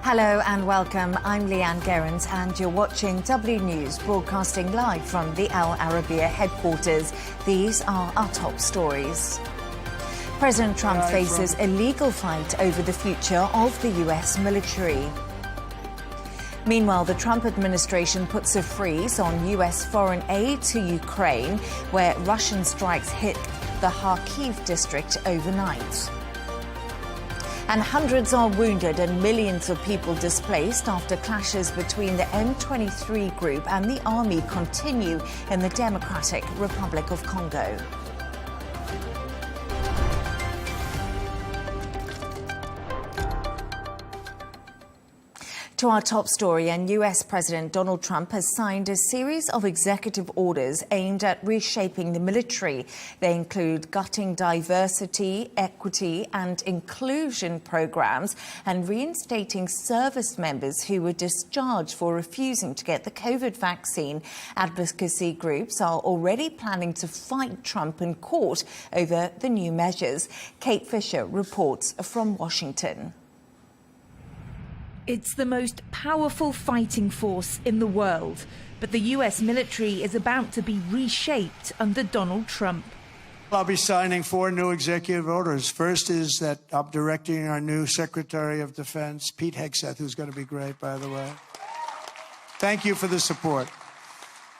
Hello and welcome. I'm Leigh Ann Gerrans and you're watching W News, broadcasting live from the Al Arabiya headquarters. These are our top stories. President Trump faces a legal fight over the future of the US military. Meanwhile, the Trump administration puts a freeze on US foreign aid to Ukraine, where Russian strikes hit the Kyiv district overnight. And hundreds are wounded and millions of people displaced after clashes between the M23 group and the army continue in the Democratic Republic of Congo. To our top story, and US President Donald Trump has signed a series of executive orders aimed at reshaping the military. They include gutting diversity, equity and inclusion programs and reinstating service members who were discharged for refusing to get the COVID vaccine. Advocacy groups are already planning to fight Trump in court over the new measures. Kate Fisher reports from Washington. It's the most powerful fighting force in the world, but the US military is about to be reshaped under Donald Trump. I'll be signing 4 new executive orders. First is that I'm directing our new Secretary of Defense, Pete Hegseth, who's going to be great, by the way. Thank you for the support.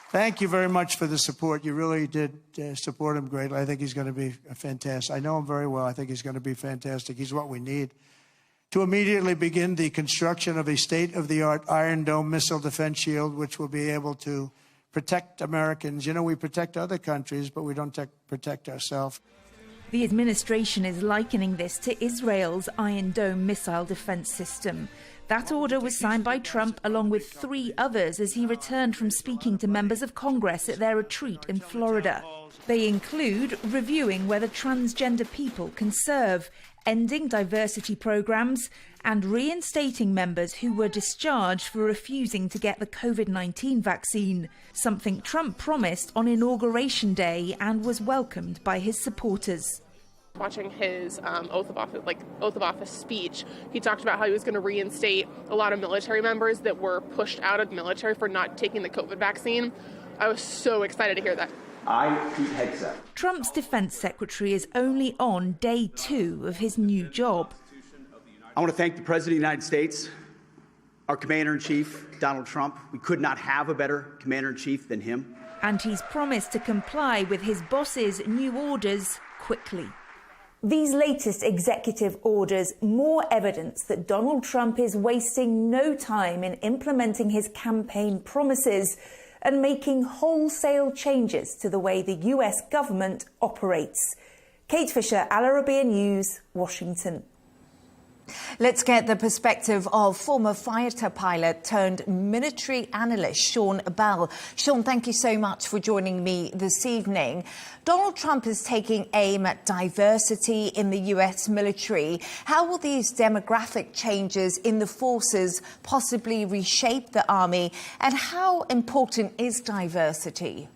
Thank you very much for the support. You really did support him greatly. I think he's going to be fantastic. I know him very well. I think he's going to be fantastic. He's what we need to immediately begin the construction of a state-of-the-art Iron Dome missile defense shield, which will be able to protect Americans. You know, we protect other countries, but we don't protect ourselves. The administration is likening this to Israel's Iron Dome missile defense system. That order was signed by Trump along with 3 others as he returned from speaking to members of Congress at their retreat in Florida. They include reviewing whether transgender people can serve, ending diversity programs, and reinstating members who were discharged for refusing to get the COVID-19 vaccine, something Trump promised on Inauguration Day and was welcomed by his supporters. Watching his oath of office speech, he talked about how he was going to reinstate a lot of military members that were pushed out of the military for not taking the COVID vaccine. I was so excited to hear that. Trump's defense secretary is only on day 2 of his new job. I want to thank the President of the United States, our Commander-in-Chief, Donald Trump. We could not have a better Commander-in-Chief than him. And he's promised to comply with his boss's new orders quickly. These latest executive orders, more evidence that Donald Trump is wasting no time in implementing his campaign promises and making wholesale changes to the way the US government operates. Kate Fisher, Al Arabiya News, Washington. Let's get the perspective of former fighter pilot turned military analyst Sean Bell. Sean, thank you so much for joining me this evening. Donald Trump is taking aim at diversity in the US military. How will these demographic changes in the forces possibly reshape the army? And how important is diversity?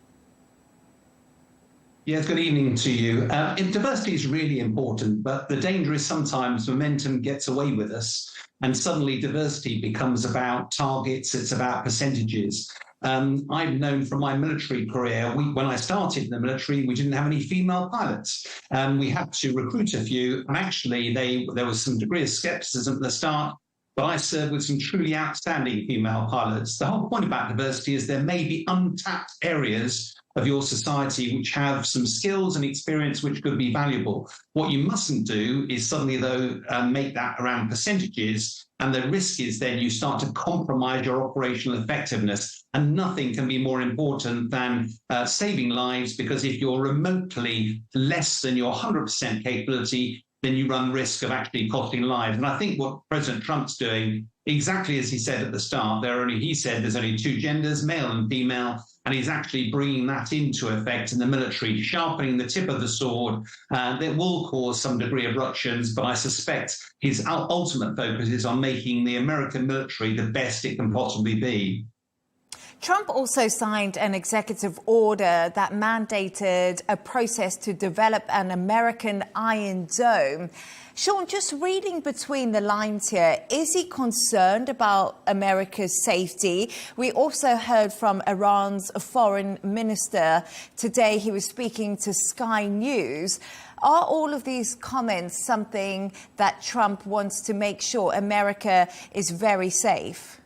Yes, good evening to you. Diversity is really important, but the danger is sometimes momentum gets away with us and suddenly diversity becomes about targets, it's about percentages. I've known from my military career, when I started in the military, we didn't have any female pilots. We had to recruit a few, and actually there was some degree of skepticism at the start, but I served with some truly outstanding female pilots. The whole point about diversity is there may be untapped areas of your society which have some skills and experience which could be valuable. What you mustn't do is suddenly, though, make that around percentages, and the risk is then you start to compromise your operational effectiveness, and nothing can be more important than saving lives, because if you're remotely less than your 100% capability, then you run risk of actually costing lives. And I think what President Trump's doing, exactly as he said at the start, he said there's only 2 genders, male and female, and he's actually bringing that into effect in the military, sharpening the tip of the sword. That will cause some degree of ructions, but I suspect his ultimate focus is on making the American military the best it can possibly be. Trump also signed an executive order that mandated a process to develop an American Iron Dome. Sean, just reading between the lines here, is he concerned about America's safety? We also heard from Iran's foreign minister today. He was speaking to Sky News. Are all of these comments something that Trump wants to make sure America is very safe?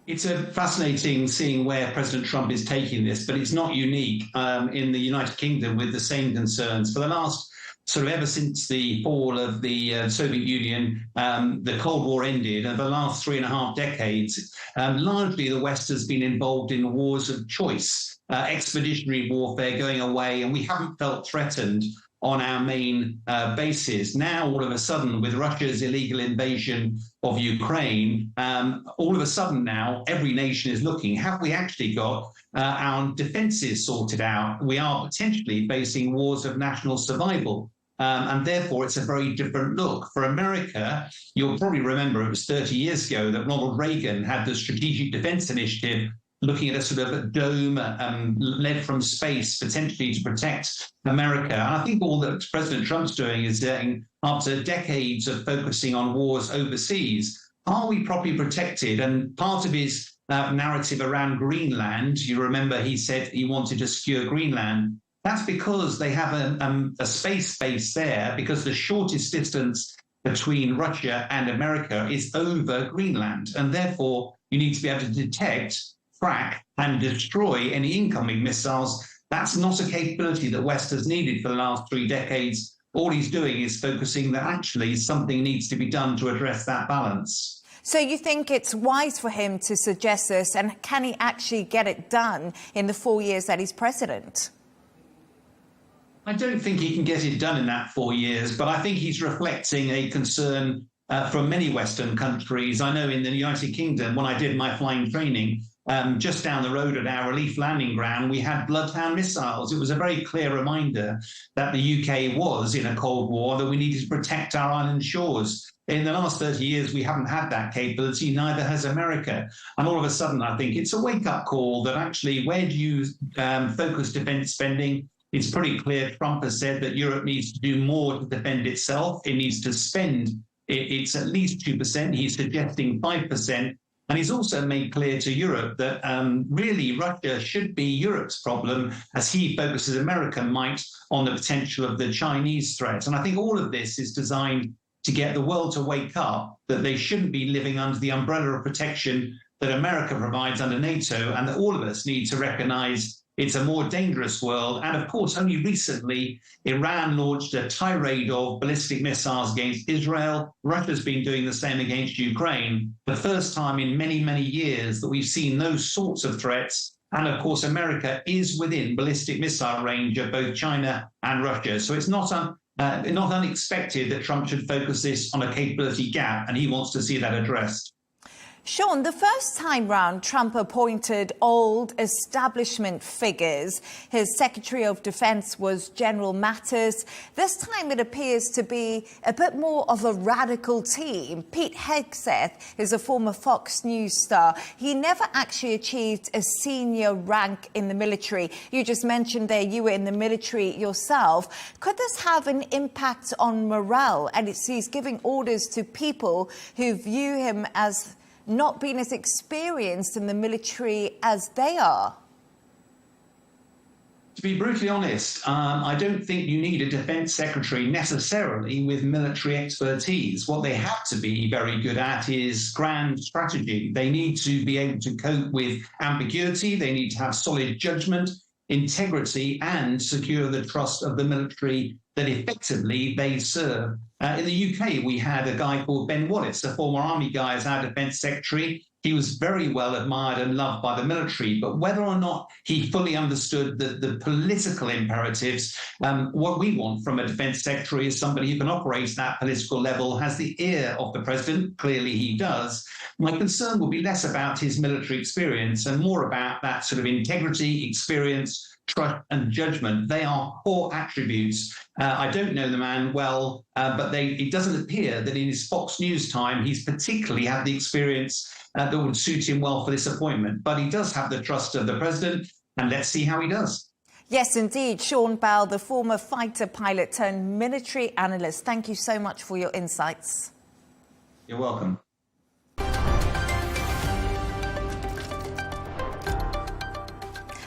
It's fascinating seeing where President Trump is taking this, but it's not unique in the United Kingdom with the same concerns. For the last ever since the fall of the Soviet Union, the Cold War ended, and the last 3.5 decades, largely the West has been involved in wars of choice, expeditionary warfare going away, and we haven't felt threatened on our main bases. Now, all of a sudden, with Russia's illegal invasion of Ukraine, all of a sudden now, every nation is looking, have we actually got our defences sorted out? We are potentially facing wars of national survival. And therefore, it's a very different look. For America, you'll probably remember it was 30 years ago that Ronald Reagan had the Strategic Defense Initiative looking at a sort of dome led from space, potentially to protect America. And I think all that President Trump's doing is saying, after decades of focusing on wars overseas, are we properly protected? And part of his narrative around Greenland, you remember he said he wanted to secure Greenland. That's because they have a space base there, because the shortest distance between Russia and America is over Greenland. And therefore, you need to be able to detect, track, and destroy any incoming missiles. That's not a capability that West has needed for the last 3 decades. All he's doing is focusing that actually something needs to be done to address that balance. So you think it's wise for him to suggest this, and can he actually get it done in the 4 years that he's president? I don't think he can get it done in that 4 years, but I think he's reflecting a concern from many Western countries. I know in the United Kingdom, when I did my flying training, just down the road at our relief landing ground, we had Bloodhound missiles. It was a very clear reminder that the UK was in a Cold War, that we needed to protect our island shores. In the last 30 years, we haven't had that capability, neither has America. And all of a sudden, I think it's a wake-up call that actually, where do you focus defence spending? It's pretty clear Trump has said that Europe needs to do more to defend itself. It needs to spend, it's at least 2%. He's suggesting 5%. And he's also made clear to Europe that really Russia should be Europe's problem, as he focuses, America might, on the potential of the Chinese threat. And I think all of this is designed to get the world to wake up that they shouldn't be living under the umbrella of protection that America provides under NATO, and that all of us need to recognize it's a more dangerous world. And of course, only recently, Iran launched a tirade of ballistic missiles against Israel. Russia's been doing the same against Ukraine. The first time in many, many years that we've seen those sorts of threats. And of course, America is within ballistic missile range of both China and Russia. So it's not unexpected that Trump should focus this on a capability gap, and he wants to see that addressed. Sean, the first time round, Trump appointed old establishment figures. His Secretary of Defense was General Mattis. This time it appears to be a bit more of a radical team. Pete Hegseth is a former Fox News star. He never actually achieved a senior rank in the military. You just mentioned there you were in the military yourself. Could this have an impact on morale? And he's giving orders to people who view him as not being as experienced in the military as they are? To be brutally honest, I don't think you need a defence secretary necessarily with military expertise. What they have to be very good at is grand strategy. They need to be able to cope with ambiguity. They need to have solid judgment, integrity, and secure the trust of the military that effectively they serve. In the UK, we had a guy called Ben Wallace, a former army guy, as our defence secretary. He was very well admired and loved by the military, but whether or not he fully understood the political imperatives, what we want from a defence secretary is somebody who can operate at that political level, has the ear of the president. Clearly he does. My concern will be less about his military experience and more about that sort of integrity, experience, trust and judgment. They are core attributes I don't know the man well, but it doesn't appear that in his Fox News time, he's particularly had the experience that would suit him well for this appointment. But he does have the trust of the president, and let's see how he does. Yes, indeed. Sean Bell, the former fighter pilot turned military analyst. Thank you so much for your insights. You're welcome.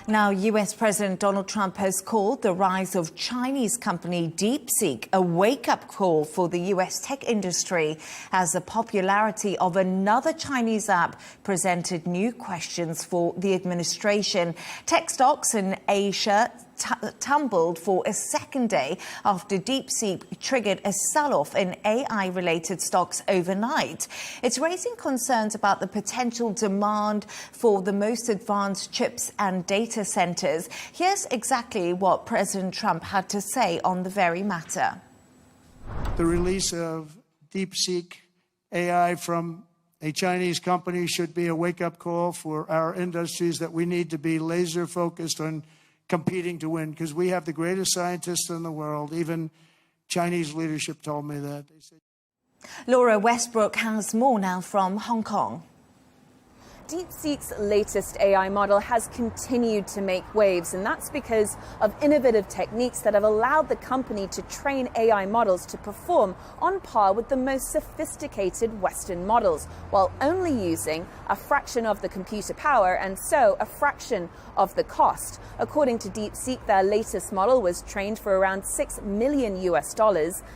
Now, US President Donald Trump has called the rise of Chinese company DeepSeek a wake-up call for the US tech industry as the popularity of another Chinese app presented new questions for the administration. Tech stocks in Asia tumbled for a second day after DeepSeek triggered a sell-off in AI-related stocks overnight. It's raising concerns about the potential demand for the most advanced chips and data centers. Here's exactly what President Trump had to say on the very matter. The release of DeepSeek AI from a Chinese company should be a wake-up call for our industries that we need to be laser-focused on competing to win, because we have the greatest scientists in the world. Even Chinese leadership told me that. They said... Laura Westbrook has more now from Hong Kong. DeepSeek's latest AI model has continued to make waves, and that's because of innovative techniques that have allowed the company to train AI models to perform on par with the most sophisticated Western models, while only using a fraction of the computer power and so a fraction of the cost. According to DeepSeek, their latest model was trained for around $6 million US.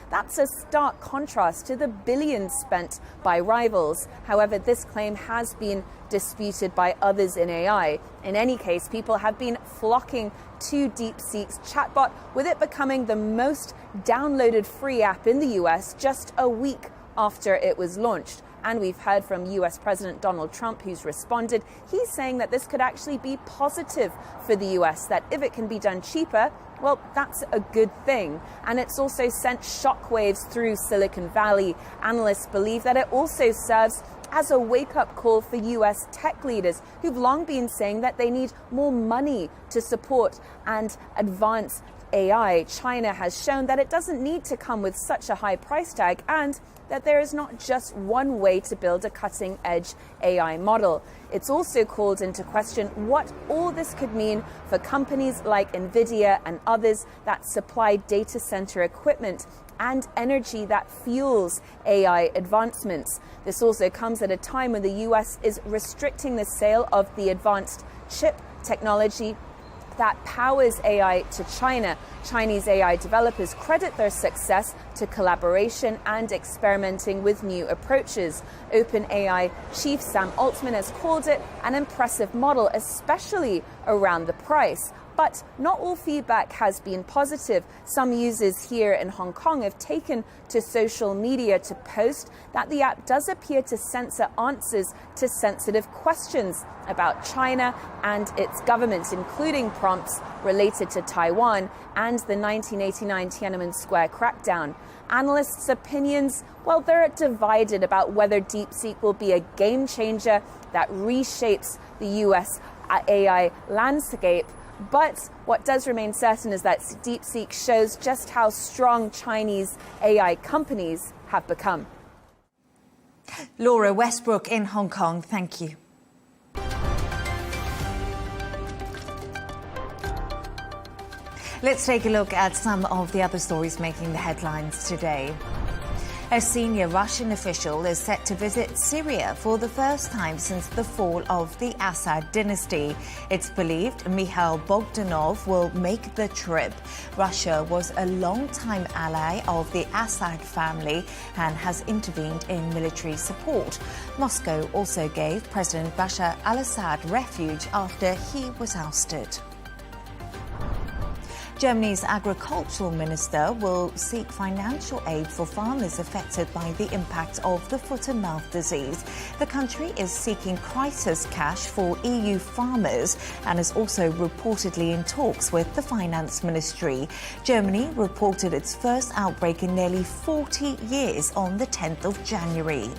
That's a stark contrast to the billions spent by rivals. However, this claim has been disputed by others in AI. In any case, people have been flocking to DeepSeek's chatbot, with it becoming the most downloaded free app in the US just a week after it was launched. And we've heard from US President Donald Trump, who's responded. He's saying that this could actually be positive for the US, that if it can be done cheaper, well, that's a good thing. And it's also sent shockwaves through Silicon Valley. Analysts believe that it also serves as a wake-up call for US tech leaders who've long been saying that they need more money to support and advance AI. China has shown that it doesn't need to come with such a high price tag, and that there is not just one way to build a cutting-edge AI model. It's also called into question what all this could mean for companies like NVIDIA and others that supply data center equipment and energy that fuels AI advancements. This also comes at a time when the US is restricting the sale of the advanced chip technology that powers AI to China. Chinese AI developers credit their success to collaboration and experimenting with new approaches. OpenAI chief Sam Altman has called it an impressive model, especially around the price. But not all feedback has been positive. Some users here in Hong Kong have taken to social media to post that the app does appear to censor answers to sensitive questions about China and its government, including prompts related to Taiwan and the 1989 Tiananmen Square crackdown. Analysts' opinions, well, they're divided about whether DeepSeek will be a game changer that reshapes the US AI landscape. But what does remain certain is that DeepSeek shows just how strong Chinese AI companies have become. Laura Westbrook in Hong Kong, thank you. Let's take a look at some of the other stories making the headlines today. A senior Russian official is set to visit Syria for the first time since the fall of the Assad dynasty. It's believed Mikhail Bogdanov will make the trip. Russia was a long-time ally of the Assad family and has intervened in military support. Moscow also gave President Bashar al-Assad refuge after he was ousted. Germany's agricultural minister will seek financial aid for farmers affected by the impact of the foot-and-mouth disease. The country is seeking crisis cash for EU farmers and is also reportedly in talks with the finance ministry. Germany reported its first outbreak in nearly 40 years on the 10th of January.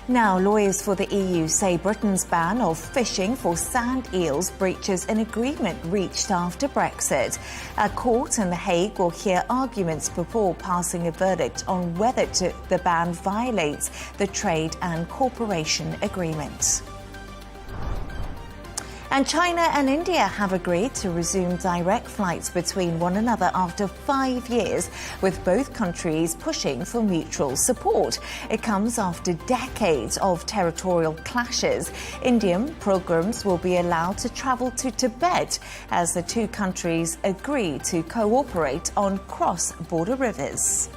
Now, lawyers for the EU say Britain's ban of fishing for sand eels breaches an agreement reached after Brexit. A court in The Hague will hear arguments before passing a verdict on whether the ban violates the Trade and Cooperation Agreement. And China and India have agreed to resume direct flights between one another after 5 years, with both countries pushing for mutual support. It comes after decades of territorial clashes. Indian pilgrims will be allowed to travel to Tibet as the two countries agree to cooperate on cross-border rivers.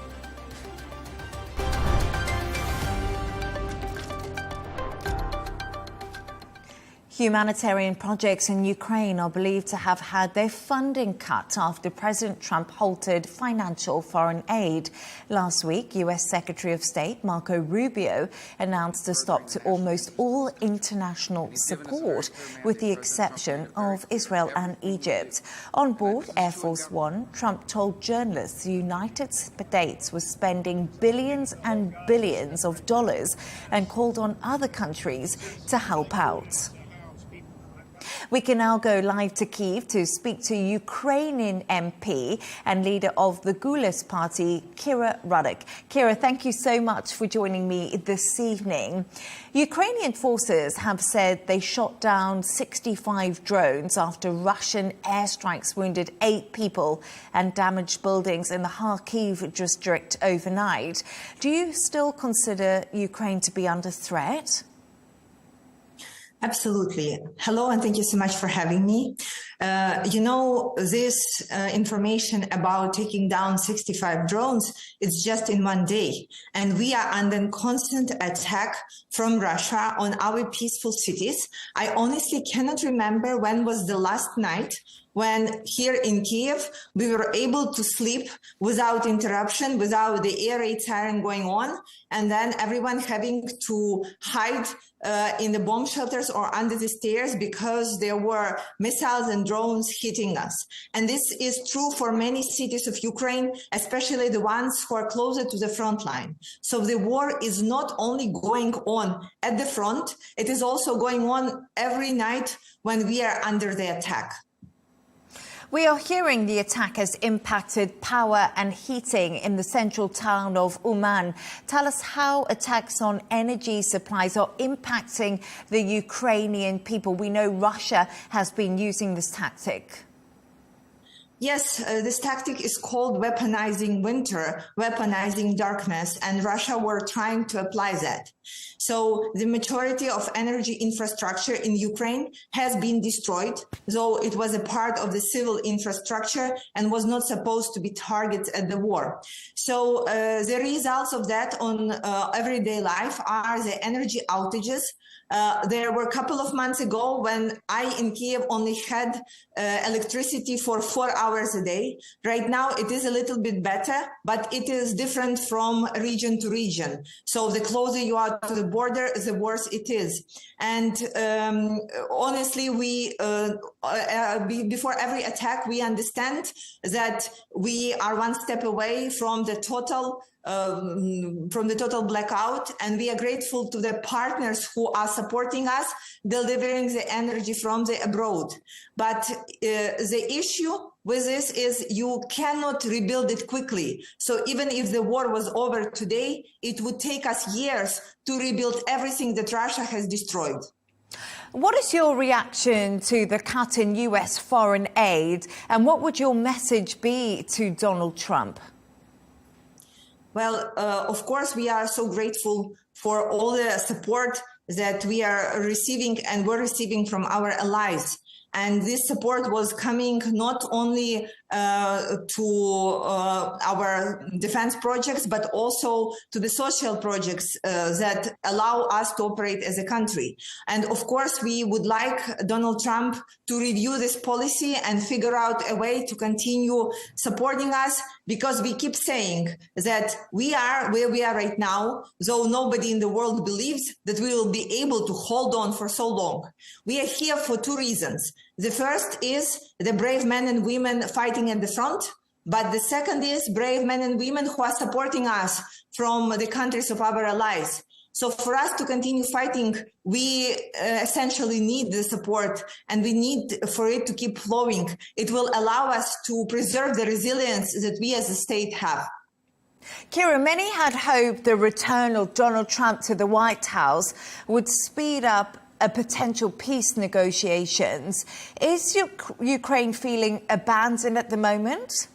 Humanitarian projects in Ukraine are believed to have had their funding cut after President Trump halted financial foreign aid. Last week, US Secretary of State Marco Rubio announced a stop to almost all international support, with the exception of Israel and Egypt. On board Air Force One, Trump told journalists the United States was spending billions and billions of dollars and called on other countries to help out. We can now go live to Kyiv to speak to Ukrainian MP and leader of the Gules party, Rudik. Kira, thank you so much for joining me this evening. Ukrainian forces have said they shot down 65 drones after Russian airstrikes wounded 8 people and damaged buildings in the Kyiv district overnight. Do you still consider Ukraine to be under threat? Absolutely. Hello, and thank you so much for having me. This information about taking down 65 drones, it's just in one day. And we are under constant attack from Russia on our peaceful cities. I honestly cannot remember when was the last night when here in Kyiv, we were able to sleep without interruption, without the air raid siren going on, and then everyone having to hide in the bomb shelters or under the stairs because there were missiles and drones hitting us. And this is true for many cities of Ukraine, especially the ones who are closer to the front line. So the war is not only going on at the front, it is also going on every night when we are under the attack. We are hearing the attack has impacted power and heating in the central town of Uman. Tell us how attacks on energy supplies are impacting the Ukrainian people. We know Russia has been using this tactic. Yes, this tactic is called weaponizing winter, weaponizing darkness, and Russia were trying to apply that. So the majority of energy infrastructure in Ukraine has been destroyed, though it was a part of the civil infrastructure and was not supposed to be targeted at the war. So the results of that on everyday life are the energy outages. There were a couple of months ago when I in Kyiv only had electricity for 4 hours a day. Right now it is a little bit better, but it is different from region to region. So the closer you are to the border, the worse it is. And honestly, we before every attack, we understand that we are one step away from the total blackout, and we are grateful to the partners who are supporting us, delivering the energy from the abroad. But the issue with this is you cannot rebuild it quickly. So even if the war was over today, it would take us years to rebuild everything that Russia has destroyed. What is your reaction to the cut in US foreign aid, and what would your message be to Donald Trump? Well, of course, we are so grateful for all the support that we are receiving and we're receiving from our allies. And this support was coming not only to our defense projects, but also to the social projects that allow us to operate as a country. And of course, we would like Donald Trump to review this policy and figure out a way to continue supporting us, because we keep saying that we are where we are right now, though nobody in the world believes that we will be able to hold on for so long. We are here for 2 reasons. The first is the brave men and women fighting at the front, but the second is brave men and women who are supporting us from the countries of our allies. So for us to continue fighting, we essentially need the support, and we need for it to keep flowing. It will allow us to preserve the resilience that we as a state have. Kira, many had hoped the return of Donald Trump to the White House would speed up a potential peace negotiations. Is Ukraine feeling abandoned at the moment?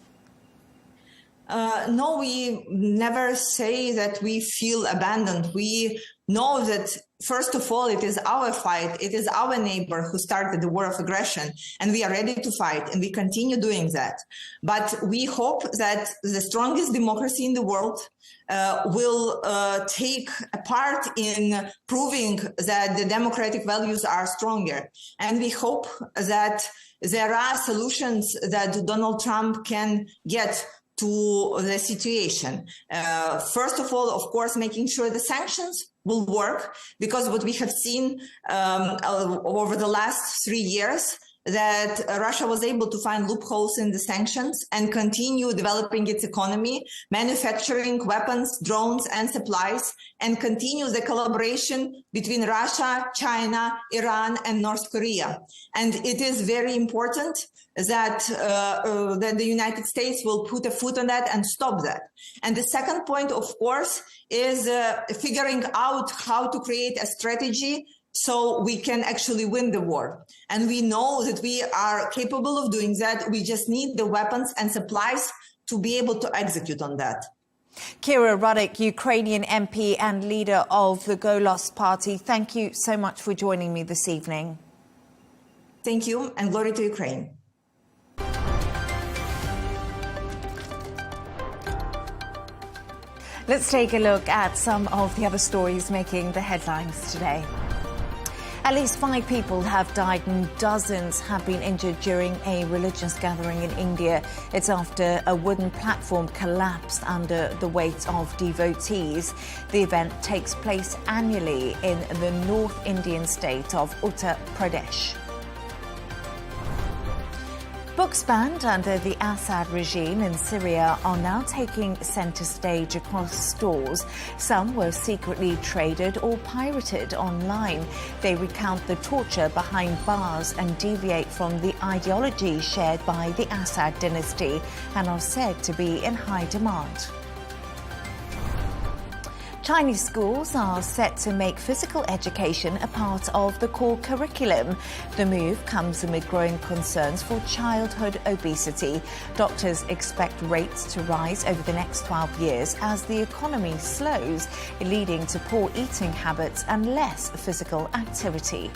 No, we never say that we feel abandoned. We know that, first of all, it is our fight. It is our neighbor who started the war of aggression, and we are ready to fight, and we continue doing that. But we hope that the strongest democracy in the world will take a part in proving that the democratic values are stronger. And we hope that there are solutions that Donald Trump can get to the situation. First of all, of course, making sure the sanctions will work, because what we have seen over the last 3 years, that Russia was able to find loopholes in the sanctions and continue developing its economy, manufacturing weapons, drones, and supplies, and continue the collaboration between Russia, China, Iran, and North Korea. And it is very important that the United States will put a foot on that and stop that. And the second point, of course, is figuring out how to create a strategy so we can actually win the war. And we know that we are capable of doing that. We just need the weapons and supplies to be able to execute on that. Kira Rudik, Ukrainian MP and leader of the Golos Party, thank you so much for joining me this evening. Thank you, and glory to Ukraine. Let's take a look at some of the other stories making the headlines today. At least 5 people have died and dozens have been injured during a religious gathering in India. It's after a wooden platform collapsed under the weight of devotees. The event takes place annually in the North Indian state of Uttar Pradesh. Books banned under the Assad regime in Syria are now taking centre stage across stores. Some were secretly traded or pirated online. They recount the torture behind bars and deviate from the ideology shared by the Assad dynasty and are said to be in high demand. Chinese schools are set to make physical education a part of the core curriculum. The move comes amid growing concerns for childhood obesity. Doctors expect rates to rise over the next 12 years as the economy slows, leading to poor eating habits and less physical activity.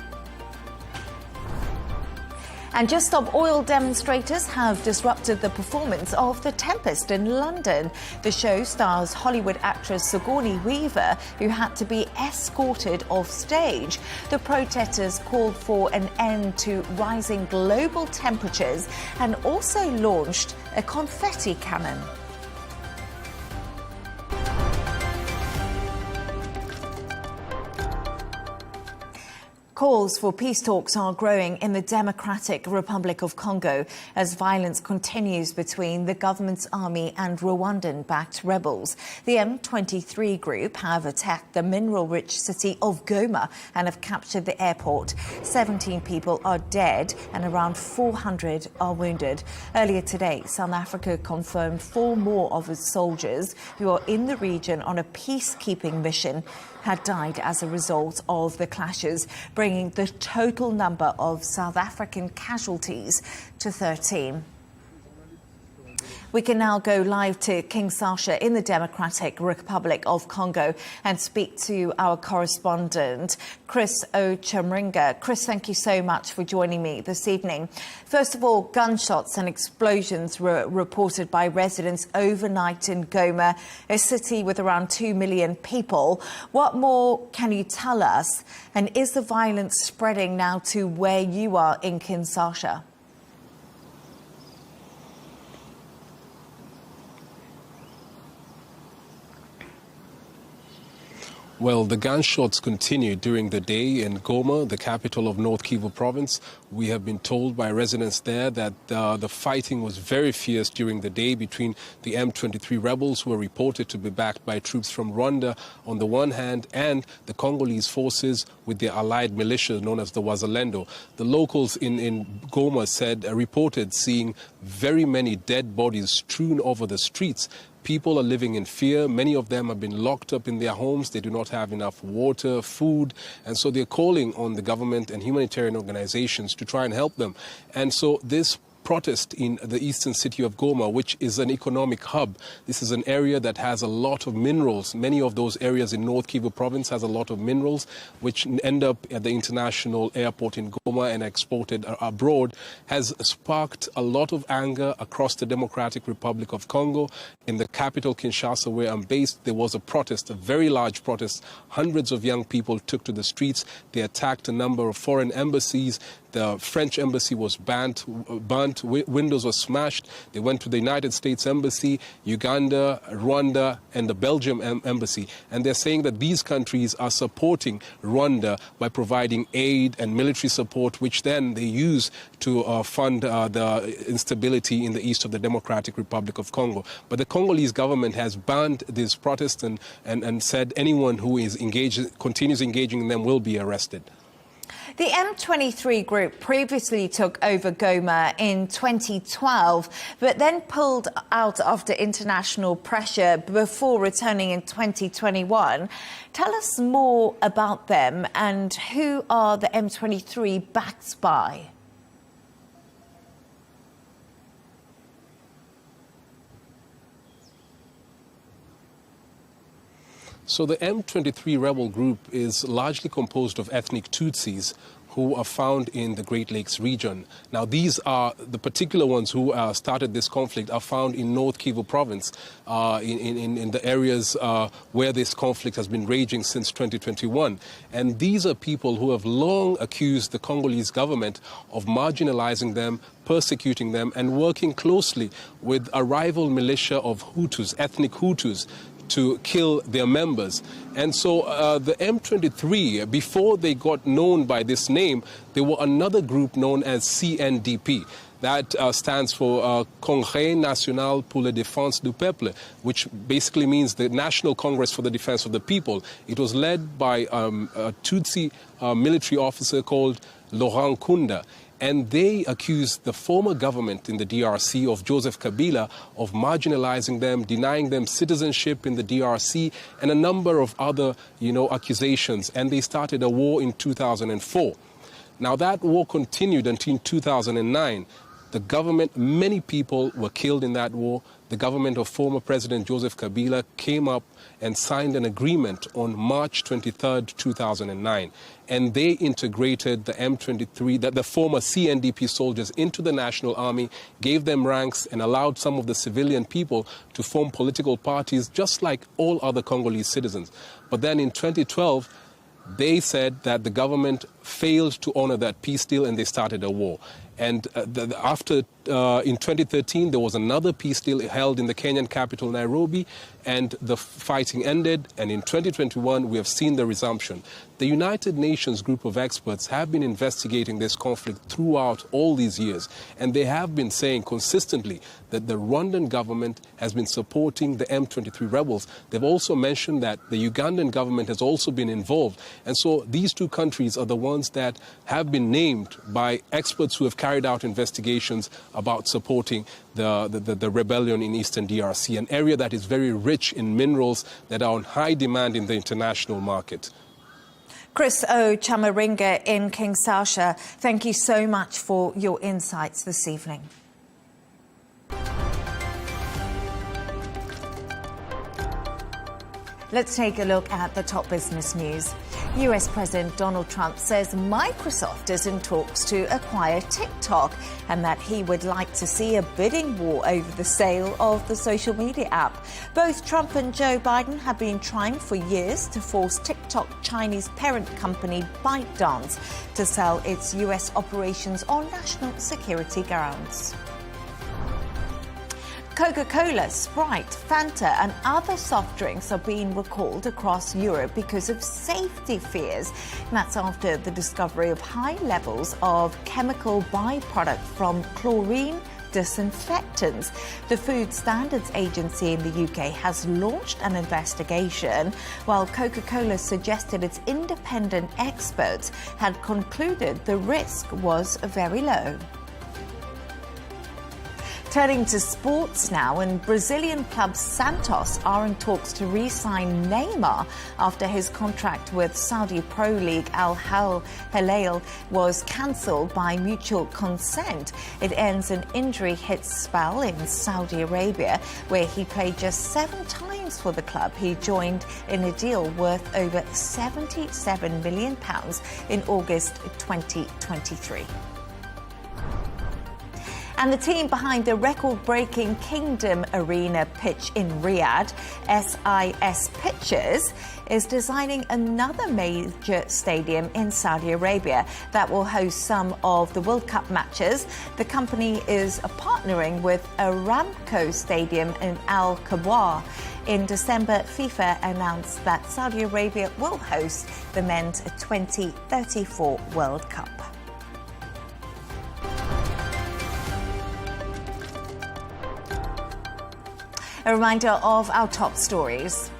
And Just Stop Oil demonstrators have disrupted the performance of The Tempest in London. The show stars Hollywood actress Sigourney Weaver, who had to be escorted off stage. The protesters called for an end to rising global temperatures and also launched a confetti cannon. Calls for peace talks are growing in the Democratic Republic of Congo as violence continues between the government's army and Rwandan-backed rebels. The M23 group have attacked the mineral-rich city of Goma and have captured the airport. 17 people are dead and around 400 are wounded. Earlier today, South Africa confirmed 4 more of its soldiers who are in the region on a peacekeeping mission had died as a result of the clashes, bringing the total number of South African casualties to 13. We can now go live to Kinshasa in the Democratic Republic of Congo and speak to our correspondent, Chris Ochamringa. Chris, thank you so much for joining me this evening. First of all, gunshots and explosions were reported by residents overnight in Goma, a city with around 2 million people. What more can you tell us? And is the violence spreading now to where you are in Kinshasa? Well, the gunshots continued during the day in Goma, the capital of North Kyiv province. We have been told by residents there that the fighting was very fierce during the day between the M23 rebels, who were reported to be backed by troops from Rwanda on the one hand, and the Congolese forces with their allied militia known as the Wazalendo. The locals in Goma reported seeing very many dead bodies strewn over the streets. People are living in fear. Many of them have been locked up in their homes. They do not have enough water, food. And so they're calling on the government and humanitarian organizations to try and help them. And so this protest in the eastern city of Goma, which is an economic hub. This is an area that has a lot of minerals. Many of those areas in North Kyiv province has a lot of minerals, which end up at the international airport in Goma and exported abroad, has sparked a lot of anger across the Democratic Republic of Congo. In the capital, Kinshasa, where I'm based, there was a protest, a very large protest. Hundreds of young people took to the streets. They attacked a number of foreign embassies. The French embassy was burnt, windows were smashed. They went to the United States embassy, Uganda, Rwanda, and the Belgium embassy. And they're saying that these countries are supporting Rwanda by providing aid and military support, which then they use to fund the instability in the east of the Democratic Republic of Congo. But the Congolese government has banned these protests and said anyone who is continues engaging in them will be arrested. The M23 group previously took over Goma in 2012, but then pulled out after international pressure before returning in 2021. Tell us more about them and who are the M23 backed by? So the M23 rebel group is largely composed of ethnic Tutsis who are found in the Great Lakes region. Now, these are the particular ones who started this conflict are found in North Kyiv province, in the areas where this conflict has been raging since 2021. And these are people who have long accused the Congolese government of marginalizing them, persecuting them, and working closely with a rival militia of Hutus, ethnic Hutus, to kill their members. And so the M23, before they got known by this name, there were another group known as CNDP. That stands for Congrès National pour la Défense du Peuple, which basically means the National Congress for the Defense of the People. It was led by a Tutsi military officer called Laurent Kunda. And they accused the former government in the DRC of Joseph Kabila of marginalizing them, denying them citizenship in the DRC, and a number of other, accusations. And they started a war in 2004. Now, that war continued until 2009. The government, many people were killed in that war. The government of former President Joseph Kabila came up and signed an agreement on March 23rd, 2009. And they integrated the M23, the former CNDP soldiers, into the National Army, gave them ranks, and allowed some of the civilian people to form political parties, just like all other Congolese citizens. But then in 2012, they said that the government failed to honor that peace deal, and they started a war. And in 2013, there was another peace deal held in the Kenyan capital, Nairobi, and the fighting ended. And in 2021, we have seen the resumption. The United Nations group of experts have been investigating this conflict throughout all these years. And they have been saying consistently that the Rwandan government has been supporting the M23 rebels. They've also mentioned that the Ugandan government has also been involved. And so these two countries are the ones that have been named by experts who have carried out investigations about supporting the rebellion in eastern DRC, an area that is very rich in minerals that are on high demand in the international market. Chris O. Chamaringa in Kinshasa, thank you so much for your insights this evening. Let's take a look at the top business news. US President Donald Trump says Microsoft is in talks to acquire TikTok and that he would like to see a bidding war over the sale of the social media app. Both Trump and Joe Biden have been trying for years to force TikTok Chinese parent company ByteDance to sell its US operations on national security grounds. Coca-Cola, Sprite, Fanta and other soft drinks are being recalled across Europe because of safety fears. And that's after the discovery of high levels of chemical byproduct from chlorine disinfectants. The Food Standards Agency in the UK has launched an investigation, while Coca-Cola suggested its independent experts had concluded the risk was very low. Turning to sports now, and Brazilian club Santos are in talks to re-sign Neymar after his contract with Saudi Pro League Al Hilal was cancelled by mutual consent. It ends an injury-hit spell in Saudi Arabia, where he played just 7 times for the club. He joined in a deal worth over £77 million in August 2023. And the team behind the record-breaking Kingdom Arena pitch in Riyadh, SIS Pictures, is designing another major stadium in Saudi Arabia that will host some of the World Cup matches. The company is partnering with Aramco Stadium in Al Kabwa. In December, FIFA announced that Saudi Arabia will host the men's 2034 World Cup. A reminder of our top stories.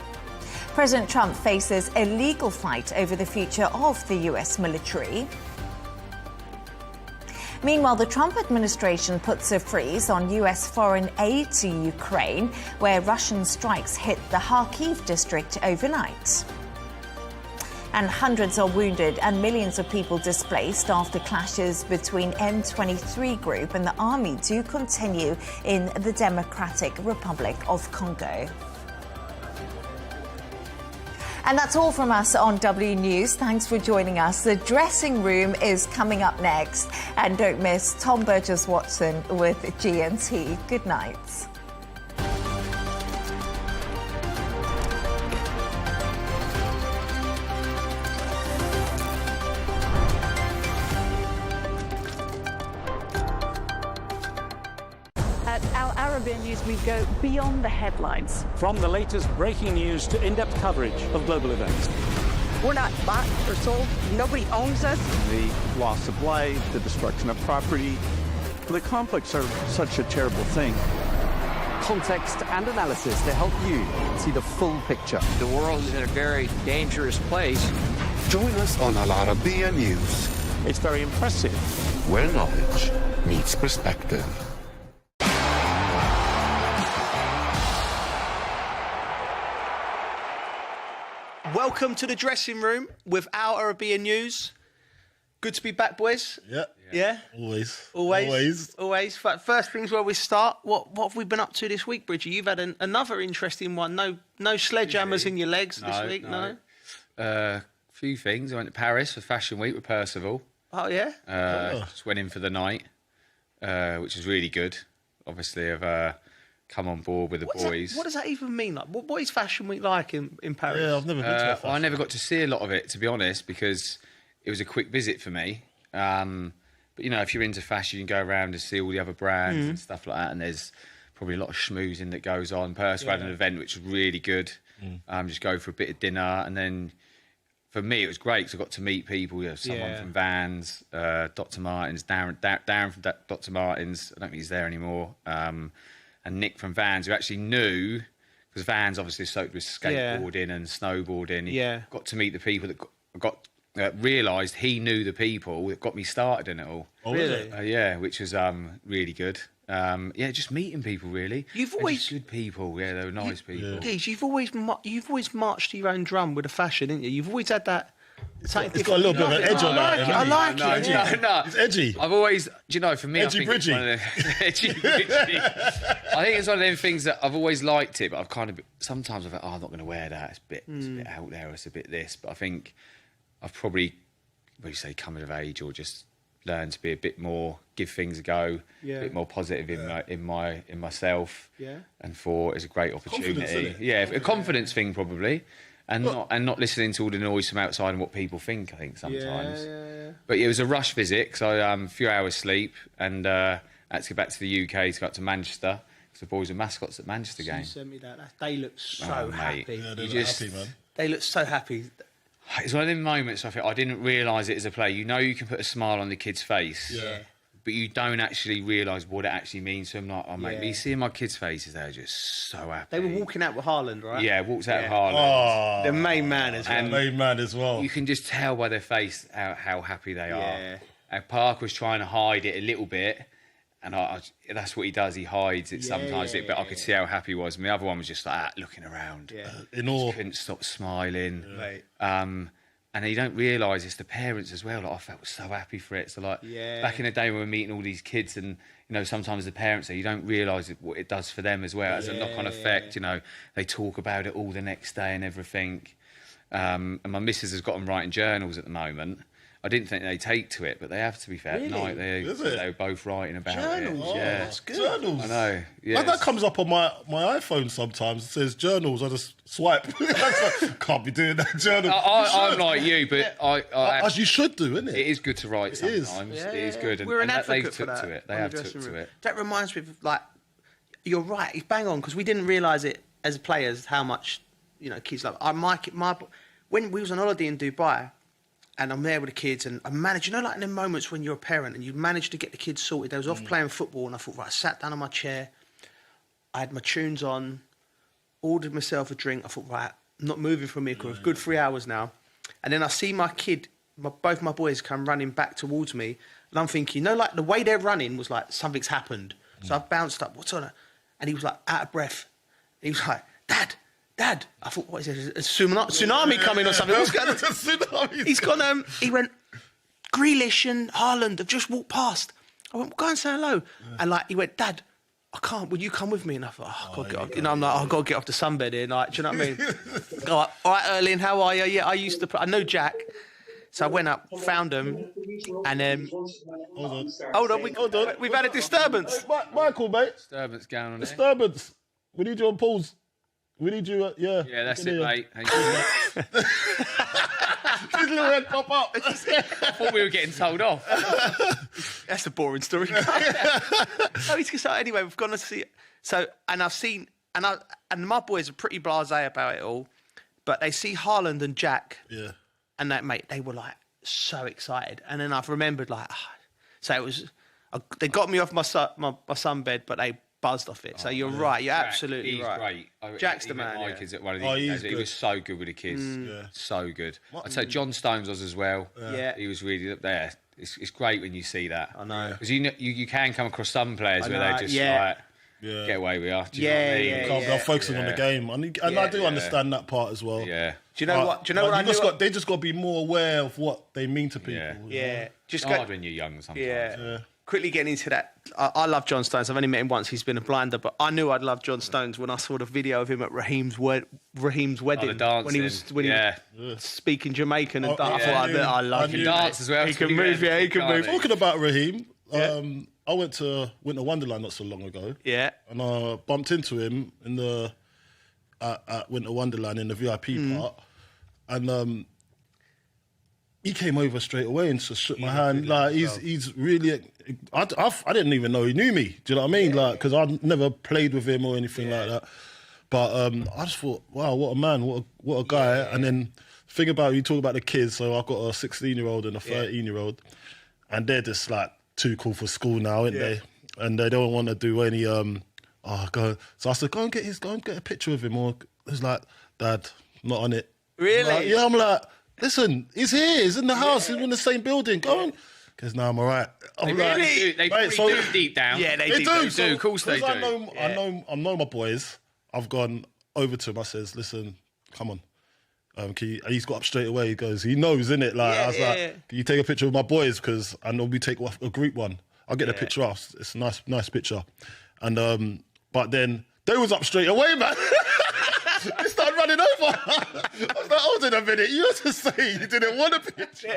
President Trump faces a legal fight over the future of the US military. Meanwhile, the Trump administration puts a freeze on US foreign aid to Ukraine, where Russian strikes hit the Kyiv district overnight. And hundreds are wounded and millions of people displaced after clashes between M23 group and the army do continue in the Democratic Republic of Congo. And that's all from us on W News. Thanks for joining us. The dressing room is coming up next. And don't miss Tom Burges Watson with GNT. Good night. Arabiya News, we go beyond the headlines. From the latest breaking news to in-depth coverage of global events. We're not bought or sold. Nobody owns us. The loss of life, the destruction of property. The conflicts are such a terrible thing. Context and analysis to help you see the full picture. The world is in a very dangerous place. Join us on Arabiya News. It's very impressive. Where knowledge meets perspective. Welcome to the dressing room with our Arabiya News. Good to be back, boys. Yeah. Always. First things where we start. What have we been up to this week, Bridgie? You've had another interesting one. No sledgehammers in your legs this week, no? Few things. I went to Paris for Fashion Week with Percival. Oh, yeah? Just went in for the night, which was really good. Obviously, I've come on board with the boys. What does that even mean? Like, what is Fashion Week like in Paris? Yeah, I've never been to a fashion. I never got to see a lot of it, to be honest, because it was a quick visit for me. But, you know, if you're into fashion, you can go around and see all the other brands and stuff like that, and there's probably a lot of schmoozing that goes on. Percival had an event which was really good. Just go for a bit of dinner, and then for me it was great because I got to meet people. You know, someone from Vans, Dr. Martens, Darren from Dr. Martens. I don't think he's there anymore. And Nick from Vans, who actually knew, because Vans obviously soaked with skateboarding and snowboarding. He got to meet the people that realised he knew the people that got me started in it all. Oh, really? Yeah, which was really good. Just meeting people, really. You've always just good people. Yeah, they were nice people. Geez, you've always marched to your own drum with a fashion, didn't you? You've always had that. It's got a little bit of an edge on that. I like it. No. It's edgy. I've always, for me, edgy, I think it's one of the edgy, bridgy. I think it's one of them things that I've always liked it, but I've kind of sometimes I've thought, I'm not going to wear that. It's a bit out there. It's a bit this. But I think I've probably, coming of age or just learned to be a bit more, give things a go, a bit more positive in myself. Yeah. And thought it's a great opportunity. A confidence thing probably. And not listening to all the noise from outside and what people think, I think, sometimes. But it was a rush visit, because I a few hours sleep, and had to go back to the UK to go up to Manchester, The boys were mascots at Manchester You games. sent me that. They look so mate. happy. Yeah, they You look just- happy, man. They look so happy. It's one of them moments I think I didn't realise it as a player. You know you can put a smile on the kid's face. Yeah. But you don't actually realise what it actually means to them. Like, oh, mate, Yeah. you see my kids' faces, they're just so happy. They were walking out with Haaland, right? Yeah, walked out of Haaland. Oh, The main man as well. And main man as well. You can just tell by their face how happy they Yeah. are. And Park was trying to hide it a little bit. And that's what he does. He hides it sometimes. But I could see how happy he was. And the other one was just like looking around. Yeah. In awe. Couldn't stop smiling. Right. And you don't realise it's the parents as well. Like, I felt so happy for it. So like back in the day when we were meeting all these kids, and sometimes the parents there, you don't realise what it does for them as well. As a knock-on effect, they talk about it all the next day and everything. And my missus has got them writing journals at the moment. I didn't think they take to it, but they have, to be fair. Really? At night, they were both writing about Journals? it. Oh, Yeah, that's good. Journals. I know. Yeah, Like that comes up on my iPhone sometimes. It says journals. I just swipe. Can't be doing that journal. I'm like you, but As you should do, isn't it? It is good to write is. sometimes. It is good. We're an and they advocate for took that. to it. They on have the took dressing to room. it. That reminds me of, like, you're right, it's bang on, because we didn't realise it as players how much, kids love it. When we was on holiday in Dubai, and I'm there with the kids, and I managed, like in the moments when you're a parent and you manage to get the kids sorted. They was off playing football, and I thought, right, I sat down on my chair, I had my tunes on, ordered myself a drink. I thought, right, I'm not moving from here because good 3 hours now. And then I see my kid, both my boys come running back towards me, and I'm thinking, like the way they're running was like something's happened. So I bounced up, what's on it? And he was like out of breath. He was like, Dad. I thought, what is it? A tsunami coming or something? What's going on? He's gone. He went, Grealish and Haaland have just walked past. I went, go and say hello. And like he went, Dad, I can't. Will you come with me? And I thought, I've got to get off. I'm like, I've got to get off the sunbed here. Like, do you know what I mean? Go like, all right, Erling, how are you? Yeah, I know Jack. So I went up, found him, and hold on, we've had a disturbance. Michael, mate. Disturbance going on there. Disturbance. We need you on pause. We need you, Yeah, that's it, mate. His little head pop up. I thought we were getting told off. That's a boring story. Anyway, we've gone to see it. So, and I've seen, and my boys are pretty blasé about it all, but they see Haaland and Jack. Yeah. And that, mate, they were like so excited. And then I've remembered, like, so it was, they got me off my sunbed, but they buzzed off it. So you're right. You're absolutely right. Great. Jack's the man. My kids at one of these. He was so good with the kids. So good. I'd say John Stones was as well. Yeah. He was really up there. It's great when you see that. I know. Because you can come across some players where they just like get away with us. Do you know what I mean? They're focusing on the game, and I do understand that part as well. Yeah. Do you know what? They just got to be more aware of what they mean to people. Yeah. Just hard when you're young sometimes. Yeah. Quickly getting into that, I love John Stones. I've only met him once. He's been a blinder, but I knew I'd love John Stones when I saw the video of him at Raheem's wedding when he was speaking Jamaican and I thought, I love him. He can dance as well. He can move. Yeah, he can move. Talking about Raheem, I went to Winter Wonderland not so long ago. Yeah, and I bumped into him in at Winter Wonderland in the VIP part, and he came over straight away and just shook my hand. Like he's really. I didn't even know he knew me. Do you know what I mean? Like, because I'd never played with him or anything like that. But I just thought, wow, what a man, what a guy. And then thing about you talk about the kids. So I've got a 16-year-old and a 13-year-old, and they're just like too cool for school now, aren't they? And they don't want to do any. Go. So I said, go and get a picture of him. Or he's like, Dad, not on it. Really? Like, I'm like. Listen, he's here. He's in the house. He's in the same building. Go on. Because now I'm all right. They do deep down. Yeah, they do. So, of course they do. I know my boys. I've gone over to him. I says, listen, come on. And he's got up straight away. He goes, he knows, innit? Like, I was like, can you take a picture of my boys? Because I know we take a group one. I'll get the picture off. It's a nice picture. And but then they was up straight away, man. They started running over. I was like, hold on a minute. You have to say you didn't want a picture.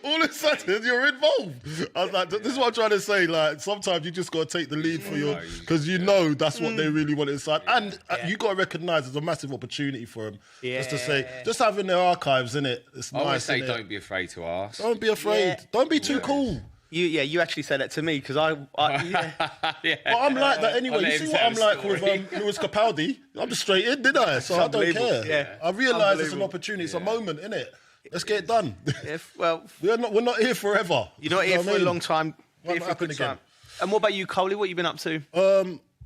All of a sudden, you're involved. I was like, this is what I'm trying to say. Like, sometimes you just got to take the lead for your... Because you know that's what they really want inside. And you got to recognise there's a massive opportunity for them. Just to say, just having their archives, innit? It's nice. I always say don't be afraid to ask. Don't be afraid. Don't be too cool. You actually said that to me because I Well, I'm like that anyway. You see what I'm like with Lewis Capaldi? I'm just straight in, didn't I? So I don't care. Yeah. I realise it's an opportunity. It's a moment, innit? Let's get it done. Yeah, well, we're not here forever. You're not here for a long time. Won't happen again. And what about you, Coley? What have you been up to?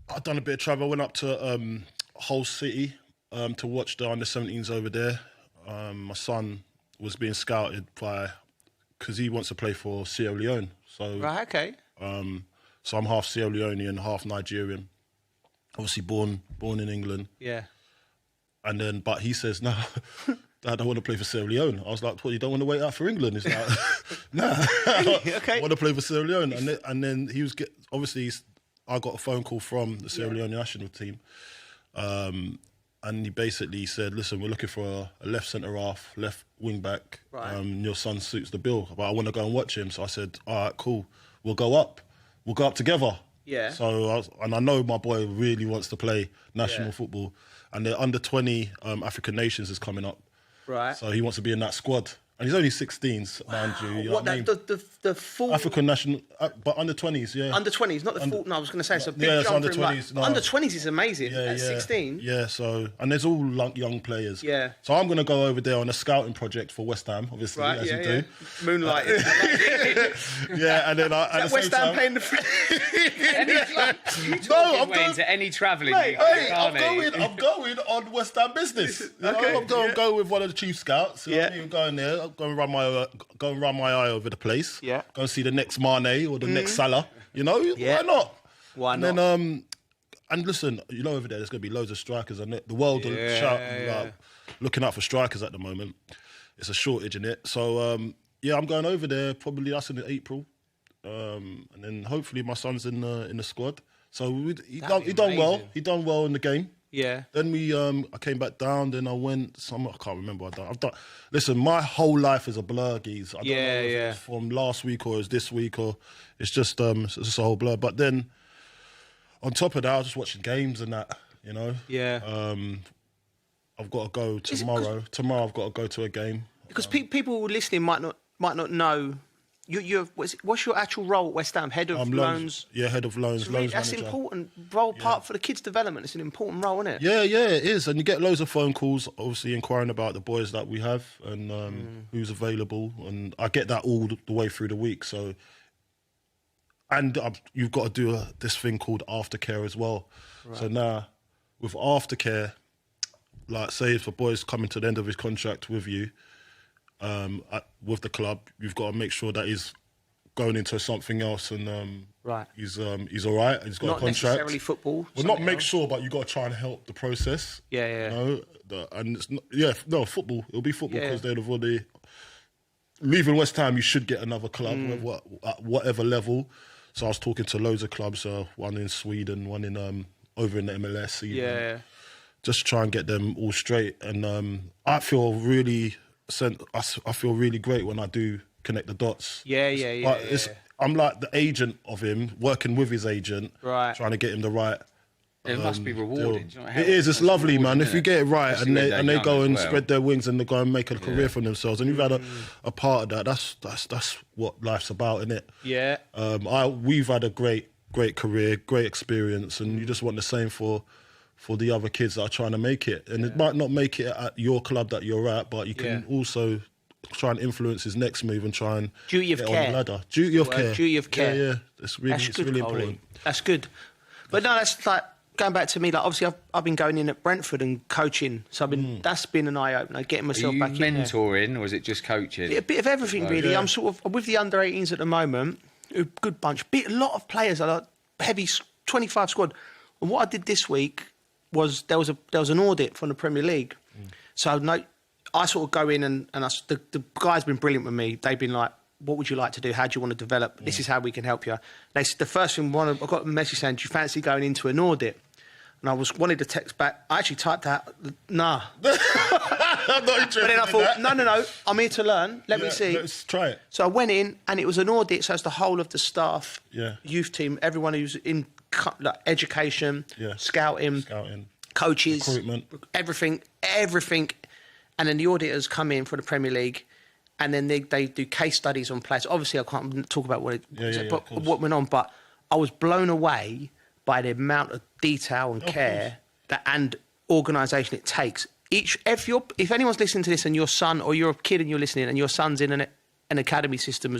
I've done a bit of travel. I went up to Hull City to watch the under-17s over there. My son was being scouted because he wants to play for Sierra Leone. So right, okay. So I'm half Sierra Leonean, half Nigerian. Obviously born in England. Yeah. And then, but he says, no, Dad, I want to play for Sierra Leone. I was like, what, you don't want to wait out for England? He's like, nah, okay. I want to play for Sierra Leone. And then he was, obviously, I got a phone call from the Sierra Leone national team. And he basically said, listen, we're looking for a left centre-half, left wing-back. Right. Your son suits the bill, but I want to go and watch him. So I said, all right, cool. We'll go up. We'll go up together. Yeah. So, I know my boy really wants to play national football. And the under-20 African Nations is coming up. Right. So he wants to be in that squad. And he's only 16, mind you. You know what I mean? The full... African national... but under-20s, yeah. Under-20s, not the full... No, I was going to say, it's a big it's jump for him. under-20s. No. Under-20s is amazing at 16. Yeah, so... And there's all young players. Yeah. So I'm going to go over there on a scouting project for West Ham, obviously, as you do. Moonlighting. Yeah, and then I... Is that West Ham playing the... I'm going to any travelling. I'm going on West Ham business. Okay. I'm going to go with one of the chief scouts. You know what I mean? I'm going there. I'm going to run my eye over the place. Yeah. Go and see the next Mane or the next Salah. You know? Yeah. Why not? Why not? And then, and listen, you know, over there, there's going to be loads of strikers, and the world are looking out for strikers at the moment. It's a shortage in it. So, I'm going over there. Probably that's in April, and then hopefully my son's in the squad. So he done well. He done well in the game. Yeah. Then I came back down. Then I went somewhere. I can't remember. I've done. Listen, my whole life is a blur, geez. I don't know if it's from last week or it's this week or it's just a whole blur. But then on top of that, I was just watching games and that. You know. Yeah. I've got to go tomorrow. Tomorrow I've got to go to a game. Because people listening might not know. What's your actual role at West Ham? Head of loans? Yeah, head of loans. Loans that's manager. An important role part for the kids' development. It's an important role, isn't it? Yeah, it is. And you get loads of phone calls, obviously inquiring about the boys that we have and who's available. And I get that all the way through the week. So, and you've got to do this thing called aftercare as well. Right. So now, with aftercare, like say if a boy's coming to the end of his contract with you, with the club, you've got to make sure that he's going into something else and he's all right. He's got not a contract. Not necessarily football. Well, not make sure, but you've got to try and help the process. Yeah. You know? And it's not, football. It'll be football because they'd have already... Leaving West Ham, you should get another club at whatever level. So I was talking to loads of clubs, one in Sweden, one in over in the MLS. Even. Yeah. Just try and get them all straight. And I feel really... I feel really great when I do connect the dots. Yeah. I'm like the agent of him, working with his agent, trying to get him the right. It must be rewarding. You know, it is. It's lovely, man. If you get it right, and they go and spread their wings and they go and make a career for themselves, and you've had a part of that. That's what life's about, isn't it? Yeah. We've had a great career, great experience, and you just want the same for the other kids that are trying to make it. And it might not make it at your club that you're at, but you can also try and influence his next move and try and get on the ladder. Duty of care. Duty of care. Yeah. It's really important. That's good. But no, that's like, going back to me, like obviously I've been going in at Brentford and coaching, so that's been an eye-opener, getting myself back in there. Mentoring, or is it just coaching? A bit of everything, really. I'm with the under-18s at the moment, a good bunch. A lot of players, are like heavy 25 squad. And what I did this week was there was an audit from the Premier League. So I sort of go in and the guys been brilliant with me. They've been like, what would you like to do? How do you want to develop? This is how we can help you. The first thing, I got a message saying, do you fancy going into an audit? And I wanted to text back. I actually typed out, nah. I'm not interested. But then I thought, no, I'm here to learn. Let me see. Let's try it. So I went in and it was an audit. So it's the whole of the staff, youth team, everyone who's in education, scouting, coaches, recruitment, everything. And then the auditors come in for the Premier League and then they do case studies on players. Obviously, I can't talk about what what went on, but I was blown away by the amount of detail and care and organisation it takes. If anyone's listening to this and your son or you're a kid and you're listening and your son's in an academy system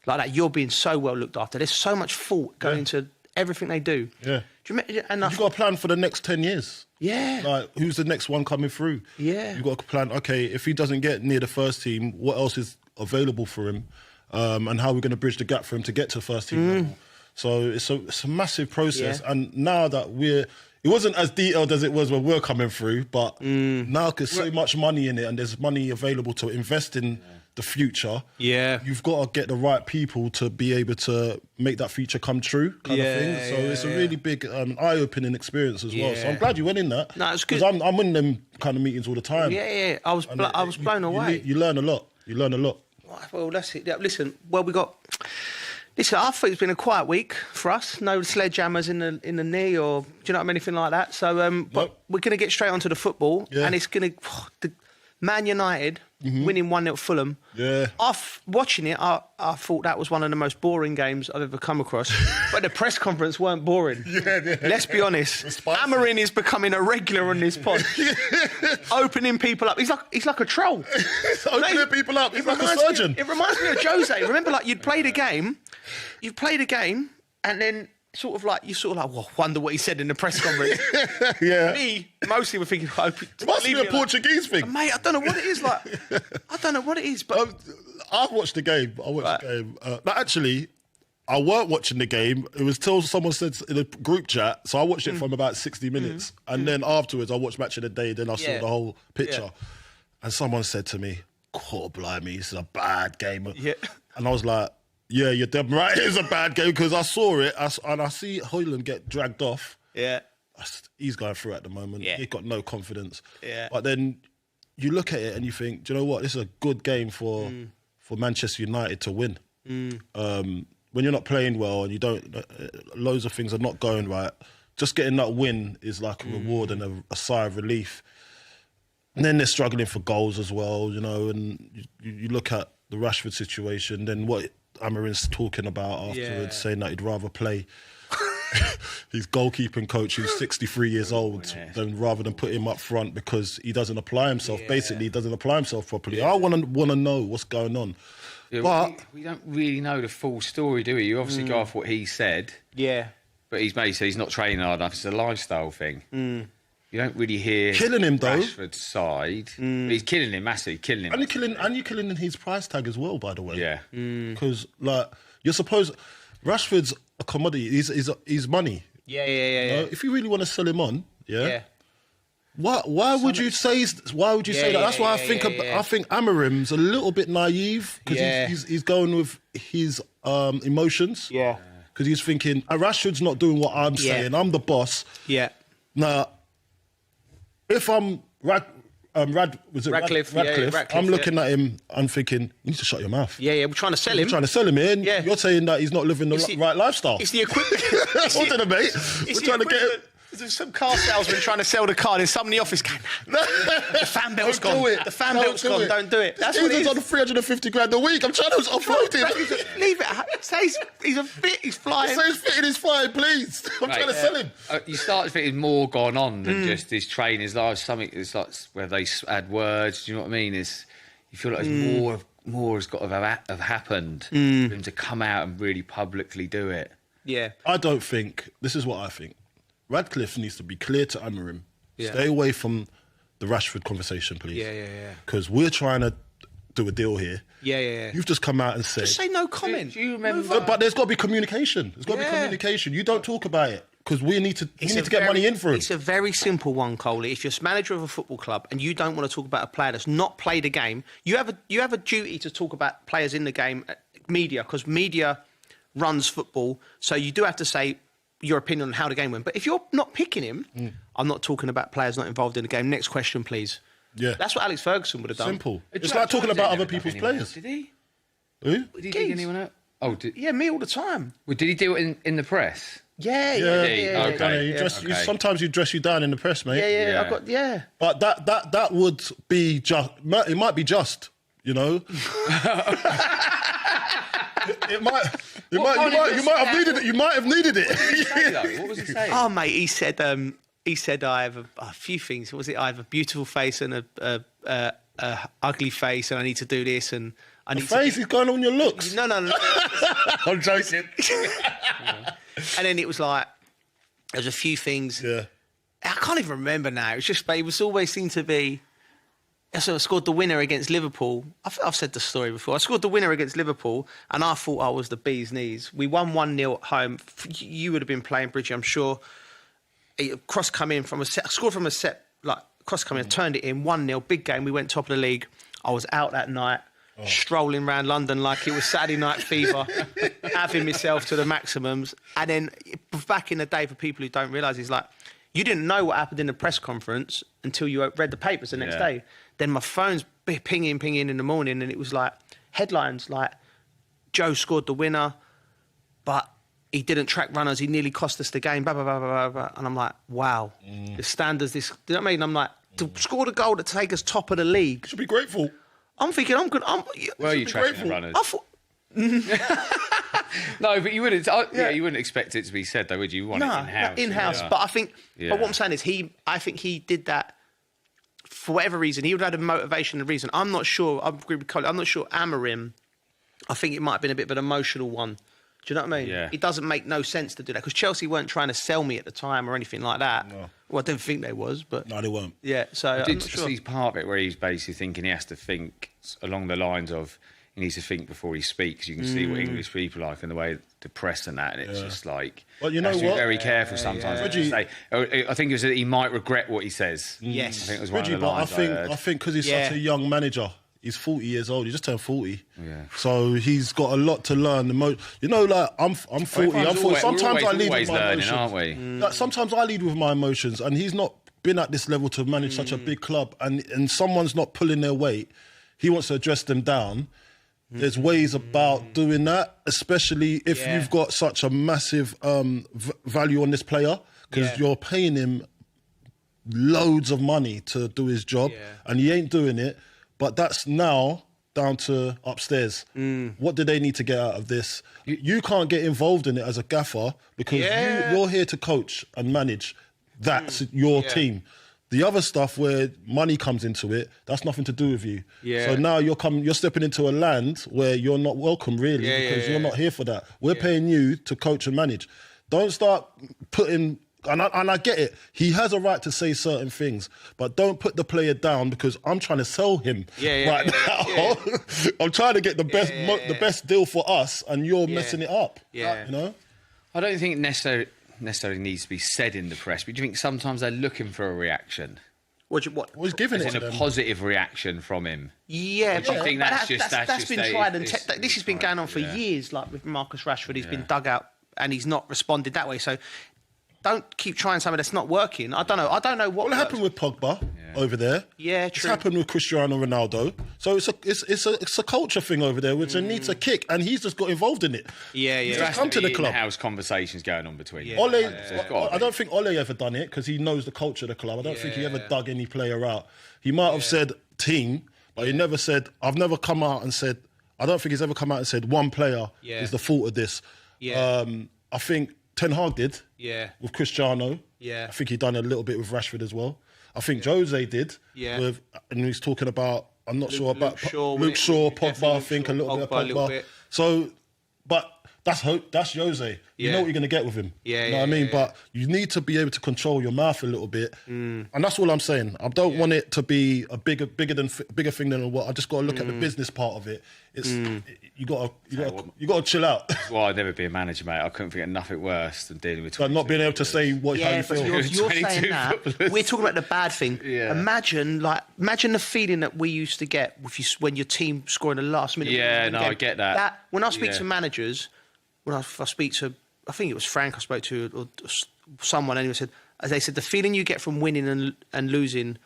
like that, you're being so well looked after. There's so much thought going into everything they do. Yeah. Do you and you've got a plan for the next 10 years. Yeah. Like, who's the next one coming through? Yeah. You've got a plan, okay, if he doesn't get near the first team, what else is available for him? And how are we going to bridge the gap for him to get to first team level? So it's a massive process. Yeah. And now that it wasn't as detailed as it was when we're coming through, but now there's so much money in it and there's money available to invest in the future. Yeah. You've got to get the right people to be able to make that future come true kind of thing. So it's a really big eye-opening experience as well. So I'm glad you went in that. No, it's good. Because I'm in them kind of meetings all the time. Yeah. I was blown away. You learn a lot. Well, that's it. Yeah, listen, I think it's been a quiet week for us. No sledgehammers in the knee or, do you know what I mean, anything like that. So, but we're going to get straight onto the football, and it's going to Man United winning 1-0 at Fulham. Yeah. Watching it, I thought that was one of the most boring games I've ever come across. But the press conference weren't boring. Let's be honest. Amarin is becoming a regular on this pod. Opening people up. He's like a troll. Opening people up. He's like a surgeon. It reminds me of Jose. Remember, like, you'd played a game, and then wonder what he said in the press conference. Yeah. Me, mostly, were thinking, it must be a Portuguese thing. Mate, I don't know what it is. But I've watched the game. Actually, I weren't watching the game. It was till someone said in a group chat, so I watched it from about 60 minutes. And then afterwards, I watched Match of the Day, then I saw the whole picture. Yeah. And someone said to me, "God, blimey, this is a bad game." Yeah. And I was like, yeah, you're damn right, it's a bad game, because I saw it, and I see Højlund get dragged off. Yeah. He's going through at the moment. Yeah. He's got no confidence. Yeah. But then you look at it and you think, do you know what? This is a good game for Manchester United to win. When you're not playing well and you don't, loads of things are not going right, just getting that win is like a reward and a sigh of relief. And then they're struggling for goals as well, you know, and you look at the Rashford situation, then what Amarin's talking about afterwards, saying that he'd rather play his goalkeeping coach who's 63 years old rather than put him up front because he doesn't apply himself. Basically, he doesn't apply himself properly. I want to know what's going on. Yeah, but we don't really know the full story, do we? You obviously go off what he said. Yeah. But he's made so he's not training hard enough. It's a lifestyle thing. You don't really hear killing him though. Rashford's side. But he's killing him massively, And you're killing his price tag as well, by the way. Yeah. Because you're supposed Rashford's a commodity. He's money. Yeah. If you really want to sell him on, Why would you say that? That's why I think Amarim's a little bit naive because he's going with his emotions. Yeah. Because he's thinking Rashford's not doing what I'm saying. I'm the boss. Yeah. Now, if I'm Radcliffe, I'm looking at him, I'm thinking, you need to shut your mouth. Yeah, we're trying to sell him. We're trying to sell him in. Yeah. You're saying that he's not living the right lifestyle. It's the equipment. What's it, mate? We're trying to get it. There's some car salesman trying to sell the car. There's some in the office going, the fan belt's gone. The fan belt's gone. Don't do it. That's what it is. He's on 350 grand a week. I'm trying to offload him. Leave it. Say he's a fit. He's flying. Say he's fitting his flying, please. I'm trying to sell him. You start to think there's more gone on than just his trainer's life. Something it's like where they add words. Do you know what I mean? You feel like there's more has got to have happened for him to come out and really publicly do it. Yeah. I don't think. This is what I think. Radcliffe needs to be clear to Amarim. Yeah. Stay away from the Rashford conversation, please. Yeah. Because we're trying to do a deal here. Yeah. You've just come out and said... Just say no comment. Do you remember... But there's got to be communication. There's got to be communication. You don't talk about it because we need to get money in for it. It's a very simple one, Coley. If you're manager of a football club and you don't want to talk about a player that's not played a game, you have a duty to talk about players in the game, media, because media runs football. So you do have to say... your opinion on how the game went. But if you're not picking him, I'm not talking about players not involved in the game. Next question, please. Yeah. That's what Alex Ferguson would have done. Simple. It's like talking about other people's players. Did he? Who? Did he dig anyone out? Oh, yeah, me all the time. Well, did he do it in the press? Yeah. Okay. Sometimes you dress you down in the press, mate. Yeah. But that would be just... It might be just. You know, you might have needed it. You might have needed it. What did he say, though? What was he saying? Oh, mate, he said I have a few things. What was it? I have a beautiful face and a ugly face, and I need to do this, and I need face is going on your looks. No. I'm joking. And then it was like there was a few things. Yeah. I can't even remember now. It was always seemed to be. So I scored the winner against Liverpool. I've said the story before. I scored the winner against Liverpool, and I thought I was the bee's knees. We won 1-0 at home. You would have been playing, Bridgie, I'm sure. Cross come in from a set. I scored from a set, like cross come in, turned it in, 1-0, big game. We went top of the league. I was out that night, strolling around London like it was Saturday Night Fever, having myself to the maximums. And then back in the day, for people who don't realise, it's like, you didn't know what happened in the press conference until you read the papers the next day. Then my phone's pinging in the morning, and it was like headlines like, Joe scored the winner, but he didn't track runners, he nearly cost us the game, blah, blah, blah, blah, blah. And I'm like, wow, the standards, this, do you know what I mean? I'm like, to score the goal to take us top of the league. You should be grateful. I'm thinking, I'm good. Where are you tracking the runners? I thought... No, but you wouldn't. You wouldn't expect it to be said, though, would you? You want it in-house. But I think, but what I'm saying is, I think he did that for whatever reason. He would have had a motivation and reason. I'm not sure. I agree with Colin. I'm not sure Amorim. I think it might have been a bit of an emotional one. Do you know what I mean? Yeah. It doesn't make no sense to do that because Chelsea weren't trying to sell me at the time or anything like that. No. Well, I don't think they was, but no, they weren't. Yeah, so I I'm did not sure. see part of it where he's basically thinking he has to think along the lines of he needs to think before he speaks. You can see what English people are like and the way the press and that, and it's just like. Well, you know what? what? Very careful sometimes. What to say. I think it was that he might regret what he says. Yes, I think it was Reggie, one of the lines I think because he's such a young manager. He's 40 years old. He just turned 40. Yeah. So he's got a lot to learn. You know, like I'm 40. I'm 40. Sometimes I lead with my emotions. Aren't we? Like, sometimes I lead with my emotions, and he's not been at this level to manage such a big club. And someone's not pulling their weight. He wants to address them down. There's ways about doing that, especially if you've got such a massive value on this player, because you're paying him loads of money to do his job, and he ain't doing it. But that's now down to upstairs. What do they need to get out of this? You can't get involved in it as a gaffer because you're here to coach and manage. That's your team. The other stuff where money comes into it, that's nothing to do with you. So now you're stepping into a land where you're not welcome, really, because you're not here for that. We're paying you to coach and manage. Don't start putting... And I get it. He has a right to say certain things, but don't put the player down because I'm trying to sell him right now. I'm trying to get the best deal for us, and you're messing it up. You know. I don't think necessarily needs to be said in the press, but do you think sometimes they're looking for a reaction? What was giving it a positive reaction from him? Yeah, do you think that's been tried and this has been going on for years. Like with Marcus Rashford, he's been dug out and he's not responded that way. So. Don't keep trying something that's not working. I don't know what. Well, it happened with Pogba over there. Yeah, true. It's happened with Cristiano Ronaldo. So it's a culture thing over there, which needs a kick, and he's just got involved in it. There Just come to the club. In-house conversations going on between. Ole, I don't think Ole ever done it because he knows the culture of the club. I don't think he ever dug any player out. He might have said team, but he never said. I've never come out and said. I don't think he's ever come out and said one player is the fault of this. I think Ten Hag did. With Cristiano. I think he done a little bit with Rashford as well. I think Jose did. And he's talking about, I'm not sure about Luke Shaw, Pogba, I think a little bit of Pogba. So, but that's Jose. You know what you're going to get with him. You know what I mean? But you need to be able to control your mouth a little bit. And that's all I'm saying. I don't want it to be a bigger thing than what. I just got to look at the business part of it. It's you got to chill out. Well, I'd never be a manager, mate. I couldn't think of nothing worse than dealing with. But not being able to say how you feel. You're saying that. We're talking about the bad thing. Imagine the feeling that we used to get when your team scoring the last minute. I get that. When I speak to managers, when I speak to, I think it was Frank I spoke to or someone, and they said the feeling you get from winning and losing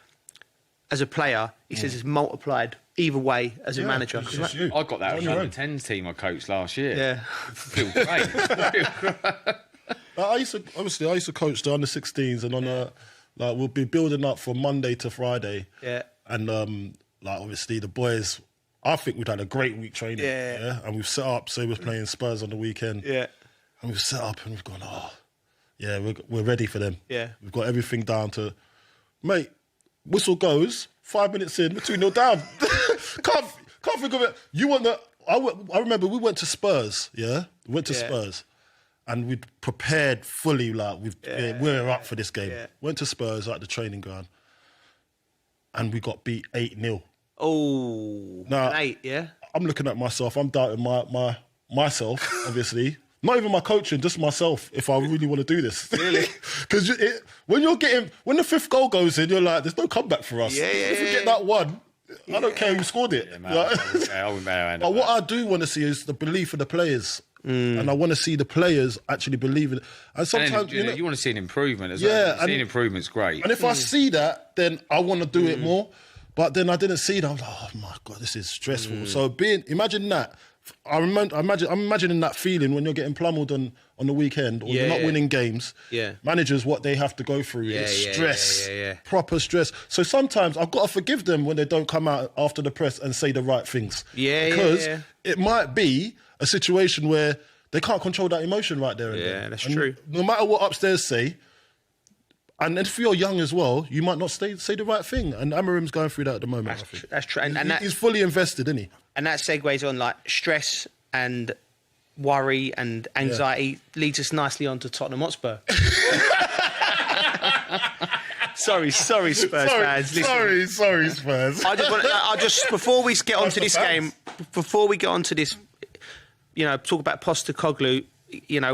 as a player, he says, is multiplied either way as a manager. I got that with the under-10s team I coached last year. Feel great. I used to coach the under-16s, and we'll be building up from Monday to Friday. And obviously the boys I think we'd had a great week training. Yeah. And we've set up, so we're playing Spurs on the weekend. Yeah. And we've set up and we've gone, we're ready for them. Yeah. We've got everything down to, mate, whistle goes, 5 minutes in, we're 2-0 down. Can't think of it. You want the... I remember we went to Spurs, yeah? We went to Spurs. And we'd prepared fully, like, we're up for this game. Yeah. Went to Spurs at the training ground. And we got beat 8-0. Oh, now, 8, yeah? I'm looking at myself. I'm doubting myself, obviously. Not even my coaching, just myself, if I really want to do this. Really? Because when the fifth goal goes in, you're like, there's no comeback for us. If we get that one, I don't care who scored it. But what I do want to see is the belief of the players. And I want to see the players actually believe in it. And sometimes you want to see an improvement as well. Seeing improvement's great. And if I see that, then I want to do it more. But then I didn't see that. I was like, oh my God, this is stressful. So imagine that. I'm imagining that feeling when you're getting plummeled on the weekend or you're not winning games. Yeah. Managers, what they have to go through. It's stress. Proper stress. So sometimes I've got to forgive them when they don't come out after the press and say the right things. Because it might be a situation where they can't control that emotion right there. That's true. No matter what upstairs say, and if you're young as well, you might not say the right thing. And Amarim's going through that at the moment. That's true. And he's fully invested, isn't he? And that segues on, like, stress and worry and anxiety leads us nicely on to Tottenham Hotspur. Sorry, Spurs fans. Listen. Sorry, Spurs. I just before we get onto this game, before we get onto this, talk about Postecoglou.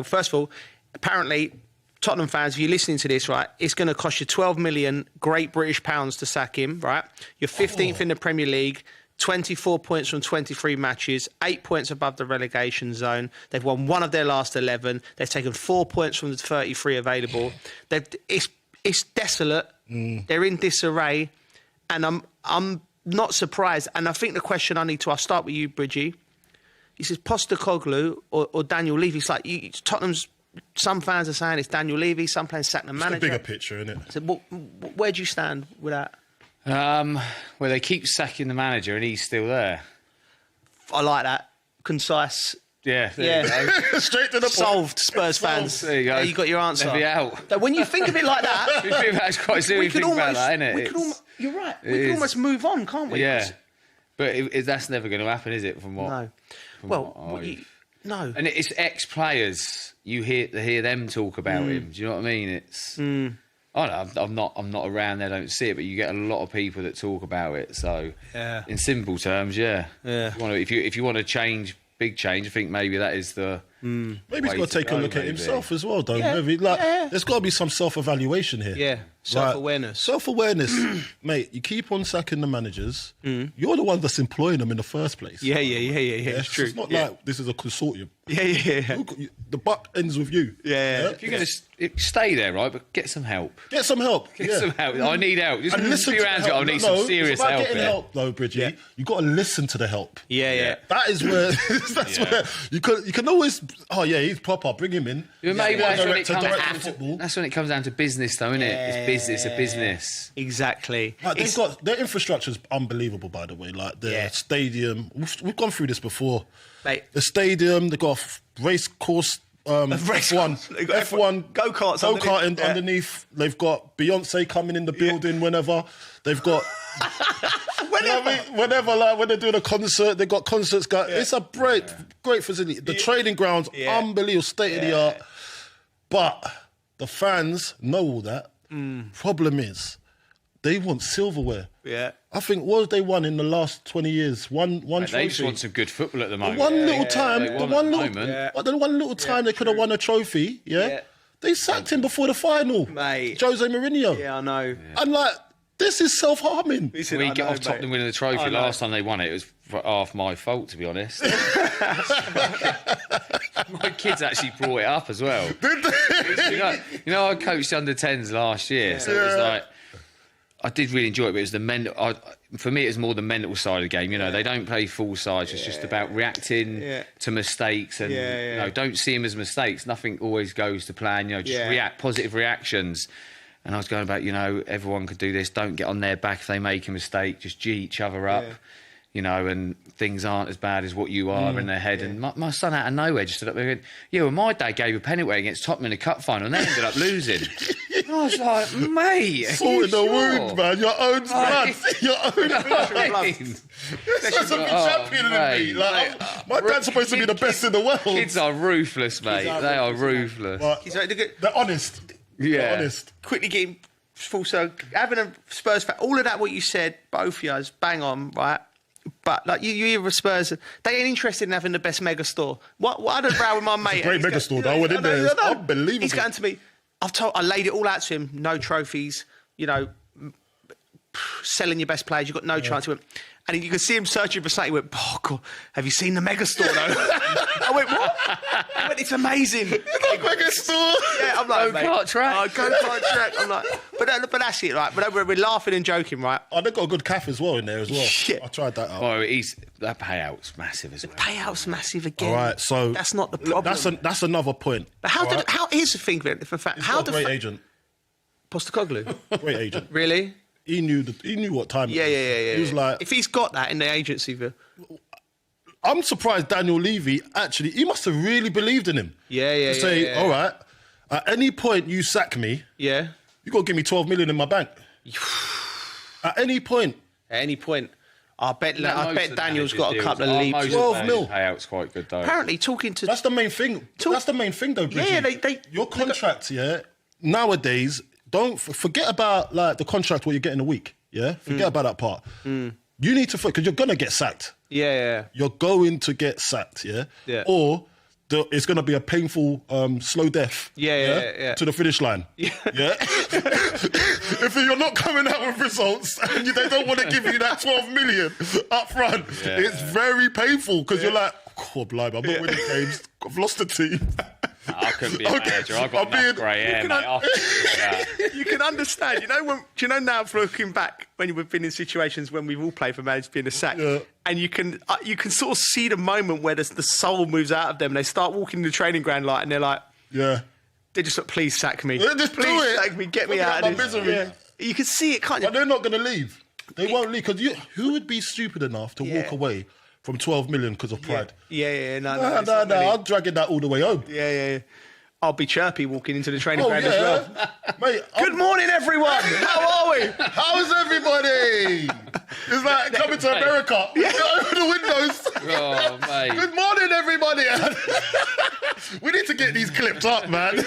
First of all, apparently, Tottenham fans, if you're listening to this, right, it's going to cost you 12 million Great British pounds to sack him, right? You're 15th in the Premier League. 24 points from 23 matches, 8 points above the relegation zone. They've won one of their last 11. They've taken 4 points from the 33 available. It's desolate. They're in disarray, and I'm not surprised. And I think the question I need to ask, start with you, Bridgie. He says Postecoglou or Daniel Levy. It's like Tottenham's. Some fans are saying it's Daniel Levy. Some fans sack the manager. It's a bigger picture, isn't it? So where do you stand with that? Well, they keep sacking the manager and he's still there. I like that. Concise. Yeah. There you go. Straight to the point. Solved, Spurs fans. There you go. You got your answer. They'll be out. But when you think of it like that... That's quite serious. You're right. We could almost move on, can't we? Yeah. But that's never going to happen, is it? No. No. And it's ex-players. You hear them talk about him. Do you know what I mean? It's... I don't know, I'm not around there, don't see it, but you get a lot of people that talk about it. So, in simple terms, if you want to big change, I think maybe that is the. Maybe he's got to take a look at himself as well, though. Maybe there's got to be some self-evaluation here. Yeah, self-awareness. Self-awareness, mate. You keep on sacking the managers. You're the one that's employing them in the first place. Yeah. It's true. It's not like this is a consortium. Yeah. The buck ends with you. Yeah. If you're going to stay there, right, but get some help. Get some help. I need help. Just listen be around to it. I need some serious help. Getting help, though, Bridgie. Yeah. You've got to listen to the help. Yeah. That is where. Where you can always. Oh yeah, he's proper. Bring him in. Maybe that's when it comes down to business, though, isn't it? It's business. It's a business. Exactly. They've got their infrastructure is unbelievable, by the way. Like the stadium. We've gone through this before. Mate. The stadium. They've got a race course. F1 go-karting underneath. They've got Beyonce coming in the building whenever. They've got. Whenever, like when they're doing a concert, they've got concerts going. It's a great facility. The training grounds, unbelievable, state of the art. But the fans know all that. Problem is, they want silverware. Yeah. I think what have they won in the last 20 years? One trophy. They just want some good football at the moment. The one little time they could have won a trophy. Yeah. They sacked him before the final. Mate. Jose Mourinho. Yeah, I know. And like, this is self-harming. We get off Tottenham winning the trophy. Last time they won it was half my fault, to be honest. My kids actually brought it up as well. Did they? You know, I coached under-10s last year, so it was like... I did really enjoy it, but it was the mental. For me, it was more the mental side of the game. You know, they don't play full sides. It's just about reacting to mistakes, and you know, don't see them as mistakes. Nothing always goes to plan. You know, just react, positive reactions. And I was going about, you know, everyone could do this. Don't get on their back if they make a mistake. Just G each other up. you know, and things aren't as bad as what you are in their head. And my son out of nowhere just stood up there and went, yeah, well, my dad gave a pennyweight against Tottenham in the cup final and they ended up losing. And I was like, mate, salt in the wound, man. Your own blood. Your own blood. That's a big champion than me. Like, my dad's supposed to be the best in the world. Kids are ruthless, mate. They are ruthless. They're honest. Yeah. They're honest. Quickly getting full circle, having a Spurs fan, all of that, what you said, both of you, bang on, right? But like you hear the Spurs, they ain't interested in having the best mega store. What I had a row with my mate. Great mega store, though. What in there is unbelievable. He's going to me. I laid it all out to him. No trophies. You know, selling your best players. You've got no chance. He went, and you could see him searching for something. He went, oh God, have you seen the mega store though? I went, what? He went, it's amazing. The mega store. Yeah, I'm like, go-kart track. Go-kart track. I'm like, but that's it, right? But we're laughing and joking, right? Oh, they've got a good cafe as well in there as well. Shit. I tried that out. Oh, that payout's massive as well. The payout's massive again. All right, so that's not the problem. That's another point. But here's the thing, for fact, how the great agent, Postecoglou, great agent, really. He knew what time. Yeah. He was like, if he's got that in the agency, I'm surprised Daniel Levy actually. He must have really believed in him. Yeah. To say, all right, at any point you sack me, you got to give me 12 million in my bank. At any point. I bet Daniel's got a couple of leaps. 12 mil. Payout's quite good though. Apparently, talking to that's the main thing. That's the main thing, though, Bridgie. Yeah, your contract, nowadays. Don't forget about like the contract what you get in a week. Yeah, forget about that part. You need to because you're gonna get sacked. Yeah. You're going to get sacked. Yeah. Or it's gonna be a painful, slow death. Yeah. To the finish line. Yeah. If you're not coming out with results and they don't want to give you that 12 million up front, it's very painful because you're like, oh, blimey, I'm not winning games. I've lost the team. I couldn't be a manager. I've got enough grey hair, mate. You can understand. Do you know now, looking back, when we've been in situations when we've all played for managers being a sack, and you can sort of see the moment where the soul moves out of them and they start walking in the training ground and they're like, they just like, please sack me. Just please sack me, get me out of this. Misery. Yeah. You can see it, can't you? But they're not going to leave. They won't leave because who would be stupid enough to walk away from 12 million because of pride? No. I'm dragging that all the way home. Yeah. I'll be chirpy walking into the training ground as well. Mate, good morning, everyone. How are we? How's everybody? It's like coming to America. Open the windows. Oh, mate. Good morning, everybody. We need to get these clipped up, man. In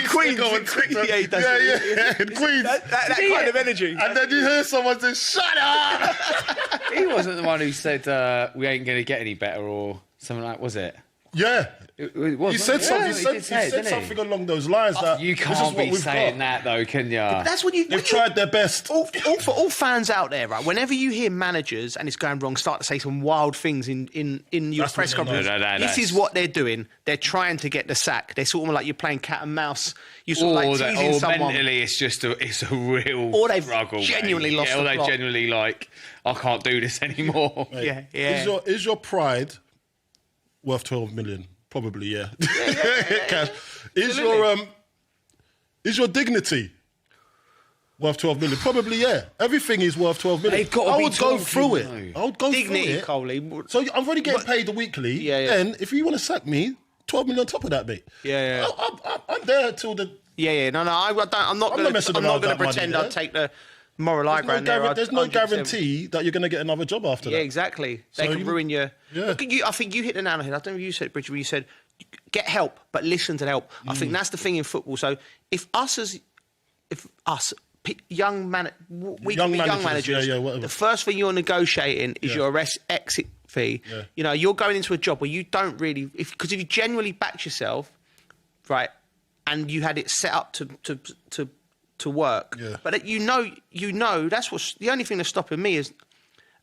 Queens. In Queens. That kind of energy. And then you hear someone say, shut up. He wasn't the one who said, we ain't going to get any better or something like, was it? Yeah. He said something. He said something along those lines. That you can't be saying that though, can you? That's what they've tried their best. For all fans out there, right? Whenever you hear managers and it's going wrong, start to say some wild things in your press conference. This is what they're doing. They're trying to get the sack. They're sort of like you're playing cat and mouse. You're sort of like teasing someone. Mentally, it's a real or they've struggle. Genuinely lost. Or the they plot. genuinely like, I can't do this anymore. Mate, Is your pride worth 12 million? Probably, yeah. Cash. Is your dignity worth 12 million? Probably, yeah. Everything is worth 12 million. I would go through it. I would go dignity, through it. Coley. So I'm already getting paid the weekly. Yeah. And if you want to sack me, 12 million on top of that, mate. Yeah. I'm there till the. Yeah. No. I'm not going to pretend I'd take the moral high ground there. There's no guarantee that you're going to get another job after that. Yeah, exactly. They can ruin your... Yeah. I think you hit the nail on the head. I don't know if you said it, Bridget, when you said, get help, but listen to the help. I think that's the thing in football. So if young managers, the first thing you're negotiating is your exit fee. Yeah. You're going into a job where you don't really... Because if you genuinely backed yourself, right, and you had it set up to work, but that's what's the only thing that's stopping me is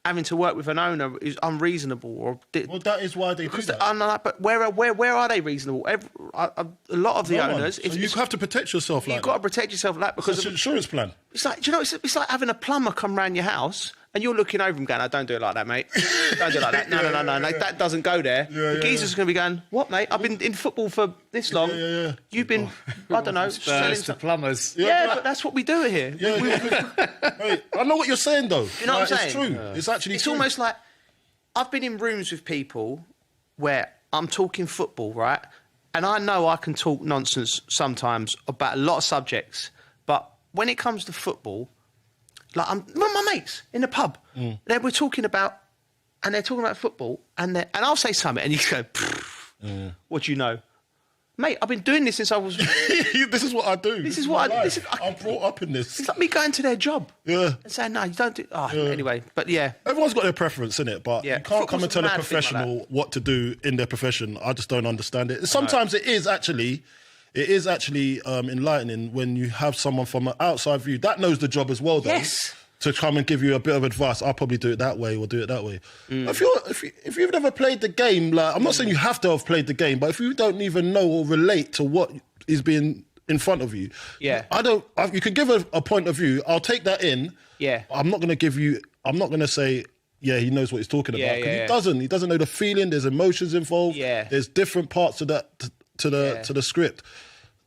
having to work with an owner is unreasonable. Well, that is why they do that. But where are they reasonable? A lot of the owners. So you have to protect yourself. You've got to protect yourself like that because it's an insurance plan. It's like it's like having a plumber come round your house And you're looking over him going, "Oh, don't do it like that, mate. Don't do it like that. No, that doesn't go there." The geezer's going to be going, "What, mate? I've been in football for this long. You've been, I don't know, selling to plumbers." Yeah, but that's what we do here. Mate, I know what you're saying, though. You know what I'm saying? It's true. It's actually true. It's almost like I've been in rooms with people where I'm talking football, right? And I know I can talk nonsense sometimes about a lot of subjects, but when it comes to football, like my mates in the pub, we're talking about, and they're talking about football, and I'll say something, and you go, "What do you know?" Mate, I've been doing this since I was... This is what I do. This is what I... I'm brought up in this. It's like me going to their job. Yeah. And saying, "No, you don't do..." Anyway, but yeah. Everyone's got their preference, innit? But you can't come and tell a professional what to do in their profession. I just don't understand it. Sometimes it is actually enlightening when you have someone from an outside view that knows the job as well, though. Yes. To come and give you a bit of advice. I'll probably do it that way or do it that way. If you've never played the game, like, I'm not saying you have to have played the game, but if you don't even know or relate to what is being in front of you, you can give a point of view. I'll take that in. Yeah. I'm not going to say, yeah, he knows what he's talking about, because he doesn't. He doesn't know the feeling. There's emotions involved. Yeah. There's different parts of that to the script.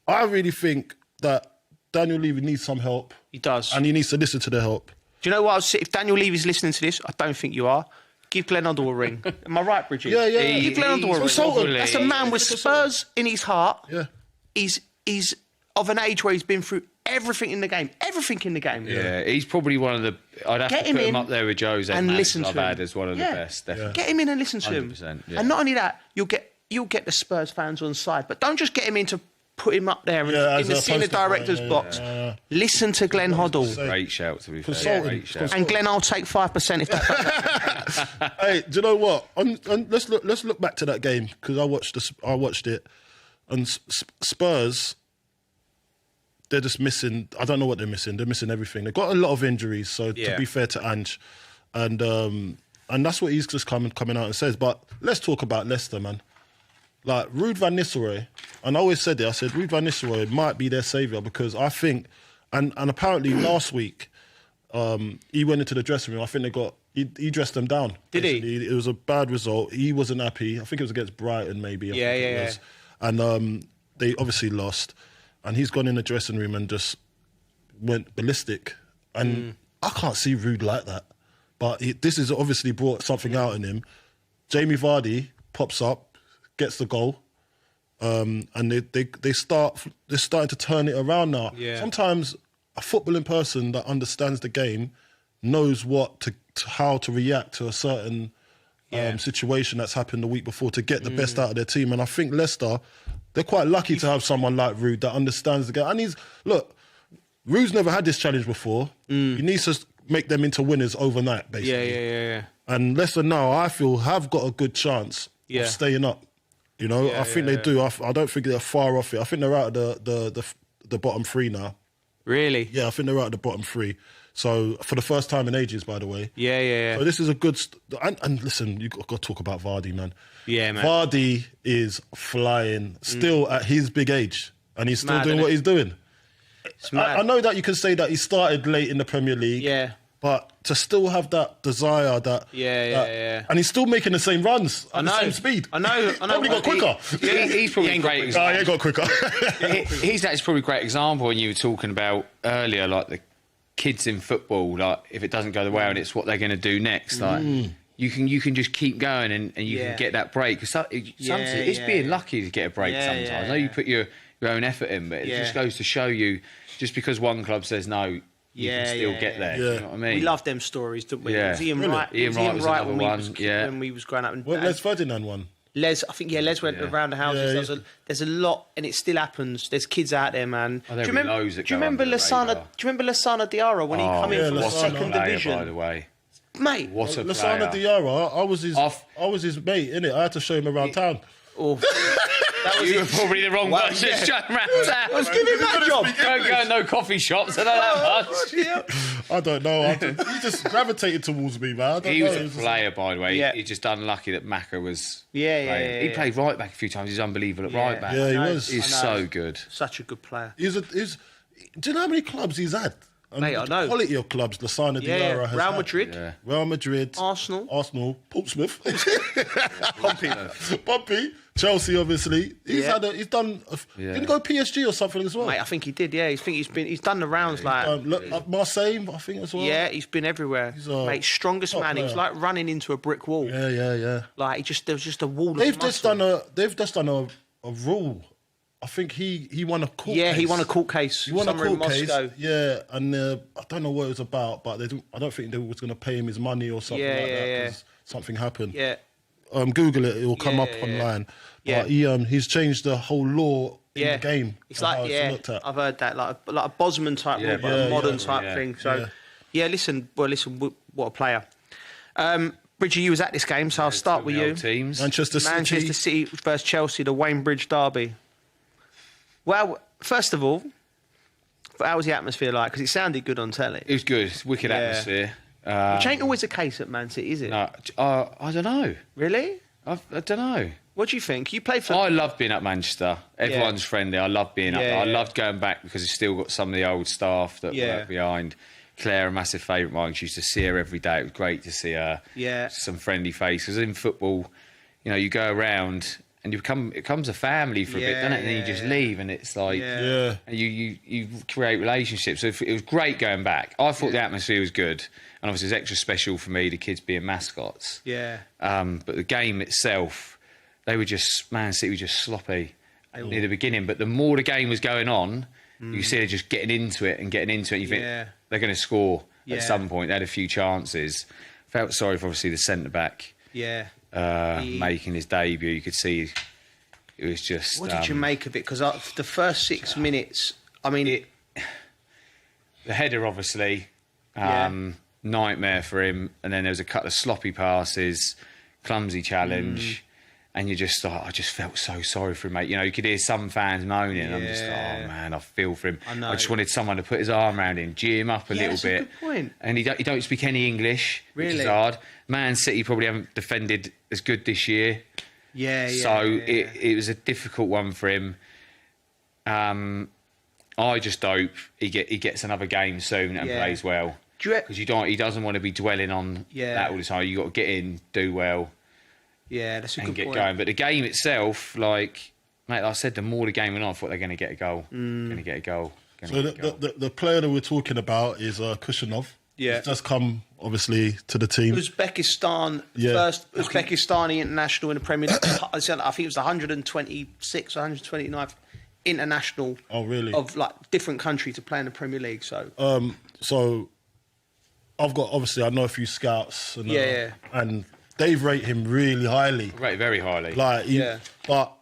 I really think that Daniel Levy needs some help. He does. And he needs to listen to the help. Do you know what? If Daniel Levy's listening to this, I don't think you are, give Glenn Hoddle a ring. Am I right, Bridget? Yeah. Give Glenn Hoddle a ring. That's a man with Spurs in his heart. Yeah. He's of an age where he's been through everything in the game. Everything in the game. Yeah, he's probably one of the... I'd have to put him up there with Jose and listen to I've him. had as one of the best, definitely. Get him in and listen to him. And not only that, you'll get the Spurs fans on side, but don't just get him in to put him up there in the senior director's box. Listen to Glenn Hoddle. Great shout, to be fair. Great shout. And Glenn, I'll take 5% if that. Hey, do you know what? Let's look back to that game, because I watched it, and Spurs, they're just missing. I don't know what they're missing. They're missing everything. They've got a lot of injuries. So to be fair to Ange, and that's what he's just coming out and says. But let's talk about Leicester, man. Like, Ruud van Nistelrooy, and I always said it, I said Ruud van Nistelrooy might be their saviour, because I think, and apparently last week, he went into the dressing room, I think he dressed them down. Did he? It was a bad result. He wasn't happy. I think it was against Brighton, maybe. Yeah. And they obviously lost, and he's gone in the dressing room and just went ballistic. And I can't see Ruud like that. But this has obviously brought something out in him. Jamie Vardy pops up, gets the goal, and they're starting to turn it around now. Yeah. Sometimes a footballing person that understands the game knows how to react to a certain situation that's happened the week before to get the best out of their team. And I think Leicester, they're quite lucky to have someone like Ruud that understands the game. And Ruud's never had this challenge before. He needs to make them into winners overnight, basically. Yeah. And Leicester now, I feel, have got a good chance of staying up. You know, I think they do. I don't think they're far off it. I think they're out of the bottom three now. Really? Yeah, I think they're out of the bottom three. So, for the first time in ages, by the way. Yeah. So this is a good... And listen, you've got to talk about Vardy, man. Yeah, man. Vardy is flying still at his big age. And he's still doing what he's doing. I know that you can say that he started late in the Premier League. Yeah. But to still have that desire, and he's still making the same runs at the same speed. I know. Probably got quicker. He's probably a great example. He ain't got quicker. He's actually probably a great example when you were talking about earlier, like the kids in football, like if it doesn't go the way and it's what they're going to do next, like you can just keep going and you can get that break. Because it's being lucky to get a break sometimes. I know you put your own effort in, but it just goes to show you, just because one club says no, you can still get there. You know what I mean? We love them stories, don't we? Yeah. Was Ian Wright? Ian Wright was another one. When we was growing up. Les Ferdinand won. Les went around the houses. There's a lot, and it still happens. There's kids out there, man. Do you remember Lasana Diarra when he come in from the second division? By the way, mate, what a Lasana Diarra, I was his mate, innit? I had to show him around town. You were probably the wrong person showing around town. I was giving him that job. Don't go no coffee shops. I don't that much. I don't know. He just gravitated towards me, man. He was a player, by the way. Yeah. He's just unlucky that Macca was. Yeah. He played right back a few times. He's unbelievable at right back. Yeah, he was. He's so good. Such a good player. Do you know how many clubs he's had? And Mate, I know. Quality of clubs, Lasana Diarra has Real had. Madrid. Yeah. Real Madrid. Arsenal. Portsmouth. Pompey. Pompey. Chelsea, obviously. He's done. Didn't he go PSG or something as well? Mate, I think he did. Yeah, he's done the rounds Marseille, I think as well. Yeah, he's been everywhere. Mate, strongest man. He was like running into a brick wall. Yeah. Like there was just a wall. They've just done a rule. I think he won a court case. Yeah, he won a court case. He won a court case. Moscow. Yeah, and I don't know what it was about, but I don't think they was going to pay him his money or something like that because something happened. Yeah. Google it; it will come up online. Yeah. But he's changed the whole law in the game. It's like I've heard that like a Bosman type rule, but a modern type thing. So listen, what a player. Bridgie, you was at this game, so I'll start with you. Teams. Manchester City versus Chelsea, the Wayne Bridge derby. Well, first of all, how was the atmosphere like? Because it sounded good on telly. It was good. It's wicked atmosphere. Which ain't always the case at Man City, is it? No, I don't know. Really? I don't know. What do you think? You played for... I love being at Manchester. Everyone's friendly. I love being up there. I loved going back because it's still got some of the old staff that work behind. Claire, a massive favourite of mine. She used to see her every day. It was great to see her. Yeah. Some friendly faces. In football, you go around and it becomes a family for a bit, doesn't it? And then you just leave and it's like... And you create relationships. So it was great going back. I thought the atmosphere was good. And obviously it was extra special for me, the kids being mascots. Yeah. But the game itself... Man City was just sloppy near the beginning. But the more the game was going on, you see they're just getting into it. You think they're going to score at some point. They had a few chances. Felt sorry for, obviously, the centre-back making his debut. You could see it was just... What did you make of it? Because the first 6 minutes, I mean... The header, obviously, nightmare for him. And then there was a couple of sloppy passes, clumsy challenge... And you just thought, I just felt so sorry for him, mate. You could hear some fans moaning. And I'm just like, oh, man, I feel for him. I just wanted someone to put his arm around him, gee him up a little bit. That's a good point. And he don't speak any English, which is hard. Man City probably haven't defended as good this year. It was a difficult one for him. I just hope he gets another game soon and plays well. Because he doesn't want to be dwelling on that all the time. You've got to get in, do well. Yeah, that's a good point. And get going. But the game itself, like I said, the more the game went on, I thought they're going to get a goal. Going to get a goal. So the player that we're talking about is Kushanov. Yeah. He's just come, obviously, to the team. Uzbekistan, first Uzbekistani international in the Premier League. I think it was the 126th or 129th international of like different country to play in the Premier League. So I've got, obviously, I know a few scouts. And they rate him really highly. Rate very highly. But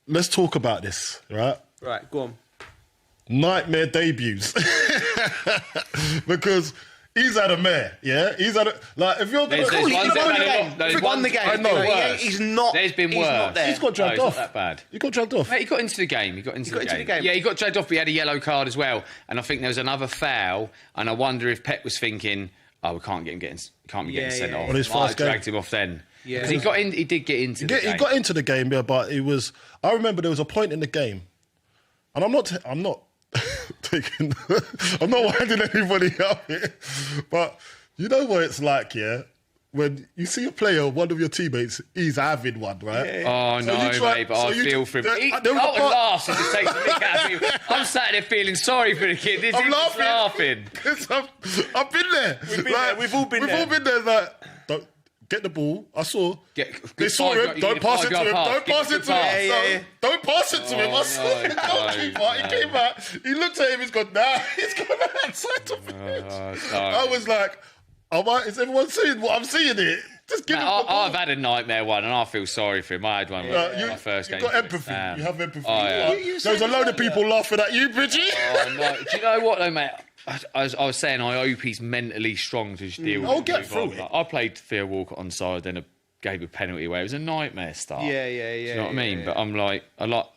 let's talk about this, right? Right, go on. Nightmare debuts. Because he's had a mare, He's had if you're going to... He won the game. I know. He's not... There's been worse. He's got dragged off. Not that bad. He got dragged off. Mate, he got into the game. He got into the game. Yeah, he got dragged off, but he had a yellow card as well. And I think there was another foul. And I wonder if Pep was thinking... we can't be getting sent off. On his first game. Dragged him off then. Yeah, he got in. He did get into the game. He got into the game, but it was. I remember there was a point in the game, and I'm not taking. I'm not winding anybody up here, but you know what it's like, when you see a player, one of your teammates, he's having one, right? Oh, so mate, but I feel for him. Carlton laughs and just takes the mick out of me. I'm sat there feeling sorry for the kid. I'm laughing. Because I've been there. We've all been there. We've all been there, don't get the ball. I saw. They saw him. Don't pass it to him. Don't pass it to him. Don't pass it to him. I saw the goalkeeper. He came out. He looked at him. He's gone, he's gone outside the pitch. I was like... is everyone seeing what I'm seeing here? Just give him the ball. I've had a nightmare one, and I feel sorry for him. I had one my first game. You've got empathy. You have empathy. There's a load of people laughing at you, Bridgie. Oh, no. Do you know what, though, mate? As I was saying, I hope he's mentally strong to just deal with it. I'll get through it. I played Theo Walcott on side, then gave a penalty away. It was a nightmare start. Yeah. Do you know what I mean? But I'm like,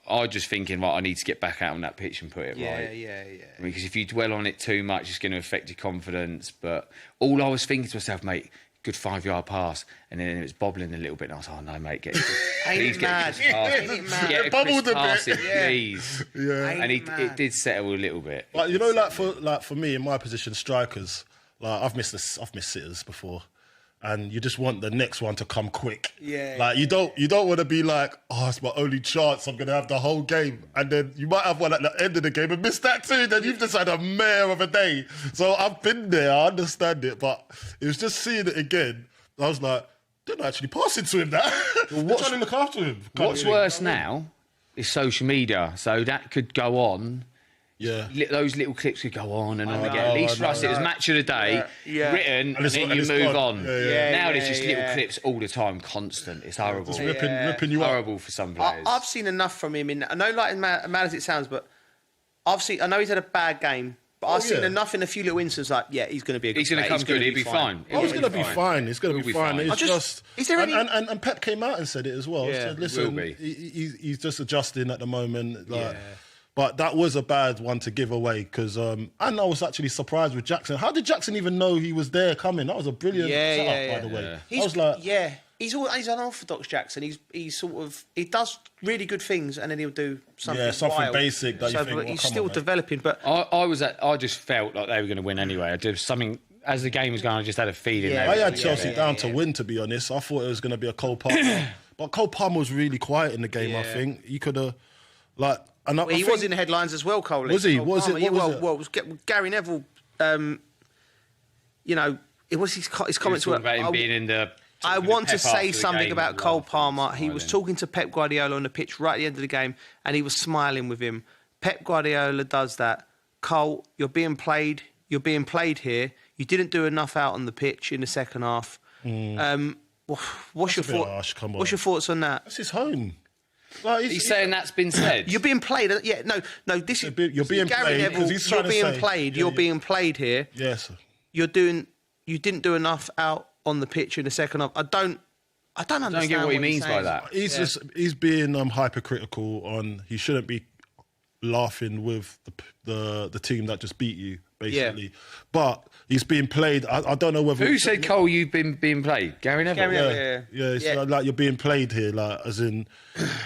I just thinking, I need to get back out on that pitch and put it right. Yeah. Because if you dwell on it too much, it's going to affect your confidence. But all I was thinking to myself, mate, good 5-yard pass, and then it was bobbling a little bit, and I was like, oh, no, mate, get Ain't it mad? Ain't it mad? Get a bubbled crisp a bit. pass in, please. Yeah. And it did settle a little bit. But you know, for me in my position, strikers, like I've missed sitters before, and you just want the next one to come quick. Yeah. Like you don't want to be like, oh, it's my only chance. I'm gonna have the whole game, and then you might have one at the end of the game and miss that too. Then you've just had a mare of a day. So I've been there. I understand it, but it was just seeing it again. I was like, didn't actually pass it to him. That well, trying to look after him. What's worse now is social media. So that could go on. Yeah, those little clips could go on and on again. At least for us, it was match of the day, written, and then you move on. Now there's just little clips all the time, constant. It's horrible. Just ripping you up. Horrible for some players. I've seen enough from him. I know, like, mad as it sounds, but I know he's had a bad game. But I've seen enough in a few little instances, like, he's going to be a good He's going to come good. He'll be fine. He's going to be fine. He's going to be fine. It's just... Is there any... and Pep came out and said it as well. Yeah, said, listen, he's just adjusting at the moment. Like, but that was a bad one to give away because... and I was actually surprised with Jackson. How did Jackson even know he was there coming? That was a brilliant setup, by the way. I was like... He's unorthodox, Jackson. He does really good things, and then he'll do something wild. Basic that you think, but he's still developing. But I just felt like they were going to win anyway. I did something as the game was going. I just had a feeling. I had Chelsea down to win. To be honest, I thought it was going to be a Cole Palmer, but Cole Palmer was really quiet in the game. I think he could have, like, and he was in the headlines as well. Cole was he? What was it? Well, was Gary Neville. You know, it was his comments were about him being in the. I want to say something about Cole Palmer. He was talking to Pep Guardiola on the pitch right at the end of the game, and he was smiling with him. Pep Guardiola does that. Cole, you're being played. You're being played here. You didn't do enough out on the pitch in the second half. What's your thoughts on that? That's his home. Like, he's saying that's been said. You're being played. Yeah, no. This is you're being Gary played. Neville, you're being played. You're being played here. Yes. You didn't do enough out on the pitch in the second half. I don't understand. I don't get what he means by that. He's being hypercritical on. He shouldn't be laughing with the team that just beat you, basically. Yeah. But he's being played. I don't know whether. Who said, Cole, you've been being played? Gary Neville. It's like you're being played here, like as in.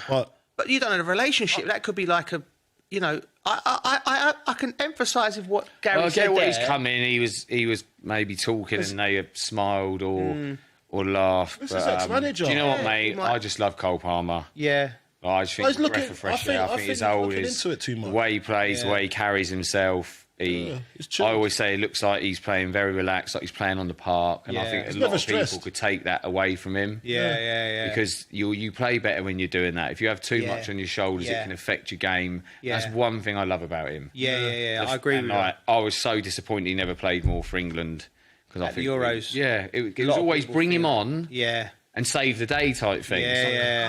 But you don't have a relationship. That could be like a. You know, I can empathise with what Gary said. I get what he's coming. He was maybe talking and they smiled or laughed. This is ex-manager. Do you know what, mate? I just love Cole Palmer. Yeah. I just think he's a breath of fresh air. I think he's old. The way he plays, the way he carries himself. I always say it looks like he's playing very relaxed, like he's playing on the park, and I think a lot of people could take that away from him. Yeah. Because you play better when you're doing that. If you have too much on your shoulders, it can affect your game. That's one thing I love about him. Yeah. I agree with that. I was so disappointed he never played more for England because I think the Euros. It was always bring him on. Yeah. And save the day type thing.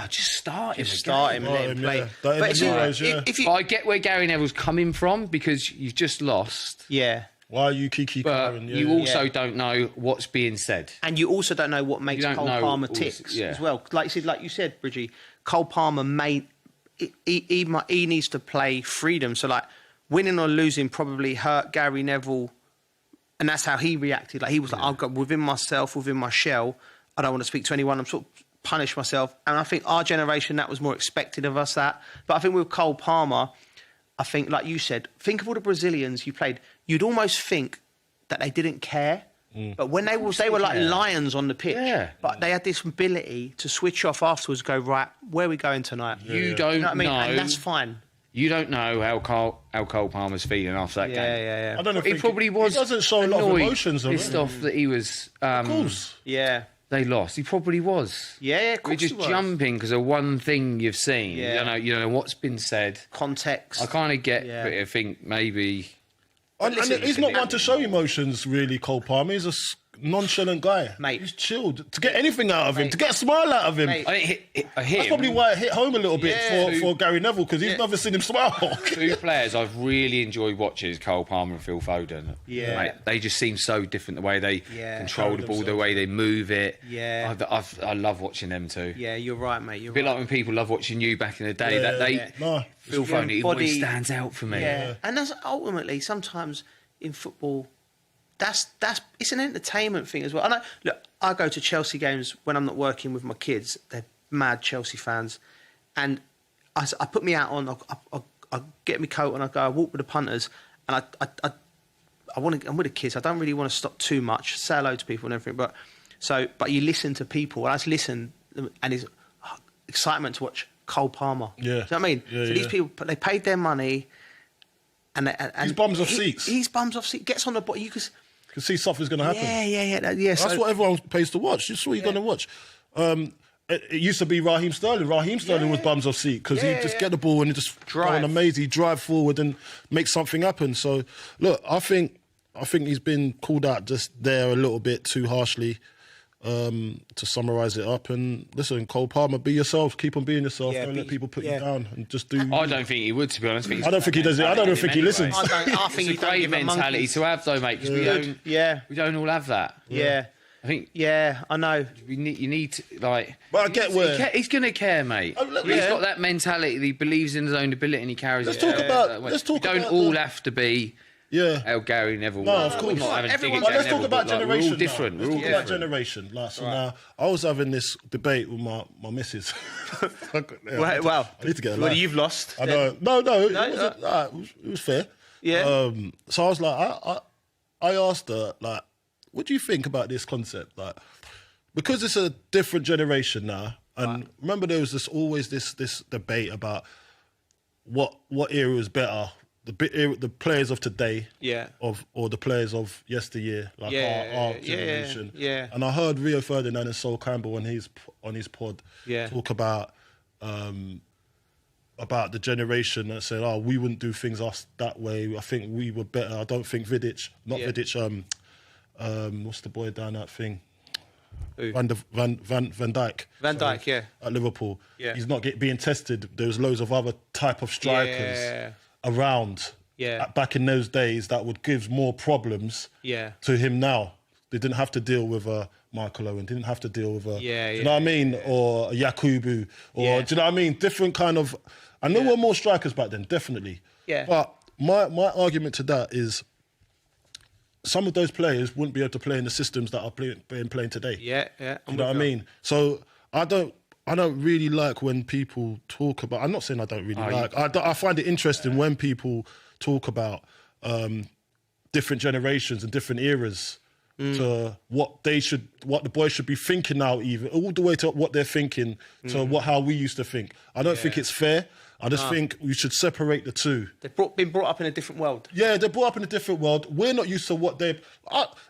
Just start him. Start him and let him play. But I get where Gary Neville's coming from because you've just lost. Yeah. Why are you kiki? But you also don't know what's being said, and you also don't know what makes Cole Palmer ticks as well. Like you said, Bridgie, Cole Palmer he needs to play freedom. So like winning or losing probably hurt Gary Neville, and that's how he reacted. Like he was like, I've got within myself, within my shell. I don't want to speak to anyone. I'm sort of punish myself. And I think our generation, that was more expected of us, that. But I think with Cole Palmer, I think, like you said, think of all the Brazilians you played. You'd almost think that they didn't care. But when they were like lions on the pitch. But they had this ability to switch off afterwards, go, right, where are we going tonight? You don't know. What I mean? And that's fine. You don't know how Cole Palmer's feeling after that game. Yeah. I don't know. He probably was. He doesn't show a lot of emotions. Pissed off that he was. Of course. Yeah. They lost. He probably was. Yeah, of course. You're just jumping because of one thing you've seen. Yeah. You don't know what's been said. Context. I kind of get, but I think maybe. And he's not one to show emotions, really, Cole Palmer. He's a nonchalant guy. Mate. He's chilled. To get anything out of him, to get a smile out of him. That's probably why it hit home a little bit for Gary Neville, because he's never seen him smile. Two players I've really enjoyed watching is Cole Palmer and Phil Foden. Yeah. Mate, they just seem so different, the way they control the ball, the way they move it. Yeah. I love watching them too. Yeah, you're right, mate. You're a bit like when people love watching you back in the day. Phil Foden, he always stands out for me. Yeah. And that's ultimately, sometimes in football, it's an entertainment thing as well. And I go to Chelsea games when I'm not working with my kids. They're mad Chelsea fans, and I put me out on. I get my coat and I walk with the punters, and I'm with the kids. I don't really want to stop too much, say hello to people and everything, but you listen to people. And I just listen, and it's excitement to watch Cole Palmer. Yeah. Do you know what I mean? Yeah, so these people, they paid their money, and he's bums off seats. He's bums off seats. Gets on the bottom. You can see something's going to happen. Yeah. That's what everyone pays to watch. That's what you're going to watch. It used to be Raheem Sterling. Raheem Sterling was bums off seat because he'd just get the ball and just drive. Amazing, drive forward and make something happen. So, look, I think he's been called out just there a little bit too harshly. To summarise it up, and listen, Cole Palmer, be yourself. Keep on being yourself. Don't let people put you down, and just do. I don't think he would, to be honest. I don't think he does it. I don't think he listens. I think it's a great mentality to have, though, mate. Because we don't all have that. Yeah. I think. Yeah, I know. You need to, like. But I get where he's going to care, mate. He's got that mentality that he believes in his own ability and he carries it. Let's talk about. We don't all have to be. Yeah, Gary Neville. No, of course. Let's talk about generation. We're all different. Let's talk about generation. Now, I was having this debate with my missus. Wow. I need to get a laugh. You've lost. I know. No. It was fair. Yeah. So I was like, I asked her, like, what do you think about this concept? Like, because it's a different generation now, and remember there was always this debate about what era was better. The players of today, or the players of yesteryear, like our generation. Yeah. And I heard Rio Ferdinand and Sol Campbell on his pod talk about the generation that said, "Oh, we wouldn't do things us that way. I think we were better." I don't think Vidic, Vidic. What's the boy down that thing? Van Dijk. Van Dijk, yeah. At Liverpool. Yeah. He's not being tested. There's loads of other type of strikers around back in those days that would give more problems to him now. They didn't have to deal with Michael Owen, didn't have to deal with do you know what I mean? Or Yakubu, or do you know what I mean? Different kind of... And there were more strikers back then, definitely. Yeah. But my argument to that is some of those players wouldn't be able to play in the systems that are being playing today. Yeah. You know what I mean? So I don't really like when people talk about... I'm not saying I don't really like... I find it interesting when people talk about different generations and different eras to what the boys should be thinking now, even all the way to what they're thinking to how we used to think. I don't think it's fair. I just think we should separate the two. They've been brought up in a different world. Yeah, they're brought up in a different world. We're not used to what they've...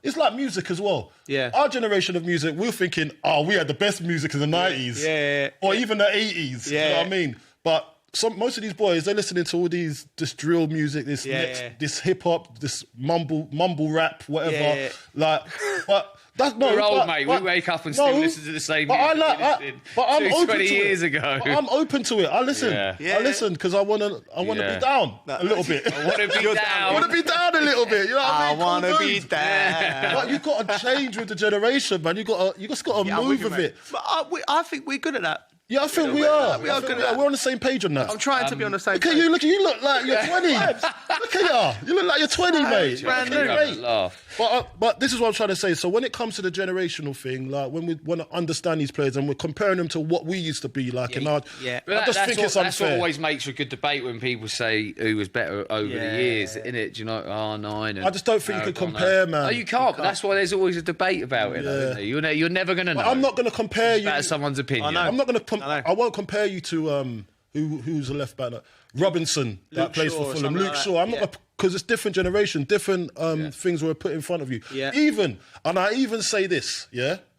it's like music as well. Yeah. Our generation of music, we're thinking, we had the best music in the 90s. Yeah. Or even the 80s. Yeah. You know what I mean? But most of these boys, they're listening to all this drill music, this hip-hop, this mumble rap, whatever. Yeah. Like, but... We're old, mate. We wake up and still listen to the same music. But I'm open 20 to years it. ago. But I'm open to it. I listen. I listen because I want to be down a little bit. I want to be down. I want to be down a little bit. You know what I mean? I want to be down. But you've got to change with the generation, man. You just got to move with it. But I think we're good at that. Yeah, I think we are. We are good at that. We're on the same page on that. I'm trying to be on the same page. You look like you're 20. Look at you. You look like you're 20, mate. Great. But this is what I'm trying to say. So when it comes to the generational thing, like when we want to understand these players and we're comparing them to what we used to be like, I just think it's unfair. That's what always makes for a good debate when people say who was better over the years, innit? Do you know, R9? I just don't think you can compare, man. No, you can't. But that's why there's always a debate about it. Though, isn't there? You're never going to know. I'm not going to compare you. That's someone's opinion. I'm not going to. I won't compare you to who's a left back. Robinson that plays for Fulham. Luke Shaw. I'm not, because it's different generation, different things were put in front of you. Yeah. I even say this.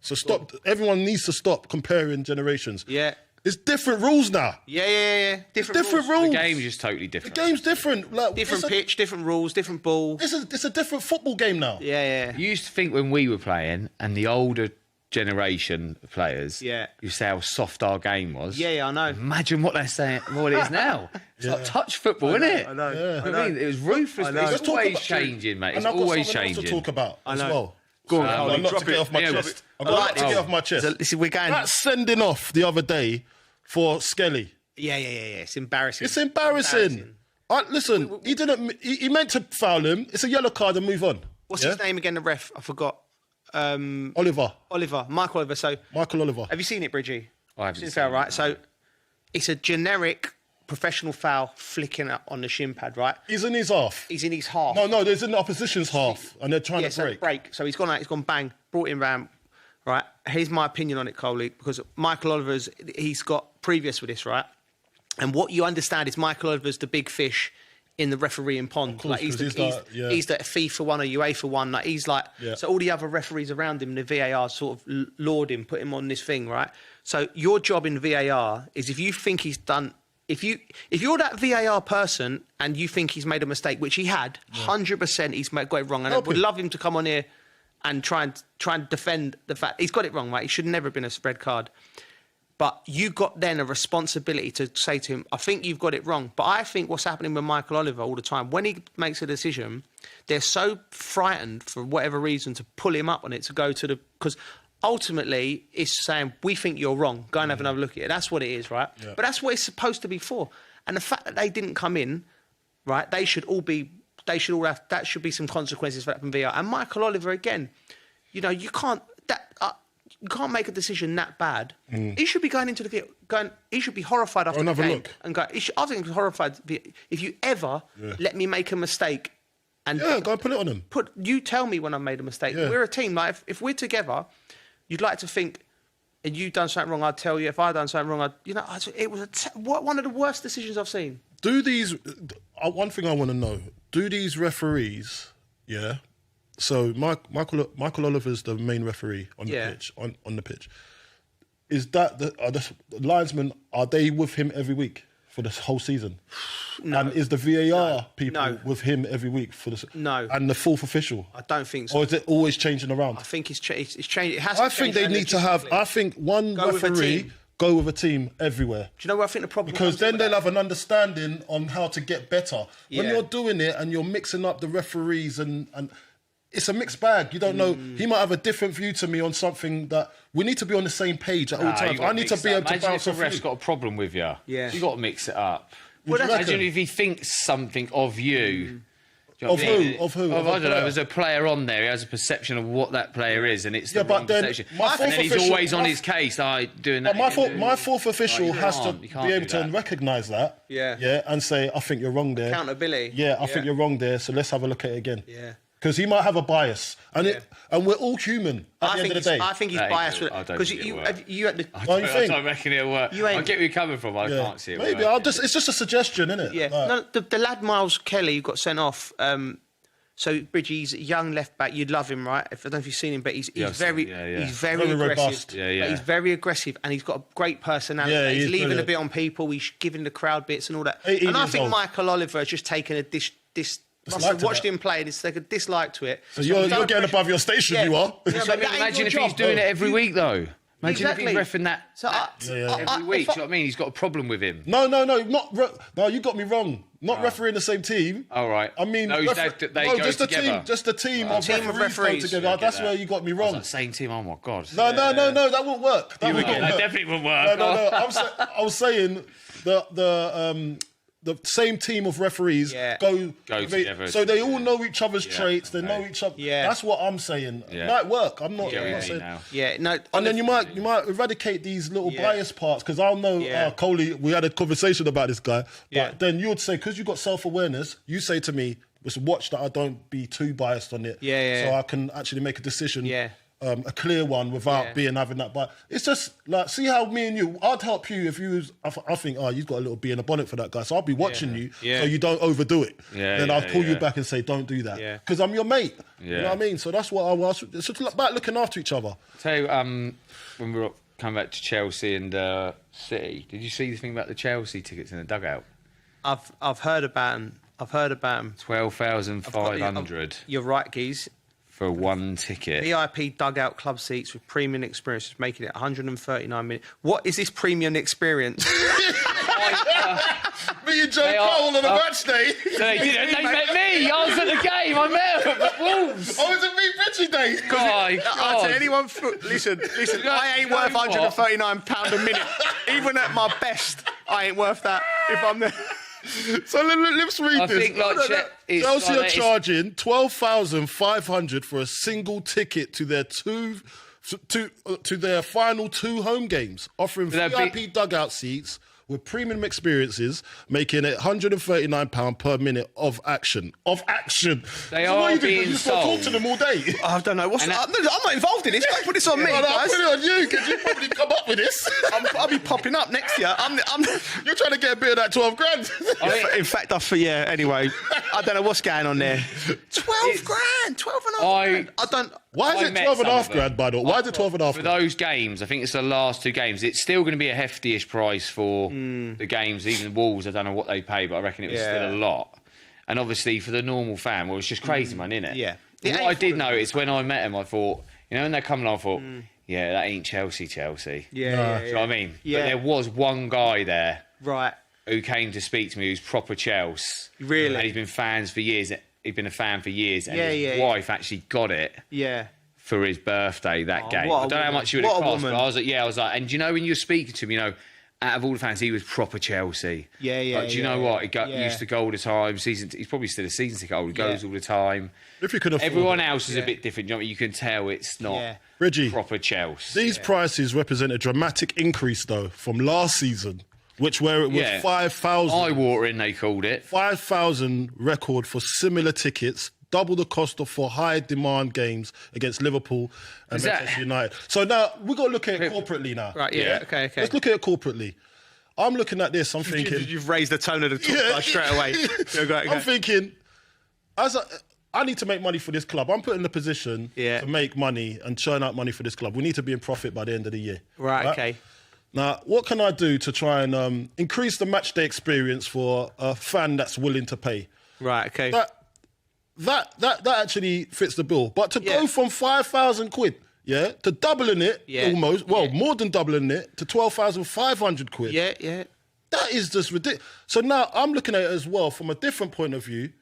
So stop. Everyone needs to stop comparing generations. Yeah. It's different rules now. Yeah. Different rules. The game's just totally different. The game's different. Like, different pitch, different rules, different ball. It's a different football game now. Yeah. You used to think when we were playing and the older generation of players, you say how soft our game was. Yeah, I know. Imagine what they're saying, what it is now. It's like touch football, isn't it? I know. I mean, it was ruthless. It's always changing, mate. It's always changing. To talk about as well. Go on, not to get off my chest. I've got a lot to get off my chest. We're going. That sending off the other day for Skelly. Yeah. It's embarrassing. Listen, he didn't. He meant to foul him. It's a yellow card and move on. What's his name again? The ref, I forgot. Michael Oliver. So Michael Oliver. Have you seen it, Bridgie? I haven't seen seen the foul, it, right? no. So it's a generic professional foul flicking up on the shin pad, right? He's in his half. He's in his half. No, there's in the opposition's half, and they're trying to break. So he's gone out, he's gone bang, brought him round, right? Here's my opinion on it, Coley, because Michael Oliver's, he's got previous with this, right? And what you understand is Michael Oliver's the big fish in the refereeing pond. Of course, he's the FIFA one or UEFA one. Like he's like, so all the other referees around him, the VAR sort of laud him, put him on this thing, right? So your job in VAR is if you think he's done, if you're that VAR person and you think he's made a mistake, which he had, 100% he's got it wrong, and I would love him to come on here and try and defend the fact he's got it wrong, right? He should never have been a red card. But you got then a responsibility to say to him, I think you've got it wrong. But I think what's happening with Michael Oliver all the time, when he makes a decision, they're so frightened for whatever reason to pull him up on it, to go to the... Because ultimately, it's saying, we think you're wrong. Go and have another look at it. That's what it is, right? Yeah. But that's what it's supposed to be for. And the fact that they didn't come in, right, they should all have... That should be some consequences for that from VR. And Michael Oliver, again, you know, you can't... You can't make a decision that bad. He should be going into the video. He should be horrified after the game. And go. I think he's horrified. If you ever let me make a mistake, and go and put it on him. You tell me when I made a mistake. Yeah. We're a team. Like if we're together, you'd like to think, and you've done something wrong, I'd tell you. If I'd done something wrong, it was one of the worst decisions I've seen. Do these? One thing I want to know: do these referees? Yeah. So Michael Oliver's the main referee on the pitch. On the pitch, is that the linesmen? Are they with him every week for this whole season? No. And is the VAR people with him every week for this? No. And the fourth official? I don't think so. Or is it always changing around? I think it's changed. It has. I think they need to have. I think one referee go with a team everywhere. Do you know where I think the problem? Because then they'll have an understanding on how to get better. When you're doing it and you're mixing up the referees and it's a mixed bag. You don't know. He might have a different view to me on something that we need to be on the same page at all times. I need to be able to bounce off you. Imagine if a ref's got a problem with you. Yeah. You got to mix it up. Well, imagine if he thinks something of you. Of who? Of who? I don't know. There's a player on there. He has a perception of what that player is, and it's the wrong perception. And then he's always on his case. Doing that. My fourth official has to be able to recognise that. Yeah. And say, I think you're wrong there. Accountability. Yeah, I think you're wrong there. So let's have a look at it again. Yeah. Because he might have a bias, and we're all human at the end of the day. I think he's biased because you at the. I don't reckon it'll work. I get where you're coming from. I can't see it. Maybe it's just a suggestion, isn't it? Yeah. No, the lad Miles Kelly who got sent off. So Bridgie's a young left back. You'd love him, right? I don't know if you've seen him, but he's very aggressive. Robust. But he's very aggressive, and he's got a great personality. Yeah, he's leaving brilliant. a bit on people. He's giving the crowd bits and all that. And I think Michael Oliver has just taken a I've watched him play. It's like a dislike to it. So you're getting above your station. You are. Imagine if he's doing it every week, though. Imagine if he's reffing that every week. Do you know what I mean? He's got a problem with him. No, you got me wrong. Not refereeing the same team. All right. I mean, they go just together. the team of referees go together. That's where you got me wrong. Same team. Oh my God. No, that won't work. That definitely won't work. No. I was saying the same team of referees go together. So they all know each other's traits. They know each other. Yeah. That's what I'm saying. It might work. I'm not saying. Yeah, no. And then you might eradicate these little bias parts, because I'll know, Coley, we had a conversation about this guy. But then you would say, because you've got self-awareness, you say to me, just watch that I don't be too biased on it. So I can actually make a decision. A clear one without having that. But it's just like, see how me and you, I'd help you if you was, I think, you've got a little bee in a bonnet for that guy. So I'll be watching you so you don't overdo it. Then I'll pull you back and say, don't do that. Because I'm your mate. You know what I mean? So that's what I was. It's just about looking after each other. So when we were coming back to Chelsea and City, did you see the thing about the Chelsea tickets in the dugout? I've heard about them. 12,500. You're right, Geese. For one ticket. VIP dugout club seats with premium experience, making it 139 minutes. What is this premium experience? Me and Joe Cole on a match day. They met me. I was at the game. I met them at Wolves. Oh, was it me, Richie Day? I'll tell anyone. Listen. I ain't worth £139 a minute. Even at my best, I ain't worth that. If I'm there. So let's read I this. think, like, Chelsea are charging $12,500 for a single ticket to their to their final 2 home games, offering VIP dugout seats with premium experiences, making it £139 per minute of action. They are being sold. Talk to them all day. I don't know. I'm not involved in this. Don't put this on me, guys. I'll put it on you, because you probably come up with this. I'll be popping up next year. You're trying to get a bit of that 12 grand. In fact, anyway, I don't know what's going on there. 12 grand, 12 and a half grand. I don't... Why is it 12 and a half grand, by the way? Why is it 12 and a half for grand? those games? I think it's the last 2 games. It's still going to be a heftiest price for the games. Even the Wolves, I don't know what they pay, but I reckon it was still a lot. And obviously, for the normal fan, well, it's just crazy money, isn't it? Yeah. What I did notice when I met him, I thought, when they come along, I thought, yeah, that ain't Chelsea. Yeah. Do you know what I mean? Yeah. But there was one guy there, right, who came to speak to me, who's proper Chelsea. Really? And he's been fans for years. He'd been a fan for years, and his wife actually got it. Yeah. For his birthday that game. I don't know how much it would have cost, but I was like, and do you know when you were speaking to him, out of all the fans, he was proper Chelsea. Yeah. Do you know what? He used to go all the time. He's probably still a season ticket holder. He goes all the time. If you could afford Everyone else is a bit different. You can tell it's not proper Chelsea. These prices represent a dramatic increase, though, from last season, where it was 5,000. Eye-watering, they called it. 5,000 record for similar tickets. Double the cost for high-demand games against Liverpool and Manchester United. So now, we've got to look at it corporately now. Right, yeah. Okay. Let's look at it corporately. I'm looking at this, I'm thinking... You've raised the tone of the talk straight away. I'm thinking, I need to make money for this club. I'm put in the position to make money and churn out money for this club. We need to be in profit by the end of the year. Right? Okay. Now, what can I do to try and increase the matchday experience for a fan that's willing to pay? Right, okay. That actually fits the bill. But to go from 5,000 quid, to doubling it almost, more than doubling it, to 12,500 quid. Yeah. That is just ridiculous. So now I'm looking at it as well from a different point of view.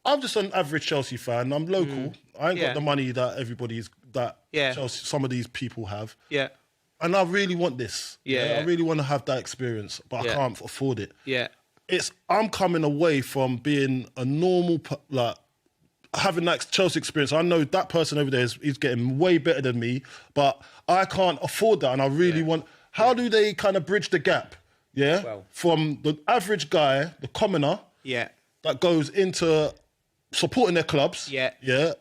I'm just an average Chelsea fan. I'm local. I ain't got the money that Chelsea, some of these people have. Yeah. And I really want this. Yeah. I really want to have that experience, but I can't afford it. Yeah. I'm coming away from being a normal, having that Chelsea experience. I know that person over there is getting way better than me, but I can't afford that. And I really want, how do they kind of bridge the gap? Yeah. Well, from the average guy, the commoner, that goes into supporting their clubs. Yeah.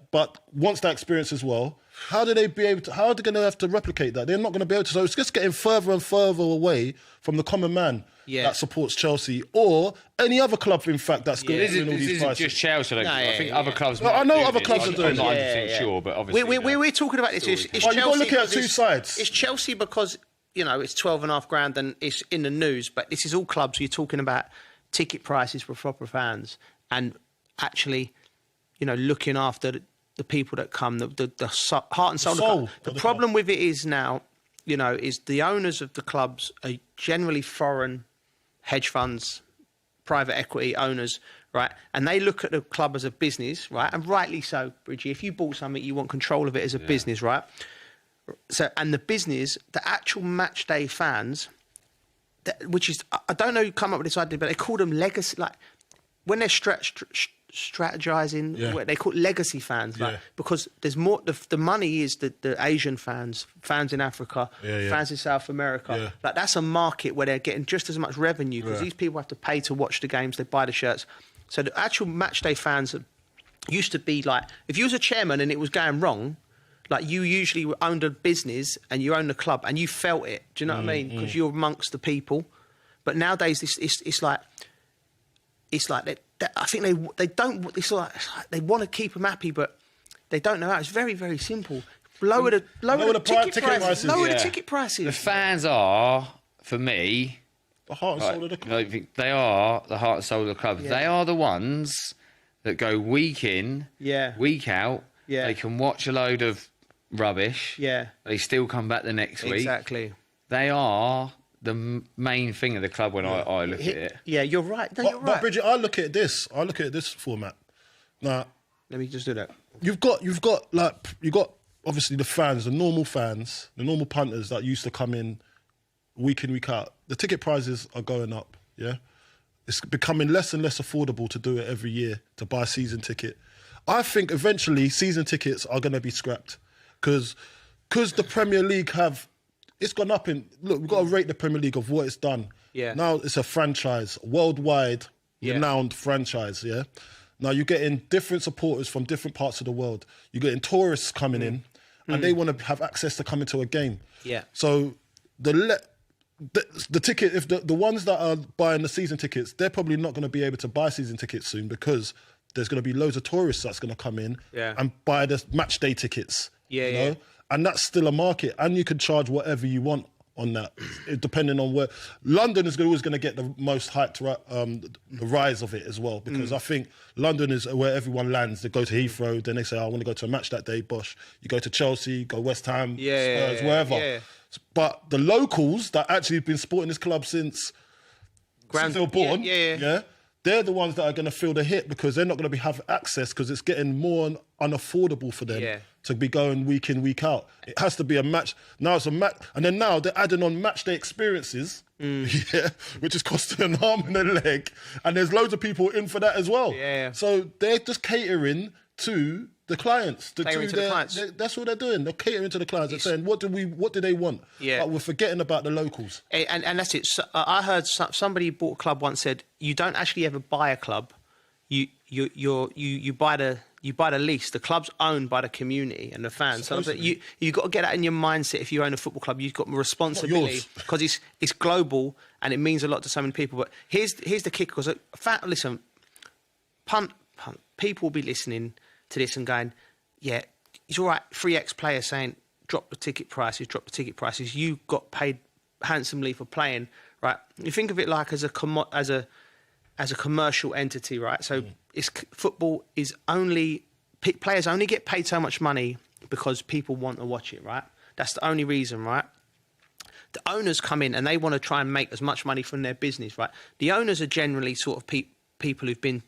But wants that experience as well. How are they going to have to replicate that? They're not going to be able to. So it's just getting further and further away from the common man that supports Chelsea or any other club, in fact, that's going to win all these prices. This isn't just Chelsea. I think other clubs. I know other clubs are doing it. I'm not 100% sure, but obviously we're talking about this. Is Chelsea, you've got to look at two sides. It's Chelsea because it's 12.5 grand and it's in the news, but this is all clubs. You're talking about ticket prices for proper fans and actually, looking after the people that come, the heart and soul. The problem with it is now, is the owners of the clubs are generally foreign hedge funds, private equity owners, right? And they look at the club as a business, right? And rightly so, Bridgie. If you bought something, you want control of it as a business, right? So, and the business, the actual match day fans, which is, I don't know who come up with this idea, but they call them legacy, like when they're strategizing, they call it legacy fans, because there's more. The money is the Asian fans in Africa, fans in South America. Like that's a market where they're getting just as much revenue because these people have to pay to watch the games. They buy the shirts. So the actual match day fans used to be like, if you was a chairman and it was going wrong, like you usually owned a business and you owned a club and you felt it. Do you know what I mean? Because you're amongst the people. But nowadays, it's like I think they don't. It's like they want to keep them happy, but they don't know how. It's very, very simple. Lower the ticket prices. Lower the ticket prices. The fans are, for me, the heart and soul of the club. I think they are the heart and soul of the club. Yeah. They are the ones that go week in, week out. Yeah. They can watch a load of rubbish. Yeah. They still come back the next week. Exactly. They are the main thing of the club when I look at it. Yeah, you're right. No, you're right. But Bridget, I look at this format. Now, let me just do that. You've got obviously the fans, the normal punters that used to come in, week out. The ticket prices are going up. Yeah. it's becoming less and less affordable to do it every year, to buy a season ticket. I think eventually season tickets are going to be scrapped because the Premier League it's gone up in... Look, we've got to rate the Premier League of what it's done. Yeah. Now it's a franchise, worldwide, renowned franchise, yeah? Now you're getting different supporters from different parts of the world. You're getting tourists coming in and they want to have access to come into a game. Yeah. So the ticket, if the ones that are buying the season tickets, they're probably not going to be able to buy season tickets soon because there's going to be loads of tourists that's going to come in and buy the match day tickets. Yeah, you know? And that's still a market. And you can charge whatever you want on that, depending on where. London is always going to get the most hyped, the rise of it as well, because I think London is where everyone lands. They go to Heathrow, then they say, I want to go to a match that day, bosh. You go to Chelsea, go West Ham, Spurs, wherever. Yeah. But the locals that actually have been supporting this club since they were born, they're the ones that are going to feel the hit because they're not going to have access because it's getting more unaffordable for them to be going week in, week out. It has to be a match. Now it's a match. And then now they're adding on match day experiences, which is costing an arm and a leg. And there's loads of people in for that as well. Yeah. So they're just catering to the clients. That's what they're doing. They're catering to the clients. They're saying, what do they want? Yeah. But we're forgetting about the locals. And that's it. So, I heard somebody bought a club once said, you don't actually ever buy a club. You buy the lease. The club's owned by the community and the fans. So you've got to get that in your mindset. If you own a football club, you've got responsibility because it's global and it means a lot to so many people. But here's the kick. Because listen, punt. People will be listening to this and going, yeah, it's all right. 3 ex-players saying, drop the ticket prices. You got paid handsomely for playing, right? You think of it like as a commercial entity, right? So football is players only get paid so much money because people want to watch it, right? That's the only reason, right? The owners come in and they want to try and make as much money from their business, right? The owners are generally sort of people who've been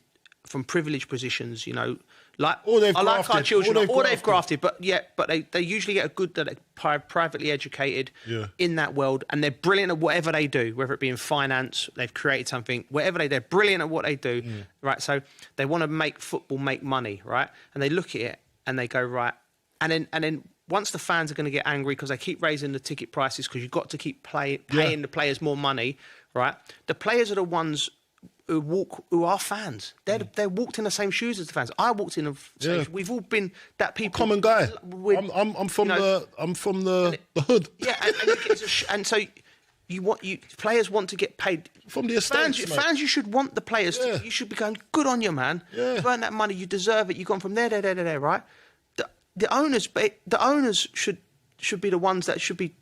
from privileged positions, you know, like our children, or they've grafted, but they usually get they're privately educated in that world, and they're brilliant at whatever they do, whether it be in finance, they've created something, whatever they're brilliant at what they do, right? So they want to make football make money, right? And they look at it and they go, right, and then once the fans are going to get angry because they keep raising the ticket prices because you've got to keep paying the players more money, right? The players are the ones who are fans. They're walked in the same shoes as the fans. I walked in the same shoes. We've all been that people. Common guy. I'm from the hood. Yeah, and so players want to get paid from the estates. Fans, you should want the players. You should be going, good on you, man. Yeah. You've earned that money. You deserve it. You've gone from there, right? The owners should be the ones that should be,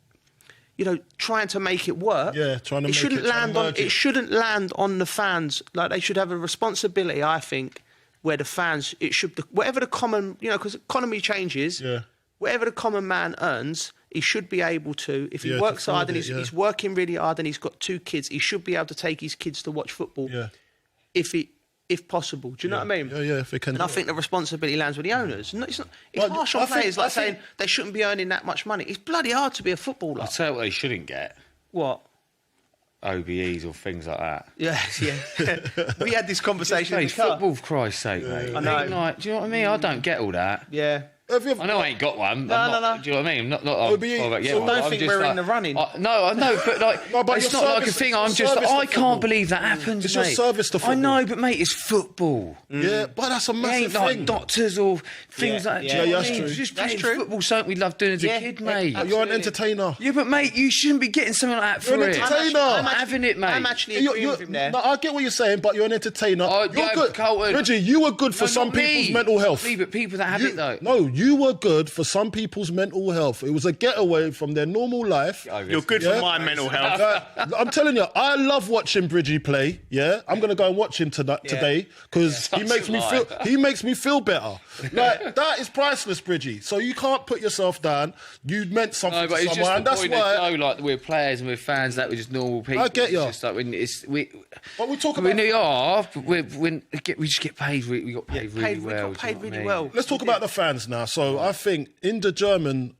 you know, trying to make it work. Yeah, trying to it shouldn't land on the fans. Like, they should have a responsibility, I think, where the fans, whatever the common, you know, because economy changes. Yeah. Whatever the common man earns, he should be able to. If he works hard and he's working really hard and he's got 2 kids, he should be able to take his kids to watch football. Yeah. If possible. Do you know what I mean? Yeah, if it can. And I think the responsibility lands with the owners. It's harsh on players saying they shouldn't be earning that much money. It's bloody hard to be a footballer. I'll tell you what they shouldn't get. What? OBEs or things like that. Yeah. We had this conversation in the car. Football, for Christ's sake, mate. I know. Like, do you know what I mean? I don't get all that. Yeah. I know I ain't got one. No. Do you know what I mean? Not so don't think we're in the running. No, I know, but like, it's not like a thing. I'm just, I can't believe that happens. It's mate. your service to football. I know, but mate, it's football. Yeah, but that's a massive thing. Like doctors or things like that. Yeah, that's true. Just playing football, something we loved doing as a kid, mate. You're an entertainer. Yeah, but mate, you shouldn't be getting something like that for it. You're an entertainer. I'm having it, mate. I'm actually agreeing with him there. No, I get what you're saying, but you're an entertainer. You're good, Carlton. Reggie. You were good for some people's mental health. But people that have it though. No, you were good for some people's mental health. It was a getaway from their normal life. You're good for my mental health. I'm telling you, I love watching Bridgie play. Yeah, I'm gonna go and watch him today because he makes me feel better. Like, that is priceless, Bridgie. So you can't put yourself down. You meant something to someone, and that's why. Like, we're players and we're fans. That we're just normal people. I get you. It's just like but we talk about. We just get paid. We got paid really well. We got paid really well. Let's talk about the fans now. So I think in the German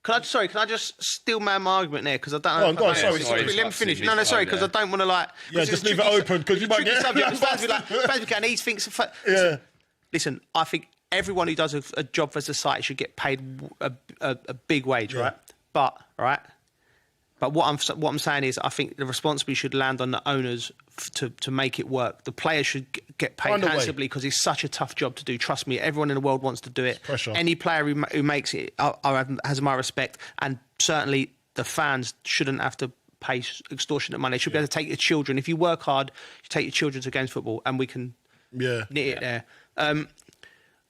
Can I just steal my argument there? Because I don't know. Go on, sorry. Let me finish. No, sorry, because I don't want to like... Yeah, just leave it open, because you might get... And he thinks... Yeah. Listen, I think everyone who does a job for society should get paid a big wage, right? But what I'm saying is, I think the responsibility should land on the owners to make it work. The players should get paid handsomely because it's such a tough job to do. Trust me, everyone in the world wants to do it. Pressure. Any player who makes it has my respect, and certainly the fans shouldn't have to pay extortionate money. They should be able to take your children. If you work hard, you take your children to games football, and we can knit it there.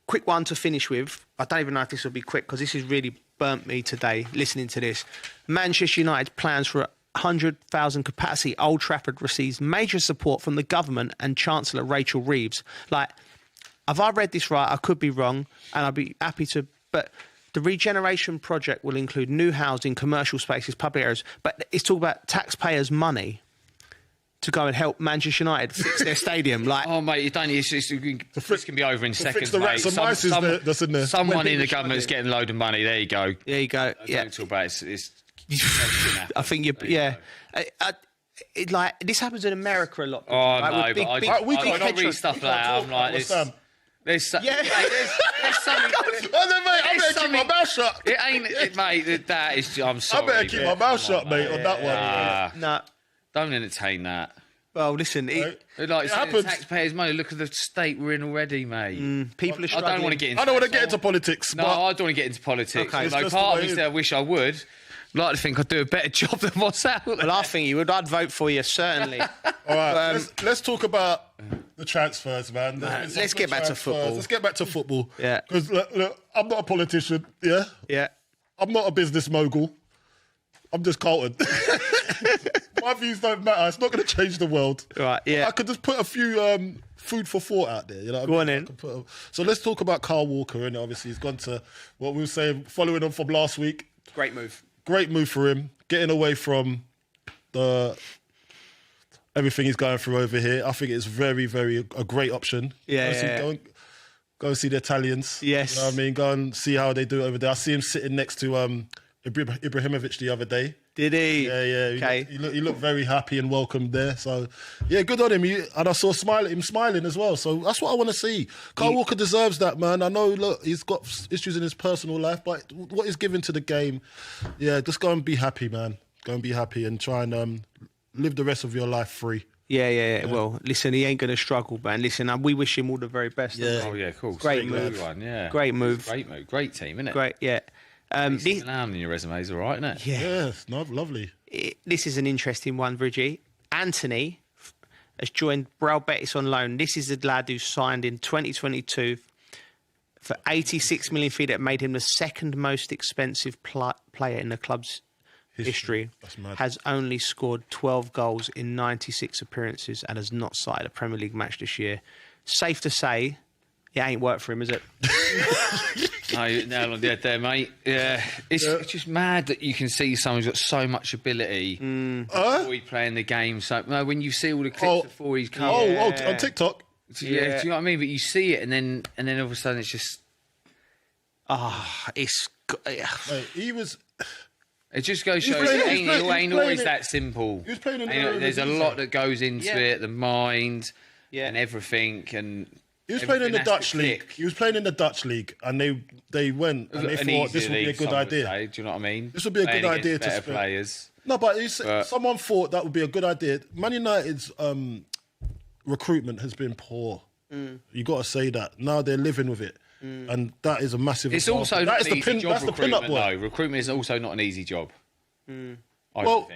Quick one to finish with. I don't even know if this will be quick because this has really burnt me today listening to this. Manchester United plans for 100,000 capacity Old Trafford receives major support from the government and Chancellor Rachel Reeves. Like, have I read this right? I could be wrong, and I'd be happy to. But the regeneration project will include new housing, commercial spaces, public areas. But it's talking about taxpayers' money to go and help Manchester United fix their stadium. Like, oh mate, you don't. This can be over in seconds, the rats and mice that's in there. Someone in the government's getting a load of money. There you go. There you go. Don't talk about it. It's I think like this happens in America a lot. Oh no, but I don't read stuff like that. I'm like, there's something. Mate, I better keep my mouth shut. It ain't, mate. That is. I'm sorry. I better keep my mouth shut, mate, on that one. Nah, don't entertain that. Well, listen, it happens. Taxpayers' money. Look at the state we're in already, mate. People are struggling. I don't want to get into. I don't want to get into politics. No, I don't want to get into politics. Okay. Like, part of me said I wish I would. I'd like to think I'd do a better job than what's out there. Well, I think you would. I'd vote for you, certainly. All right, let's talk about the transfers, man. Let's get back to football. Let's get back to football. Yeah. Because, look, I'm not a politician, yeah? Yeah. I'm not a business mogul. I'm just Carlton. My views don't matter. It's not going to change the world. Right, yeah. I could just put a few food for thought out there. You know what I mean? Go on in. So let's talk about Kyle Walker. And obviously he's gone to what we were saying, following on from last week. Great move. Great move for him. Getting away from everything he's going through over here. I think it's very, very a great option. Yeah. Go and see the Italians. Yes. You know what I mean? Go and see how they do it over there. I see him sitting next to Ibrahimovic the other day. Did he? Yeah. Okay. He looked very happy and welcomed there. So, yeah, good on him. And I saw him smiling as well. So that's what I want to see. Kyle Walker deserves that, man. I know, look, he's got issues in his personal life, but what he's given to the game, yeah, just go and be happy, man. Go and be happy and try and live the rest of your life free. Yeah. Well, listen, he ain't going to struggle, man. Listen, we wish him all the very best. Yeah. Oh, yeah, of course. Great move. Great move. Great move. Great team, isn't it? Great, yeah. Milan in your resume is all right, isn't it? Yeah, lovely. This is an interesting one, Bridgie. Anthony has joined Real Betis on loan. This is the lad who signed in 2022 for 86 million fee that made him the second most expensive player in the club's history. That's mad. Has only scored 12 goals in 96 appearances and has not started a Premier League match this year. Safe to say, it ain't worked for him, is it? No, you're nailed on the head there, mate. Yeah. It's just mad that you can see someone who's got so much ability before he's playing the game. So when you see all the clips before he's come... on TikTok? Yeah, do you know what I mean? But you see it and then all of a sudden it's just... Mate, he was... It just goes to show it ain't always that simple. He was playing in there's a lot that goes into it, the mind and everything, and... He was playing in the Dutch league. He was playing in the Dutch league, and they went and they thought this would be a good idea. Do you know what I mean? This would be a good idea to spend. Players. No, but someone thought that would be a good idea. Man United's recruitment has been poor. You got to say that. Now they're living with it, and that is a massive. It's example. also not an easy job. That's the pin-up one. No, recruitment is also not an easy job. Well,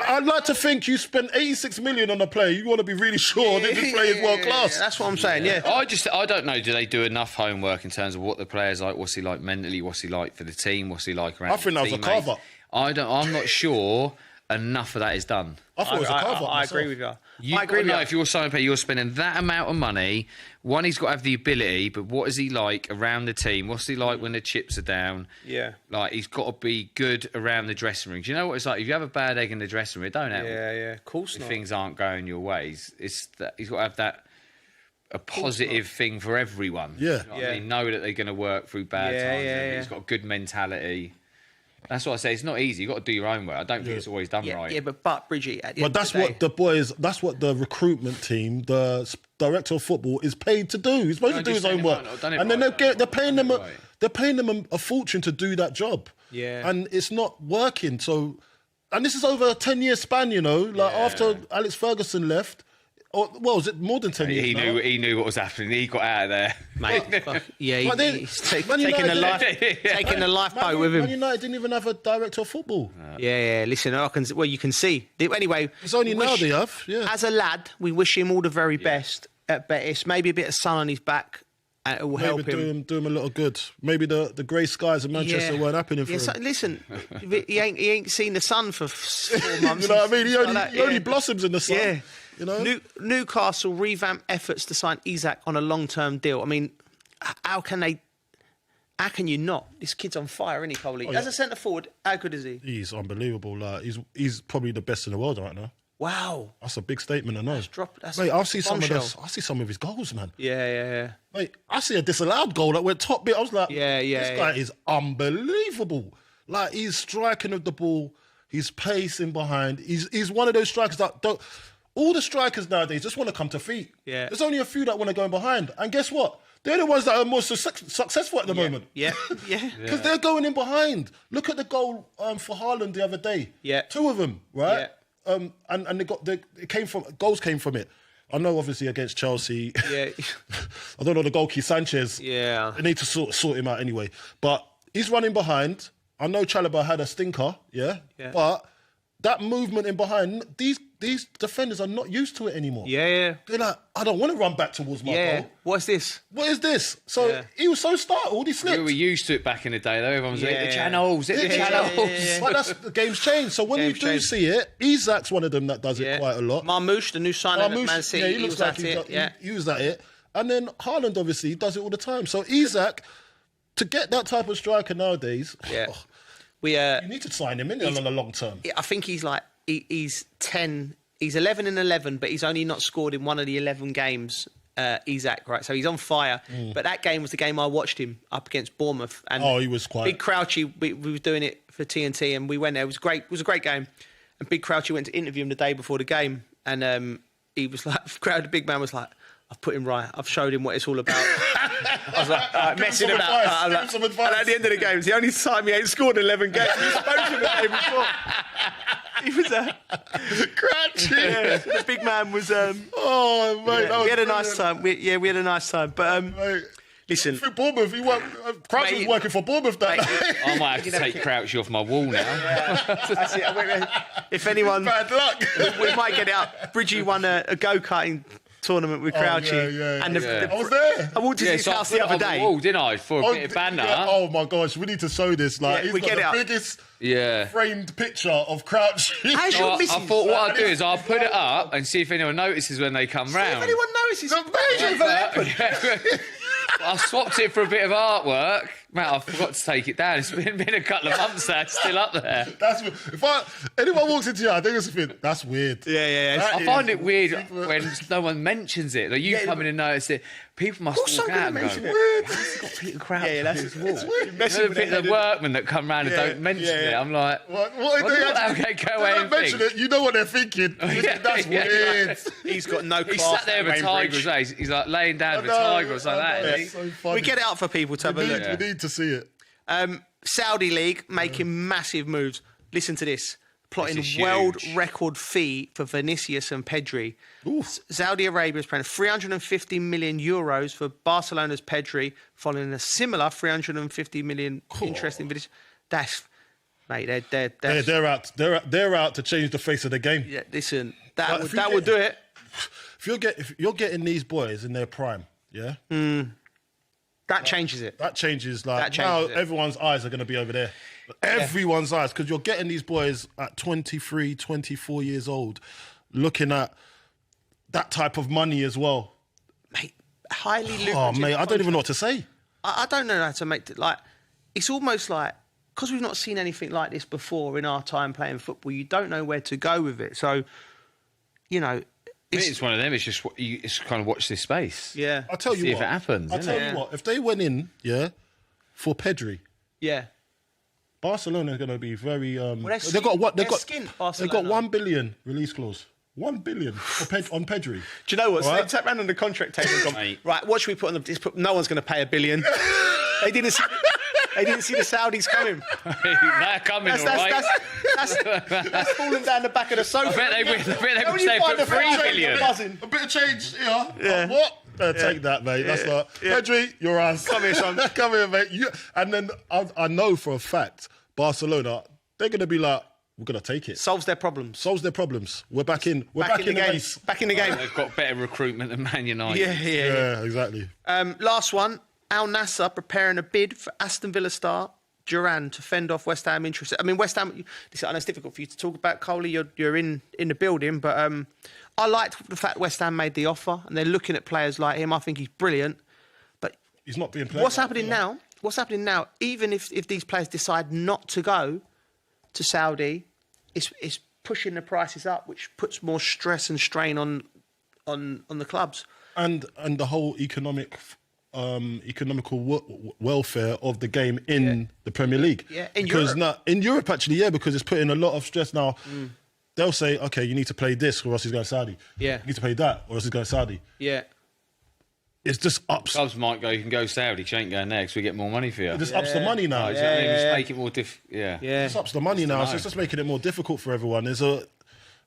I'd like to think you spent 86 million on a player, you want to be really sure that this player is world class. That's what I'm saying. Yeah. I don't know. Do they do enough homework in terms of what the player's like? What's he like mentally? What's he like for the team? What's he like around? I think that was a carve-up. I'm not sure enough of that is done. I thought it was a carve-up. I agree with you. I agree with you. If you're signing a player, you're spending that amount of money. One, he's got to have the ability, but what is he like around the team? What's he like when the chips are down? Yeah. Like, he's got to be good around the dressing room. Do you know what it's like? If you have a bad egg in the dressing room, it don't happen. Yeah. Of course not. If things aren't going your ways, it's that he's got to have a positive thing for everyone. Yeah. You know what I mean? Know that they're going to work through bad times. He's got a good mentality. That's what I say. It's not easy. You've got to do your own work. I don't think it's always done right. Yeah, but Bridgie, at the But end that's of the day, what the boys. That's what the recruitment team, the director of football, is paid to do. He's supposed to do his own work, and then they're paying them. They're paying them a fortune to do that job. Yeah, and it's not working. So, and this is over a 10-year span. You know, like after Alex Ferguson left. Or, well, was it more than 10 years? He knew what was happening. He got out of there, mate. He's taking the lifeboat with him. Man United didn't even have a director of football. Yeah. Listen, you can see. Anyway, it's only now they have. Yeah. As a lad, we wish him all the very best. But it's maybe a bit of sun on his back. It will help him. Do him a lot of good. Maybe the grey skies of Manchester weren't happening for him. So, listen, he ain't seen the sun for 4 months. You know what I mean? He only blossoms in the sun. Yeah. You know? Newcastle revamp efforts to sign Isak on a long-term deal. I mean, how can you not? This kid's on fire, isn't he, Coley? As a centre forward, how good is he? He's unbelievable. Like he's probably the best in the world right now. Wow, that's a big statement. I know. Mate, I see some of his goals, man. Yeah. Mate, I see a disallowed goal that went top bit. I was like, this guy is unbelievable. Like he's striking with the ball, he's pacing behind. He's one of those strikers that don't. All the strikers nowadays just want to come to feet. Yeah. There's only a few that want to go in behind. And guess what? They're the ones that are most successful at the moment. Yeah. Because they're going in behind. Look at the goal for Haaland the other day. Yeah. 2 of them, right? Yeah. And goals came from it. I know, obviously, against Chelsea. Yeah. I don't know the goalkeeper Sanchez. Yeah. They need to sort him out anyway. But he's running behind. I know Chalobah had a stinker, yeah. But that movement in behind, these defenders are not used to it anymore. Yeah. They're like, I don't want to run back towards my goal. What's this? What is this? So he was so startled, he slipped. We were used to it back in the day, though. Everyone was like, the channels, the channels. But the game's changed. So when you do see it, Isak's one of them that does it quite a lot. Marmoush, the new signing at Man City, he looks like he was at it. And then Haaland, obviously, does it all the time. So Isak, to get that type of striker nowadays, you need to sign him in on the long term. I think he's like, he's 10, he's 11 and 11, but he's only not scored in one of the 11 games, Isak, right? So he's on fire. But that game was the game I watched him up against Bournemouth. And he was quite... Big Crouchy, we were doing it for TNT and we went there. It was great. It was a great game. And Big Crouchy went to interview him the day before the game. And he was like, the big man was like, I've put him right. I've showed him what it's all about. I was like, messing about. And at the end of the game, it's the only time he ain't scored 11 games. He spoke to him the day before. He was Crouchy. Yeah, the big man was. Mate, we had a nice time. We had a nice time. But listen, for Bournemouth, Crouchy was working for Bournemouth that day. I might have to take Crouchy off my wall now. That's it. If anyone, bad luck. We might get it out. Bridgie won a go-karting tournament with Crouchy. And I was there. I walked into his house the other day. Wall, didn't I? For a bit of banner. Oh my gosh, we need to show this. Like, he's got the biggest framed picture of Crouchy. I thought what I'll do is I'll put it up and see if anyone notices when they come round. If anyone notices, I swapped it for a bit of artwork. Mate, I forgot to take it down. It's been a couple of months there. It's still up there. If anyone walks into here, I think it's that's weird. Yeah. I find it weird when no one mentions it. Like you come in and notice it. People must walk out and go, "Where's got Peter Crouch?" Yeah, that's it's weird. The workmen that come round and don't mention it. I'm like, what go away and mention it. You know what they're thinking. That's weird. He's got no class. He sat there with a tiger. He's like laying down with a tiger or something like that. So funny. We get it out for people to have a look. We need to see it. Saudi League making massive moves. Listen to this. Plotting world record fee for Vinicius and Pedri. Saudi Arabia is paying 350 million euros for Barcelona's Pedri, following a similar 350 million interest in Vinicius. That's, mate, they're out. They're out to change the face of the game. Yeah, listen, that would do it. If you're getting these boys in their prime, yeah. That changes it. That changes. Everyone's eyes are going to be over there. Everyone's eyes, because you're getting these boys at 23, 24 years old, looking at that type of money as well. Mate, highly lucrative. Oh, mate, I don't even know what to say. I don't know how to make it. Like, it's almost like, because we've not seen anything like this before in our time playing football, you don't know where to go with it. So, you know... It's one of them. It's just it's kind of watch this space. Yeah, I'll tell you see if it happens. I'll tell you what. If they went in, for Pedri, Barcelona are going to be very. they're They've got what? They've skint, got Barcelona. 1 billion release clause. 1 billion on Pedri. Do you know what? So Right? they sat round on the contract table and gone, right, what should we put on the... No one's going to pay $1 billion. They didn't see the Saudis coming. They're coming, all right. That's falling down the back of the sofa. I bet they would say put $3 billion. A bit of change, yeah. What? Take that, mate. That's not... Pedri, your ass. Come here, son. Come here, mate. And then I know for a fact, Barcelona, they're going to be like, we're going to take it. Solves their problems. We're back in. We're back in the race. Back in the game. They've got better recruitment than Man United. Yeah, exactly. Last one. Al Nassr preparing a bid for Aston Villa star Gerrans to fend off West Ham interest. I mean, West Ham... I know it's difficult for you to talk about, Coley. You're in the building, but I liked the fact West Ham made the offer and they're looking at players like him. I think he's brilliant. But he's not being played. What's happening now, even if these players decide not to go to Saudi, it's pushing the prices up, which puts more stress and strain on the clubs. And the whole economical welfare of the game in the Premier League. Yeah, in Europe, actually, because it's putting a lot of stress now. They'll say, okay, you need to play this or else he's going to Saudi. Yeah. You need to play that or else he's going to Saudi. Yeah. It's just ups. Clubs might go, you can go Saudi, because you ain't going there because we get more money for you. It just ups the money now. Just make it more It just ups the money now, so it's just making it more difficult for everyone. There's a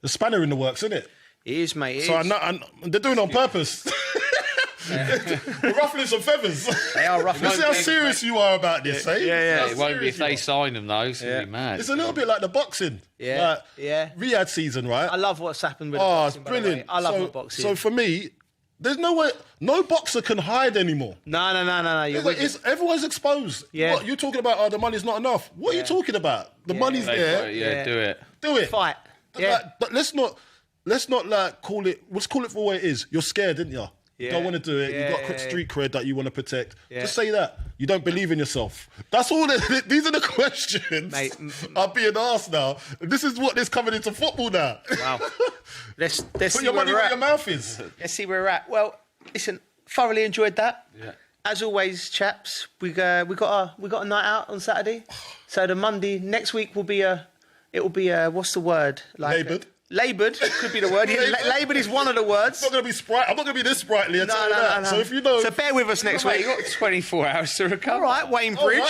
spanner in the works, isn't it? It is, mate. They're doing it on purpose. They're ruffling some feathers. They are ruffling. You see how serious you are about this, eh? Yeah. It won't be if they sign them, though. It's going to be mad. It's a little bit like the boxing. Yeah. Riyadh season, right? I love what's happened with the boxing. It's brilliant. I love the boxing. So for me, there's no way, no boxer can hide anymore. No. Everyone's exposed. Yeah. What, you're talking about, the money's not enough. What are you talking about? The money's there. Do it. Do it. Fight. Yeah. But let's not call it, let's call it for what it is. You're scared, didn't you? You don't want to do it. You've got street cred that you want to protect. Yeah. Just say that. You don't believe in yourself. That's all. These are the questions I'm being asked now. This is what is coming into football now. Wow. Let's put your money where your mouth is. Let's see where we're at. Well, listen, thoroughly enjoyed that. Yeah. As always, chaps, we got a night out on Saturday. So the Monday next week will be what's the word? Laboured could be the word. Laboured is one of the words. I'm not going to be sprite. I'm not going to be this sprightly. No. So if you know, so bear with us next week. You've got 24 hours to recover. All right, Wayne Bridge.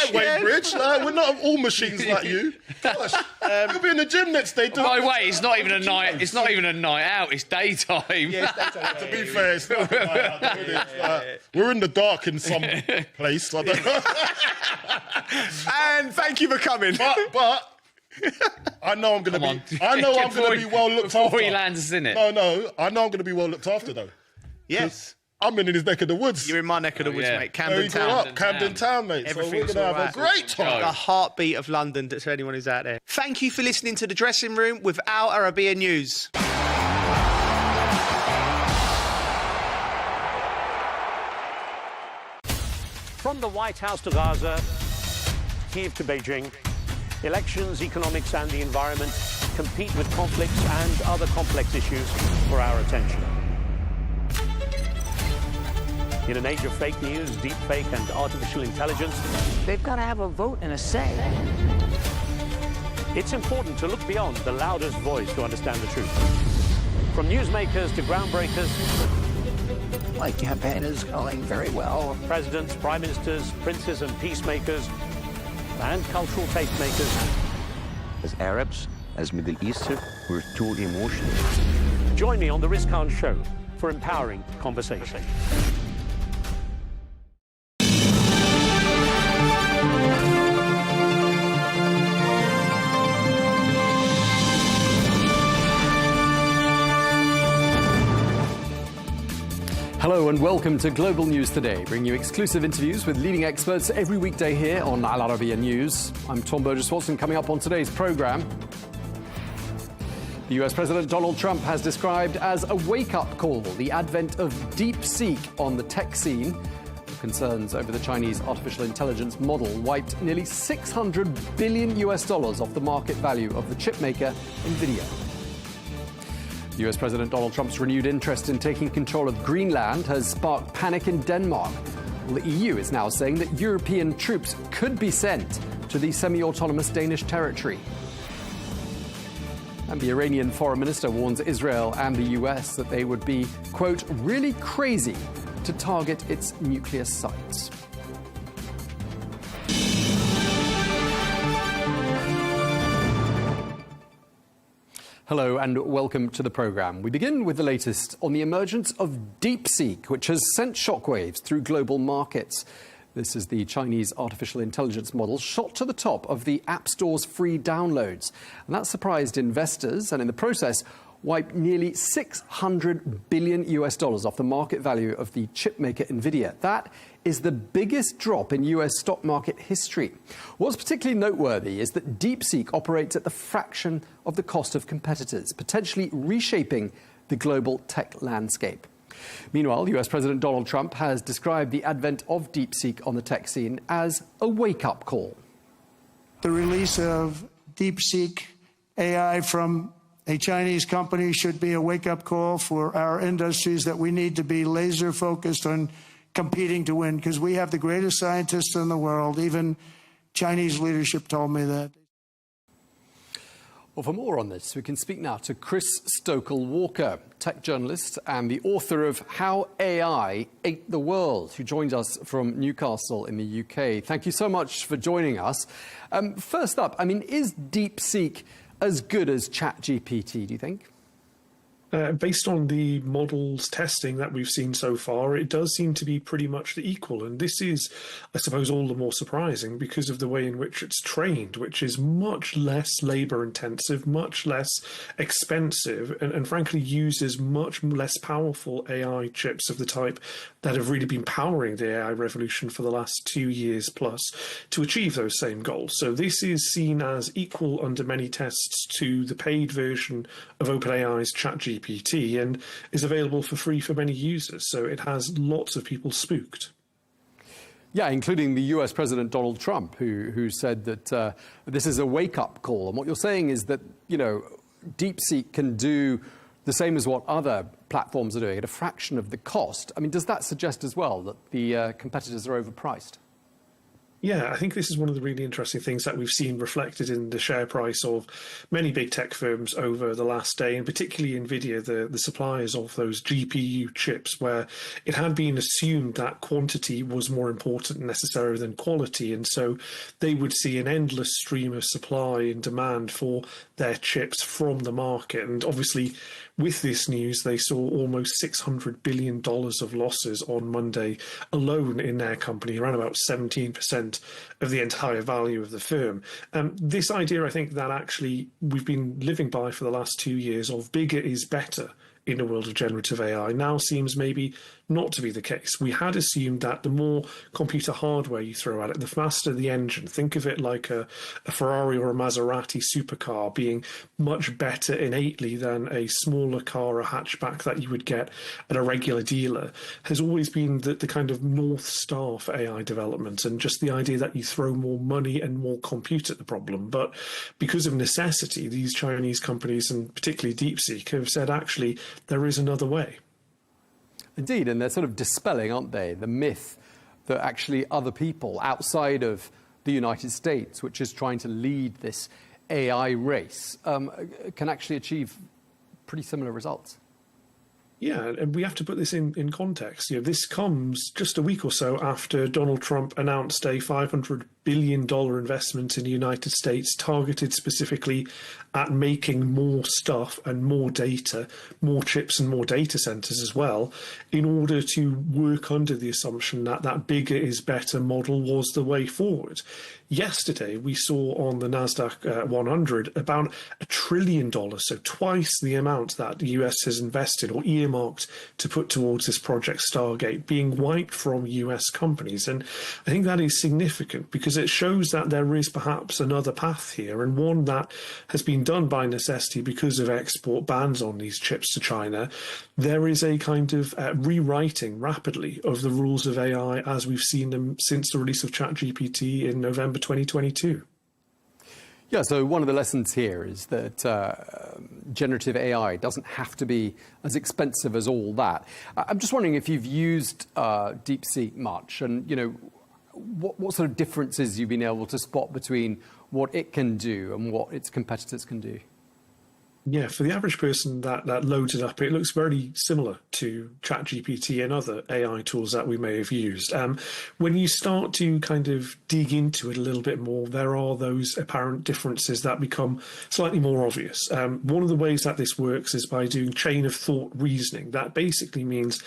We're not all machines like you. Gosh, you'll be in the gym next day. By the way, it's not even a night. It's not even a night out. It's daytime. Yeah, it's daytime. To be fair, it's not a night out. We're in the dark in some place. I don't know. And thank you for coming. But. I know I'm going to be. I know I'm going to be well looked after. Before he lands in it. No. I know I'm going to be well looked after though. Yes. I'm in his neck of the woods. You're in my neck of the woods, mate. Camden Town, mate. So we're going to have a great time. The heartbeat of London to anyone who's out there. Thank you for listening to The Dressing Room with Al Arabiya News. From the White House to Gaza, Kyiv to Beijing, elections, economics and the environment compete with conflicts and other complex issues for our attention. In an age of fake news, deepfake and artificial intelligence, they've got to have a vote and a say. It's important to look beyond the loudest voice to understand the truth. From newsmakers to groundbreakers, My campaign is going very well. Presidents, prime ministers, princes and peacemakers, and cultural tastemakers. As Arabs, as Middle Eastern, we're too emotional. Join me on The Rizkan Show for empowering conversation. Hello and welcome to Global News Today, bringing you exclusive interviews with leading experts every weekday here on Arabiya News. I'm Tom Burges Watson. Coming up on today's programme, the US President Donald Trump has described as a wake-up call the advent of DeepSeek on the tech scene. Concerns over the Chinese artificial intelligence model wiped nearly $600 billion off the market value of the chipmaker Nvidia. US President Donald Trump's renewed interest in taking control of Greenland has sparked panic in Denmark. Well, the EU is now saying that European troops could be sent to the semi-autonomous Danish territory. And the Iranian foreign minister warns Israel and the US that they would be, quote, really crazy to target its nuclear sites. Hello and welcome to the programme. We begin with the latest on the emergence of DeepSeek, which has sent shockwaves through global markets. This is the Chinese artificial intelligence model shot to the top of the App Store's free downloads. And that surprised investors and in the process wiped nearly $600 billion off the market value of the chipmaker Nvidia. That is the biggest drop in US stock market history. What's particularly noteworthy is that DeepSeek operates at the fraction of the cost of competitors, potentially reshaping the global tech landscape. Meanwhile, US President Donald Trump has described the advent of DeepSeek on the tech scene as a wake-up call. The release of DeepSeek AI from a Chinese company should be a wake-up call for our industries that we need to be laser-focused on competing to win, because we have the greatest scientists in the world. Even Chinese leadership told me that. Well, for more on this, we can speak now to Chris Stokel-Walker, tech journalist and the author of How AI Ate the World, who joins us from Newcastle in the UK. Thank you so much for joining us. First up, is DeepSeek as good as ChatGPT, do you think? Based on the model's testing that we've seen so far, it does seem to be pretty much the equal. And this is, I suppose, all the more surprising because of the way in which it's trained, which is much less labor intensive, much less expensive, and frankly uses much less powerful AI chips of the type that have really been powering the AI revolution for the last 2 years plus to achieve those same goals. So this is seen as equal under many tests to the paid version of OpenAI's ChatGPT, and is available for free for many users. So it has lots of people spooked. Yeah, including the US President Donald Trump, who said that this is a wake-up call. And what you're saying is that, DeepSeek can do the same as what other platforms are doing at a fraction of the cost. Does that suggest as well that the competitors are overpriced? Yeah, I think this is one of the really interesting things that we've seen reflected in the share price of many big tech firms over the last day, and particularly Nvidia, the suppliers of those GPU chips, where it had been assumed that quantity was more important necessarily than quality. And so they would see an endless stream of supply and demand for their chips from the market. And obviously, with this news, they saw almost $600 billion of losses on Monday alone in their company, around about 17% of the entire value of the firm. This idea, I think, that actually we've been living by for the last 2 years of bigger is better in the world of generative AI now seems maybe not to be the case. We had assumed that the more computer hardware you throw at it, the faster the engine. Think of it like a Ferrari or a Maserati supercar being much better innately than a smaller car or hatchback that you would get at a regular dealer, has always been the kind of North Star for AI development, and just the idea that you throw more money and more compute at the problem. But because of necessity, these Chinese companies, and particularly DeepSeek, have said actually there is another way. Indeed, and they're sort of dispelling, aren't they, the myth that actually other people outside of the United States, which is trying to lead this AI race, can actually achieve pretty similar results. Yeah, and we have to put this in context. This comes just a week or so after Donald Trump announced a $500 billion investment in the United States targeted specifically at making more stuff and more data, more chips and more data centers as well, in order to work under the assumption that that bigger is better model was the way forward. Yesterday, we saw on the NASDAQ 100 about $1 trillion, so twice the amount that the US has invested or earmarked to put towards this Project Stargate, being wiped from US companies. And I think that is significant because it shows that there is perhaps another path here, and one that has been done by necessity because of export bans on these chips to China. There is a kind of rewriting rapidly of the rules of AI as we've seen them since the release of ChatGPT in November 2022. Yeah, so one of the lessons here is that generative AI doesn't have to be as expensive as all that. I'm just wondering if you've used DeepSeek much, and what sort of differences you've been able to spot between what it can do and what its competitors can do? Yeah, for the average person that loads it up, it looks very similar to ChatGPT and other AI tools that we may have used. When you start to kind of dig into it a little bit more, there are those apparent differences that become slightly more obvious. One of the ways that this works is by doing chain of thought reasoning. That basically means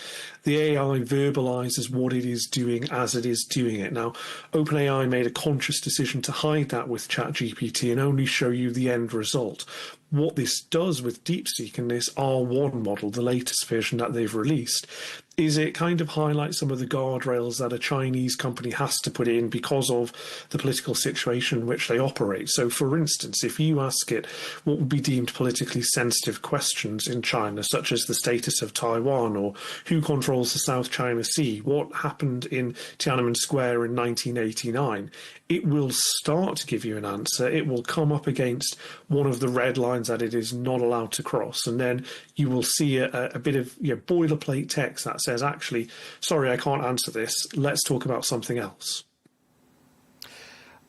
the AI verbalizes what it is doing as it is doing it. Now, OpenAI made a conscious decision to hide that with ChatGPT and only show you the end result. What this does with DeepSeek and this R1 model, the latest version that they've released, is it kind of highlights some of the guardrails that a Chinese company has to put in because of the political situation in which they operate. So, for instance, if you ask it what would be deemed politically sensitive questions in China, such as the status of Taiwan or who controls the South China Sea, what happened in Tiananmen Square in 1989, it will start to give you an answer. It will come up against one of the red lines that it is not allowed to cross, and then you will see a bit of boilerplate text that says, actually, sorry, I can't answer this. Let's talk about something else.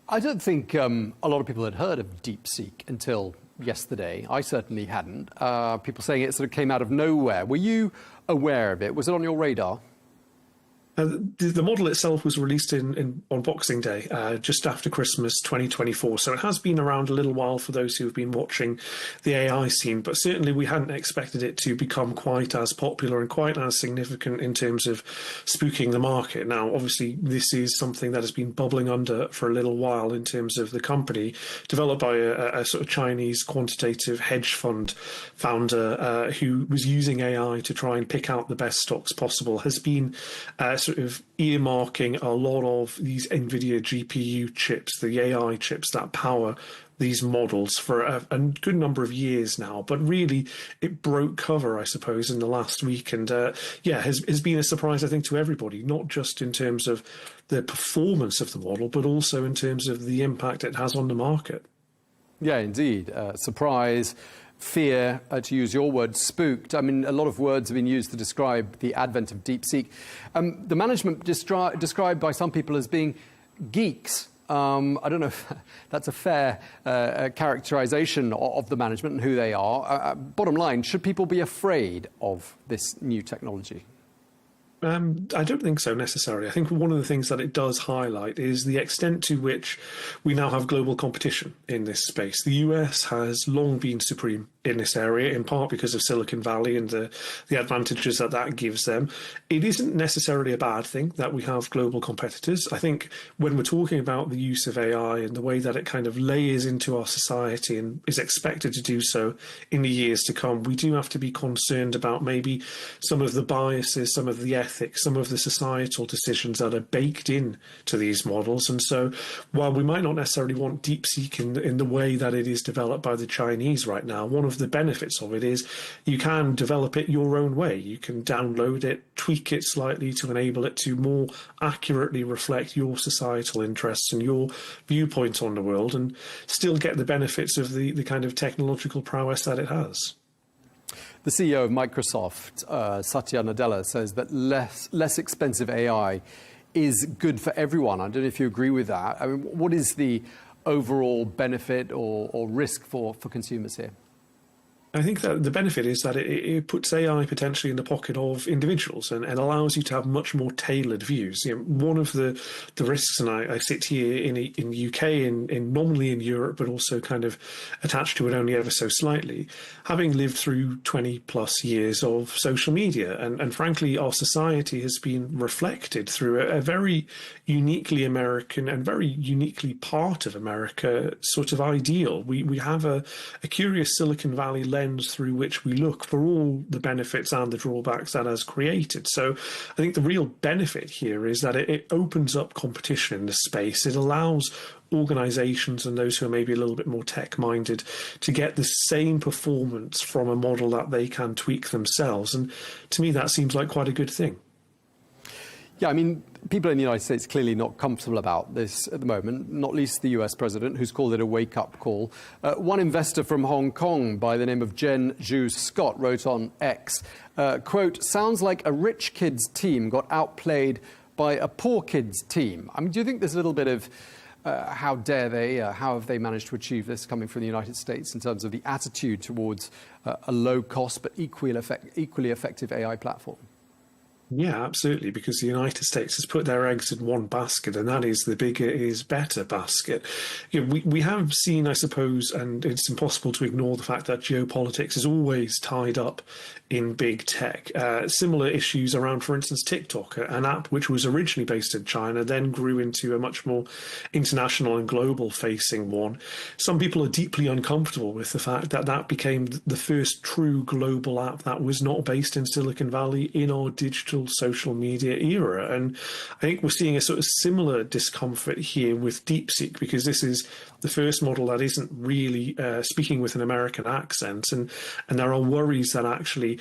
I don't think a lot of people had heard of DeepSeek until yesterday. I certainly hadn't. People saying it sort of came out of nowhere. Were you aware of it? Was it on your radar? The model itself was released on Boxing Day, just after Christmas 2024. So it has been around a little while for those who have been watching the AI scene, but certainly we hadn't expected it to become quite as popular and quite as significant in terms of spooking the market. Now, obviously, this is something that has been bubbling under for a little while in terms of the company, developed by a sort of Chinese quantitative hedge fund founder who was using AI to try and pick out the best stocks possible, has been sort of earmarking a lot of these NVIDIA GPU chips, the AI chips that power these models for a good number of years now. But really, it broke cover, I suppose, in the last week. And has been a surprise, I think, to everybody, not just in terms of the performance of the model, but also in terms of the impact it has on the market. Yeah, indeed. Surprise. Fear, to use your word, spooked. I mean, a lot of words have been used to describe the advent of DeepSeek. The management described by some people as being geeks. I don't know if that's a fair characterization of the management and who they are. Bottom line, should people be afraid of this new technology? I don't think so necessarily. I think one of the things that it does highlight is the extent to which we now have global competition in this space. The US has long been supreme in this area, in part because of Silicon Valley and the advantages that gives them. It isn't necessarily a bad thing that we have global competitors. I think when we're talking about the use of AI and the way that it kind of layers into our society and is expected to do so in the years to come, we do have to be concerned about maybe some of the biases, some of the ethics, some of the societal decisions that are baked in to these models. And so while we might not necessarily want DeepSeek in the way that it is developed by the Chinese right now, one of the benefits of it is you can develop it your own way. You can download it, tweak it slightly to enable it to more accurately reflect your societal interests and your viewpoint on the world, and still get the benefits of the kind of technological prowess that it has. The CEO of Microsoft, Satya Nadella, says that less expensive AI is good for everyone. I don't know if you agree with that. I mean, what is the overall benefit or risk for consumers here? I think that the benefit is that it puts AI potentially in the pocket of individuals and allows you to have much more tailored views. You know, one of the risks, and I sit here in the UK, in nominally in Europe, but also kind of attached to it only ever so slightly, having lived through 20 plus years of social media. And frankly, our society has been reflected through a very uniquely American and very uniquely part of America sort of ideal. We have a curious Silicon Valley lens through which we look for all the benefits and the drawbacks that has created. So I think the real benefit here is that it opens up competition in this space. It allows organizations and those who are maybe a little bit more tech-minded to get the same performance from a model that they can tweak themselves. And to me, that seems like quite a good thing. Yeah, I mean, people in the United States are clearly not comfortable about this at the moment, not least the US president, who's called it a wake-up call. One investor from Hong Kong by the name of Jen Zhu Scott wrote on X, quote, "Sounds like a rich kid's team got outplayed by a poor kids team. I mean, do you think there's a little bit of how dare they, how have they managed to achieve this coming from the United States in terms of the attitude towards a low-cost but equally effective AI platform? Yeah, absolutely, because the United States has put their eggs in one basket, and that is the bigger is better basket. You know, we have seen, I suppose, and it's impossible to ignore the fact that geopolitics is always tied up in big tech. Similar issues around, for instance, TikTok, an app which was originally based in China, then grew into a much more international and global-facing one. Some people are deeply uncomfortable with the fact that that became the first true global app that was not based in Silicon Valley in our digital social media era. And I think we're seeing a sort of similar discomfort here with DeepSeek, because this is the first model that isn't really speaking with an American accent. And there are worries that actually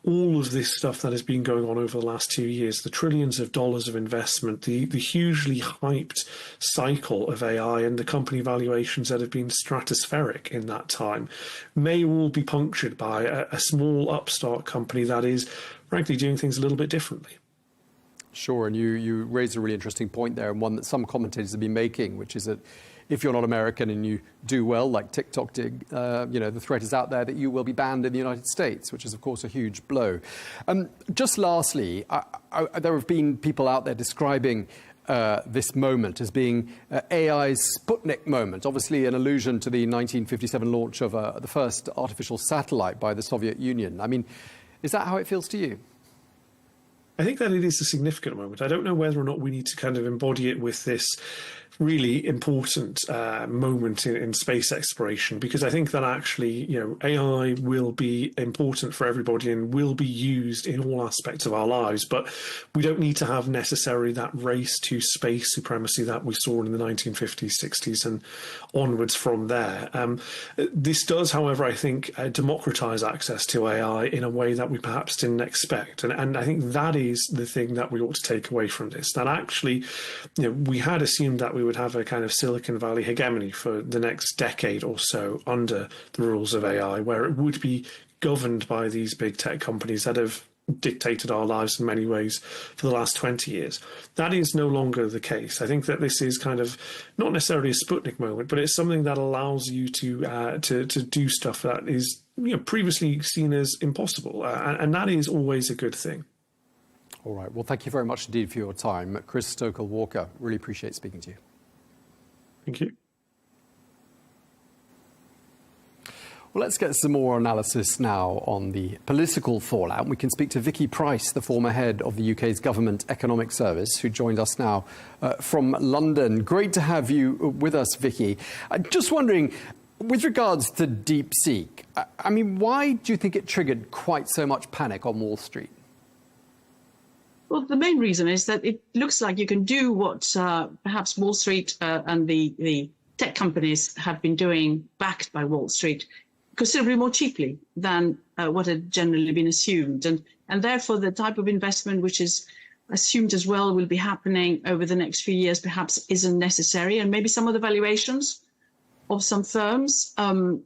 all of this stuff that has been going on over the last 2 years, the trillions of dollars of investment, the hugely hyped cycle of AI and the company valuations that have been stratospheric in that time, may all be punctured by a small upstart company that is frankly doing things a little bit differently. Sure, and you raised a really interesting point there, and one that some commentators have been making, which is that if you're not American and you do well, like TikTok did, the threat is out there that you will be banned in the United States, which is, of course, a huge blow. Just lastly, there have been people out there describing this moment as being AI's Sputnik moment, obviously an allusion to the 1957 launch of the first artificial satellite by the Soviet Union. I mean, is that how it feels to you? I think that it is a significant moment. I don't know whether or not we need to kind of embody it with this really important moment in space exploration, because I think that actually, AI will be important for everybody and will be used in all aspects of our lives, but we don't need to have necessarily that race to space supremacy that we saw in the 1950s, 60s and onwards from there. This does, however, I think, democratize access to AI in a way that we perhaps didn't expect. And I think that is the thing that we ought to take away from this, that actually, we had assumed that we would have a kind of Silicon Valley hegemony for the next decade or so under the rules of AI, where it would be governed by these big tech companies that have dictated our lives in many ways for the last 20 years. That is no longer the case. I think that this is kind of not necessarily a Sputnik moment, but it's something that allows you to do stuff that is previously seen as impossible, and that is always a good thing. All right. Well, thank you very much indeed for your time. Chris Stokel-Walker, really appreciate speaking to you. Thank you. Well, let's get some more analysis now on the political fallout. We can speak to Vicky Price, the former head of the UK's Government Economic Service, who joined us now from London. Great to have you with us, Vicky. Just wondering, with regards to DeepSeek, I mean, why do you think it triggered quite so much panic on Wall Street? Well, the main reason is that it looks like you can do what perhaps Wall Street and the tech companies have been doing, backed by Wall Street, considerably more cheaply than what had generally been assumed. And therefore, the type of investment which is assumed as well will be happening over the next few years perhaps isn't necessary. And maybe some of the valuations of some firms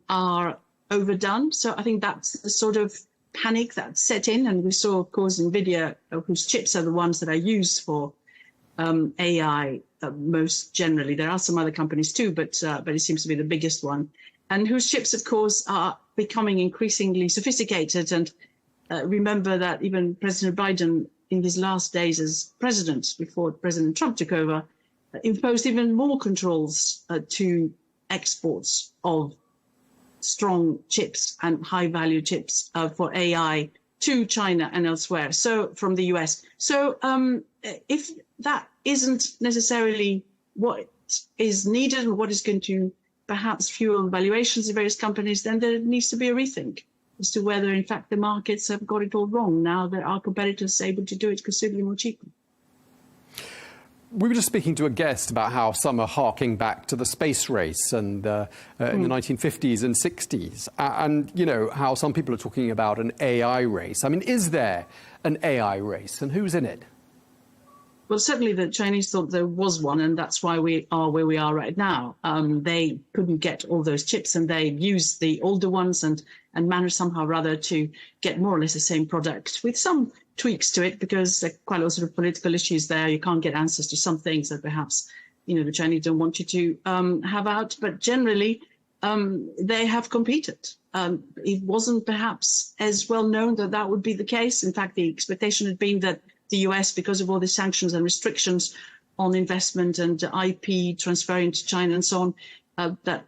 are overdone. So I think that's the sort of panic that set in, and we saw, of course, NVIDIA, whose chips are the ones that are used for AI most generally. There are some other companies too, but it seems to be the biggest one, and whose chips, of course, are becoming increasingly sophisticated. And remember that even President Biden, in his last days as president, before President Trump took over, imposed even more controls to exports of strong chips and high-value chips for AI to China and elsewhere, so from the US. So if that isn't necessarily what is needed or what is going to perhaps fuel valuations of various companies, then there needs to be a rethink as to whether, in fact, the markets have got it all wrong now that our competitors are able to do it considerably more cheaply. We were just speaking to a guest about how some are harking back to the space race and in the 1950s and 60s, and how some people are talking about an AI race. I mean, is there an AI race, and who's in it? Well, certainly the Chinese thought there was one, and that's why we are where we are right now. They couldn't get all those chips, and they used the older ones, and and managed somehow rather to get more or less the same product with some tweaks to it, because there are quite a lot of sort of political issues there. You can't get answers to some things that perhaps, the Chinese don't want you to have out. But generally, they have competed. It wasn't perhaps as well known that that would be the case. In fact, the expectation had been that the US, because of all the sanctions and restrictions on investment and IP transferring to China and so on, that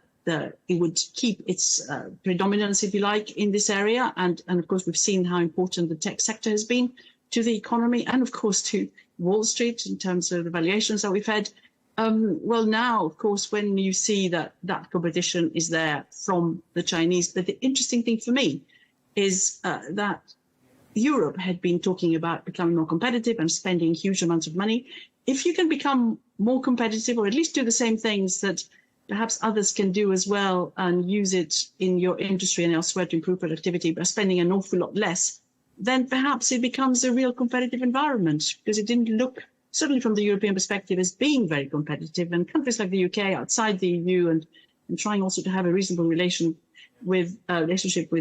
it would keep its predominance, if you like, in this area. And of course, we've seen how important the tech sector has been to the economy and, of course, to Wall Street in terms of the valuations that we've had. Well, now, of course, when you see that competition is there from the Chinese, but the interesting thing for me is that Europe had been talking about becoming more competitive and spending huge amounts of money. If you can become more competitive, or at least do the same things that perhaps others can do as well, and use it in your industry and elsewhere to improve productivity by spending an awful lot less, then perhaps it becomes a real competitive environment, because it didn't look, certainly from the European perspective, as being very competitive. And countries like the UK outside the EU and trying also to have a reasonable relationship with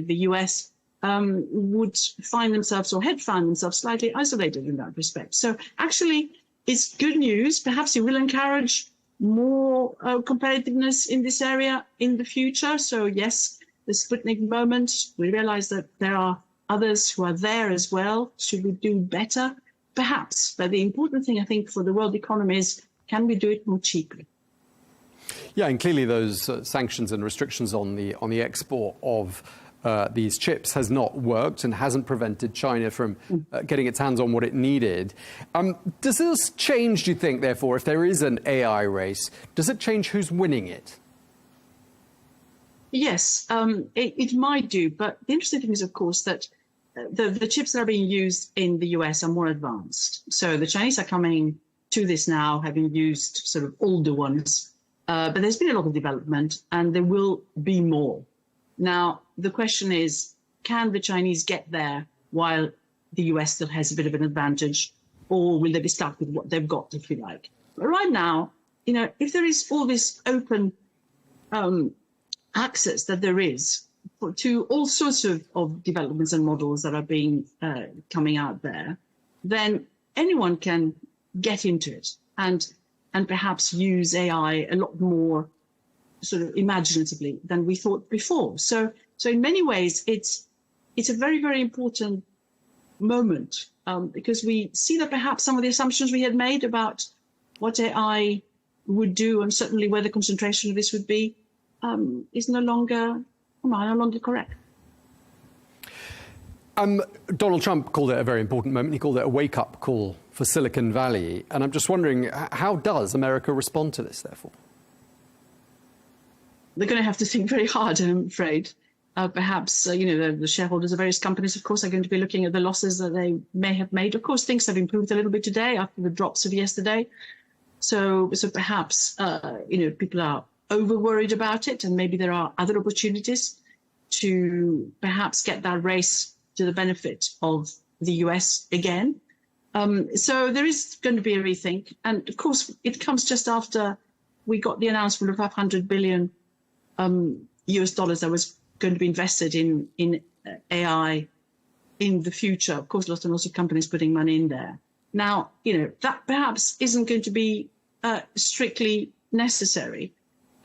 the US would find themselves, or had found themselves, slightly isolated in that respect. So actually, it's good news. Perhaps it will encourage more competitiveness in this area in the future. So yes, the Sputnik moment, we realize that there are others who are there as well. Should we do better? Perhaps. But the important thing, I think, for the world economy is, can we do it more cheaply? Yeah, and clearly those sanctions and restrictions on the export of these chips has not worked and hasn't prevented China from getting its hands on what it needed. Does this change, do you think, therefore, if there is an AI race, does it change who's winning it? Yes, it might do. But the interesting thing is, of course, that the chips that are being used in the US are more advanced. So the Chinese are coming to this now, having used sort of older ones. But there's been a lot of development, and there will be more. Now, the question is, can the Chinese get there while the US still has a bit of an advantage, or will they be stuck with what they've got, if you like? But right now, if there is all this open access that there is to all sorts of developments and models that are being coming out there, then anyone can get into it and perhaps use AI a lot more sort of imaginatively than we thought before. So in many ways, it's a very, very important moment because we see that perhaps some of the assumptions we had made about what AI would do, and certainly where the concentration of this would be, is no longer correct. Donald Trump called it a very important moment. He called it a wake-up call for Silicon Valley. And I'm just wondering, how does America respond to this, therefore? They're going to have to think very hard, I'm afraid. Perhaps, the shareholders of various companies, of course, are going to be looking at the losses that they may have made. Of course, things have improved a little bit today after the drops of yesterday. So perhaps, people are over-worried about it, and maybe there are other opportunities to perhaps get that race to the benefit of the US again. So there is going to be a rethink. And, of course, it comes just after we got the announcement of $500 billion US dollars that was going to be invested in AI in the future. Of course, lots and lots of companies putting money in there. Now, that perhaps isn't going to be strictly necessary.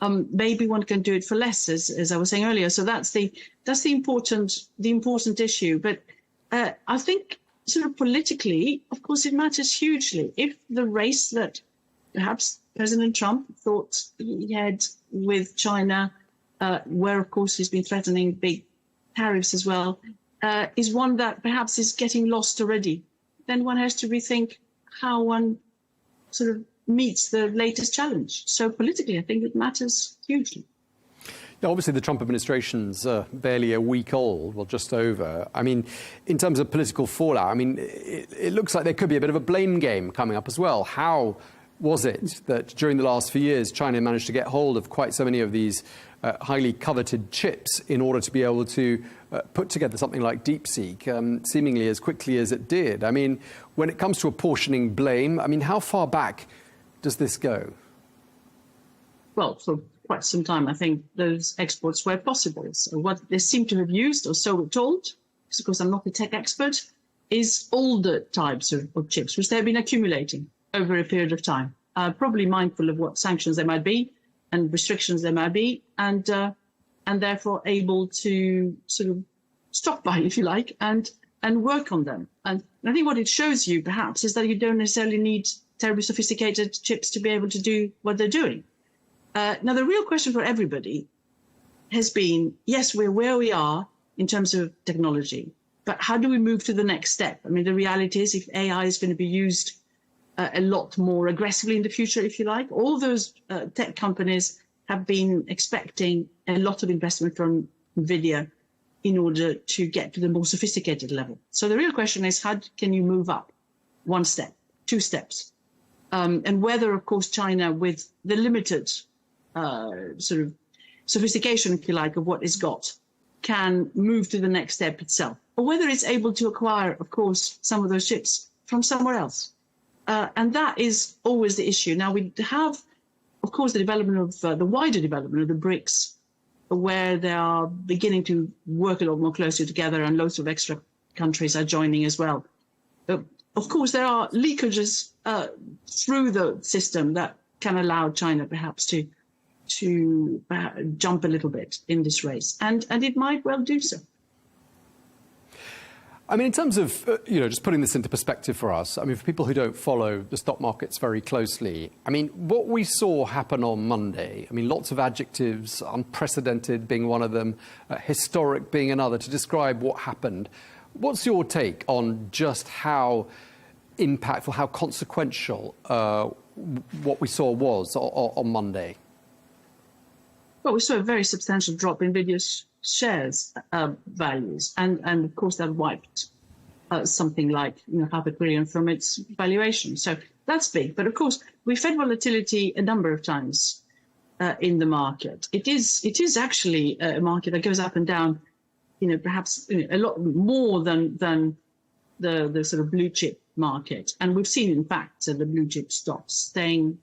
Maybe one can do it for less, as I was saying earlier. So that's the important issue. But I think sort of politically, of course, it matters hugely. If the race that perhaps President Trump thought he had with China, where, of course, he's been threatening big tariffs as well, is one that perhaps is getting lost already, then one has to rethink how one sort of meets the latest challenge. So politically, I think it matters hugely. Now, obviously, the Trump administration's barely a week old, well, just over. I mean, in terms of political fallout, I mean, it looks like there could be a bit of a blame game coming up as well. How was it that during the last few years, China managed to get hold of quite so many of these highly coveted chips in order to be able to put together something like DeepSeek, seemingly as quickly as it did? I mean, when it comes to apportioning blame, I mean, how far back does this go? Well, so quite some time, I think those exports were possible. So what they seem to have used, or so we're told, because of course I'm not a tech expert, is older types of chips, which they've been accumulating over a period of time, probably mindful of what sanctions there might be and restrictions there might be, and therefore able to sort of stockpile, if you like, and work on them. And I think what it shows you, perhaps, is that you don't necessarily need terribly sophisticated chips to be able to do what they're doing. Now, the real question for everybody has been, yes, we're where we are in terms of technology, but how do we move to the next step? I mean, the reality is if AI is going to be used a lot more aggressively in the future, if you like, all those tech companies have been expecting a lot of investment from NVIDIA in order to get to the more sophisticated level. So the real question is, how can you move up one step, two steps? And whether, of course, China, with the limited sort of sophistication, if you like, of what it's got, can move to the next step itself, or whether it's able to acquire, of course, some of those chips from somewhere else. And that is always the issue. Now, we have, of course, the development of the wider development of the BRICS, where they are beginning to work a lot more closely together, and loads of extra countries are joining as well. Of course, there are leakages through the system that can allow China perhaps to jump a little bit in this race, and it might well do so. I mean, in terms of, just putting this into perspective for us, I mean, for people who don't follow the stock markets very closely, I mean, what we saw happen on Monday, I mean, lots of adjectives, unprecedented being one of them, historic being another, to describe what happened. What's your take on just how impactful, how consequential what we saw was on Monday? Well, we saw a very substantial drop in NVIDIA's shares values, and of course that wiped something like $500 billion from its valuation. So that's big. But of course, we fed volatility a number of times in the market. It is actually a market that goes up and down, perhaps a lot more than the sort of blue chip market. And we've seen, in fact, the blue chip stocks staying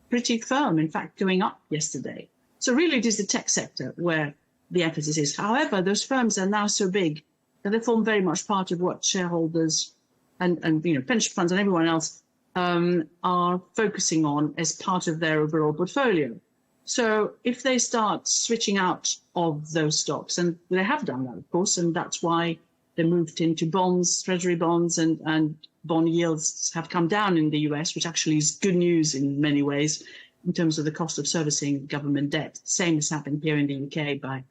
pretty firm, in fact, going up yesterday. So really, it is the tech sector where the emphasis is. However, those firms are now so big that they form very much part of what shareholders and pension funds and everyone else are focusing on as part of their overall portfolio. So if they start switching out of those stocks, and they have done that, of course, and that's why they moved into bonds, treasury bonds, and bond yields have come down in the US, which actually is good news in many ways in terms of the cost of servicing government debt. Same has happened here in the UK by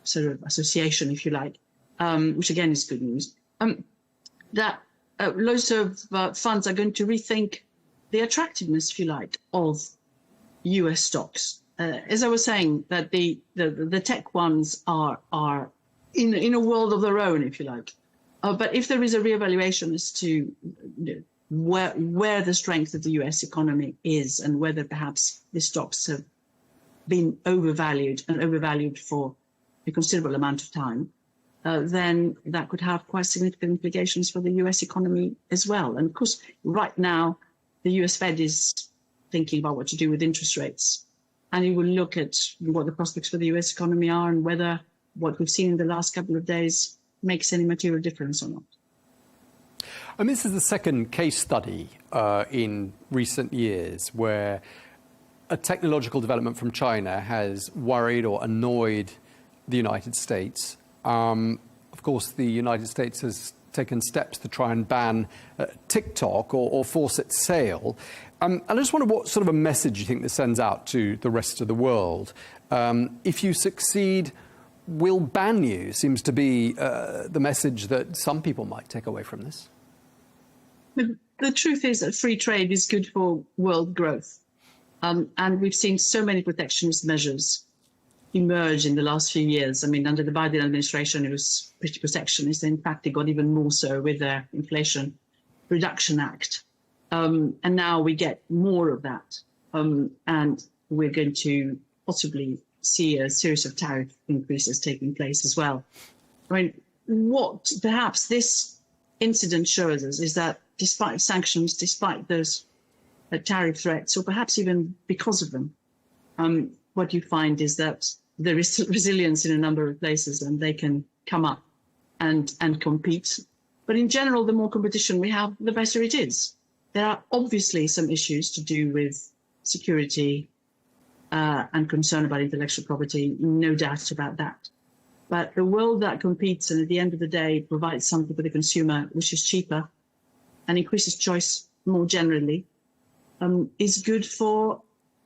sort of association, if you like, which again is good news. That loads of funds are going to rethink the attractiveness, if you like, of US stocks. As I was saying, that the tech ones are in a world of their own, if you like. But if there is a reevaluation as to where the strength of the US economy is, and whether perhaps the stocks have been overvalued for a considerable amount of time, then that could have quite significant implications for the US economy as well. And of course, right now, the US Fed is thinking about what to do with interest rates. And it will look at what the prospects for the US economy are, and whether what we've seen in the last couple of days makes any material difference or not. I mean, this is the second case study in recent years where a technological development from China has worried or annoyed the United States. Of course, the United States has taken steps to try and ban TikTok or force its sale. And I just wonder what sort of a message you think this sends out to the rest of the world. If you succeed, we'll ban you, seems to be the message that some people might take away from this. The truth is that free trade is good for world growth. And we've seen so many protectionist measures emerge in the last few years. I mean, under the Biden administration, it was pretty protectionist. In fact, it got even more so with their Inflation Reduction Act. And now we get more of that. And we're going to possibly see a series of tariff increases taking place as well. I mean, what perhaps this incident shows us is that despite sanctions, despite those tariff threats, or perhaps even because of them, what you find is that there is resilience in a number of places and they can come up and compete. But in general, the more competition we have, the better it is. There are obviously some issues to do with security and concern about intellectual property, no doubt about that. But a world that competes and at the end of the day provides something for the consumer which is cheaper and increases choice more generally is good for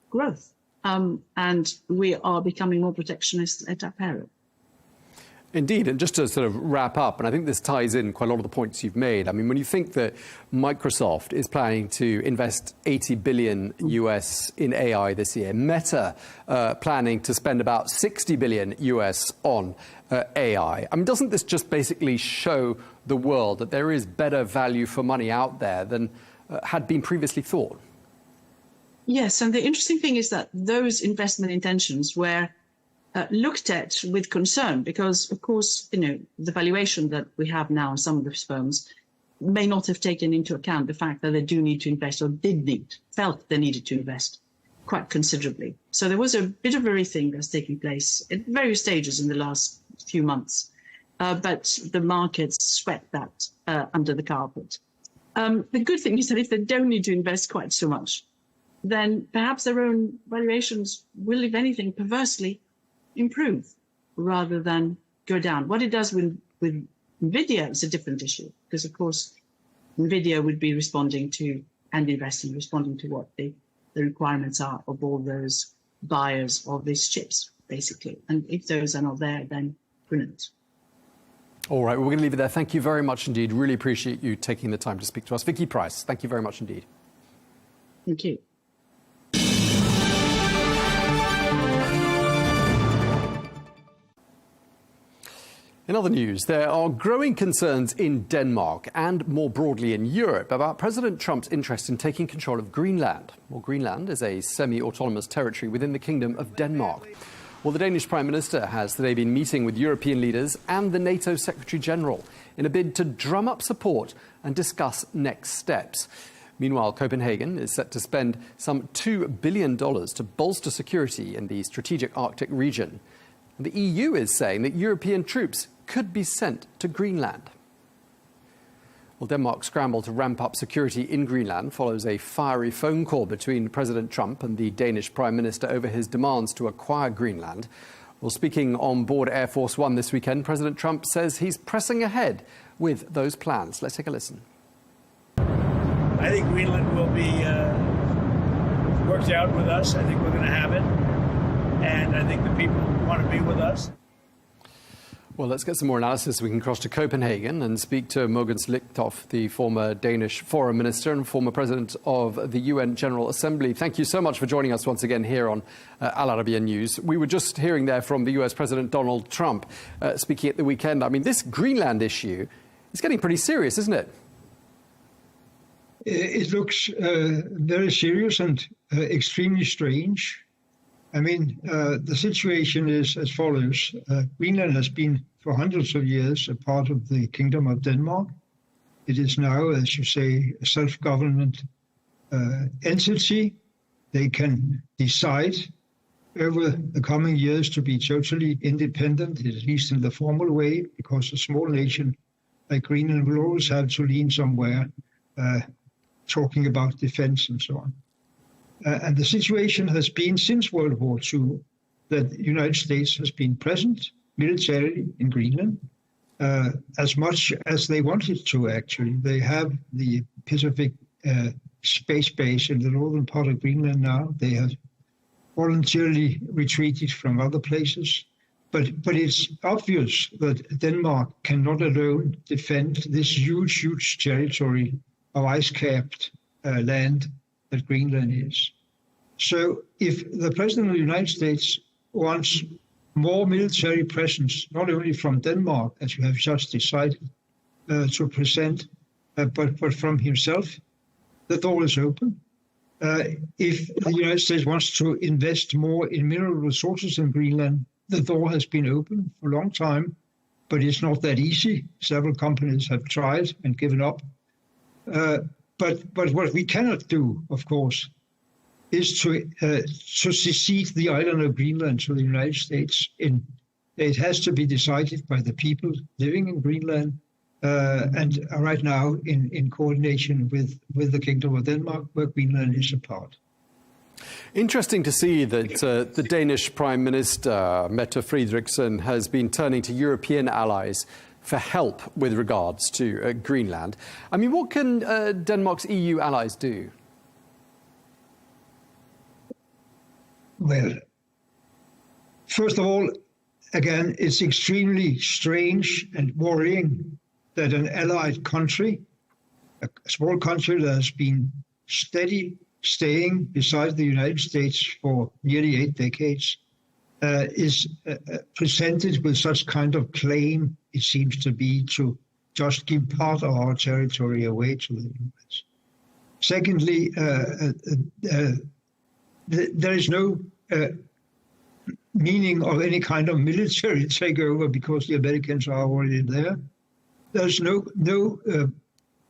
growth. And we are becoming more protectionist at our parent. Indeed, and just to sort of wrap up, and I think this ties in quite a lot of the points you've made. I mean, when you think that Microsoft is planning to invest $80 billion US in AI this year, Meta planning to spend about $60 billion US on AI, I mean, doesn't this just basically show the world that there is better value for money out there than had been previously thought? Yes, and the interesting thing is that those investment intentions were looked at with concern because, of course, the valuation that we have now in some of these firms may not have taken into account the fact that they do need to invest or felt they needed to invest quite considerably. So there was a bit of a rethink that's taking place at various stages in the last few months, but the markets swept that under the carpet. The good thing is that if they don't need to invest quite so much, then perhaps their own valuations will, if anything, perversely improve rather than go down. What it does with NVIDIA is a different issue because, of course, NVIDIA would be responding to and responding to what the requirements are of all those buyers of these chips, basically. And if those are not there, then brilliant. All right, well, we're going to leave it there. Thank you very much indeed. Really appreciate you taking the time to speak to us. Vicky Price, thank you very much indeed. Thank you. In other news, there are growing concerns in Denmark and more broadly in Europe about President Trump's interest in taking control of Greenland. Well, Greenland is a semi-autonomous territory within the Kingdom of Denmark. Well, the Danish Prime Minister has today been meeting with European leaders and the NATO Secretary General in a bid to drum up support and discuss next steps. Meanwhile, Copenhagen is set to spend some $2 billion to bolster security in the strategic Arctic region. The EU is saying that European troops could be sent to Greenland. Well, Denmark's scramble to ramp up security in Greenland follows a fiery phone call between President Trump and the Danish Prime Minister over his demands to acquire Greenland. Well, speaking on board Air Force One this weekend, President Trump says he's pressing ahead with those plans. Let's take a listen. I think Greenland will be worked out with us. I think we're going to have it. And I think the people want to be with us. Well, let's get some more analysis. We can cross to Copenhagen and speak to Mogens Lykketoft, the former Danish foreign minister and former president of the UN General Assembly. Thank you so much for joining us once again here on Al Arabiya News. We were just hearing there from the US President Donald Trump speaking at the weekend. I mean, this Greenland issue is getting pretty serious, isn't it? It looks very serious and extremely strange. I mean, the situation is as follows. Greenland has been for hundreds of years a part of the Kingdom of Denmark. It is now, as you say, a self-government entity. They can decide over the coming years to be totally independent, at least in the formal way, because a small nation like Greenland will always have to lean somewhere, talking about defense and so on. And the situation has been since World War II that the United States has been present militarily in Greenland as much as they wanted to, actually. They have the Pacific space base in the northern part of Greenland now. They have voluntarily retreated from other places. But it's obvious that Denmark cannot alone defend this huge, huge territory of ice-capped land that Greenland is. So if the President of the United States wants more military presence, not only from Denmark, as you have just decided to present, but from himself, the door is open. If the United States wants to invest more in mineral resources in Greenland, the door has been open for a long time, but it's not that easy. Several companies have tried and given up. But what we cannot do, of course, is to secede the island of Greenland to the United States. It has to be decided by the people living in Greenland, and right now in coordination with the Kingdom of Denmark, where Greenland is a part. Interesting to see that the Danish Prime Minister, Mette Frederiksen, has been turning to European allies for help with regards to Greenland. I mean, what can Denmark's EU allies do? Well, first of all, again, it's extremely strange and worrying that an allied country, a small country that has been staying beside the United States for nearly 8 decades, is presented with such kind of claim, it seems to be, to just give part of our territory away to the US. Secondly, there is no meaning of any kind of military takeover because the Americans are already there. There's no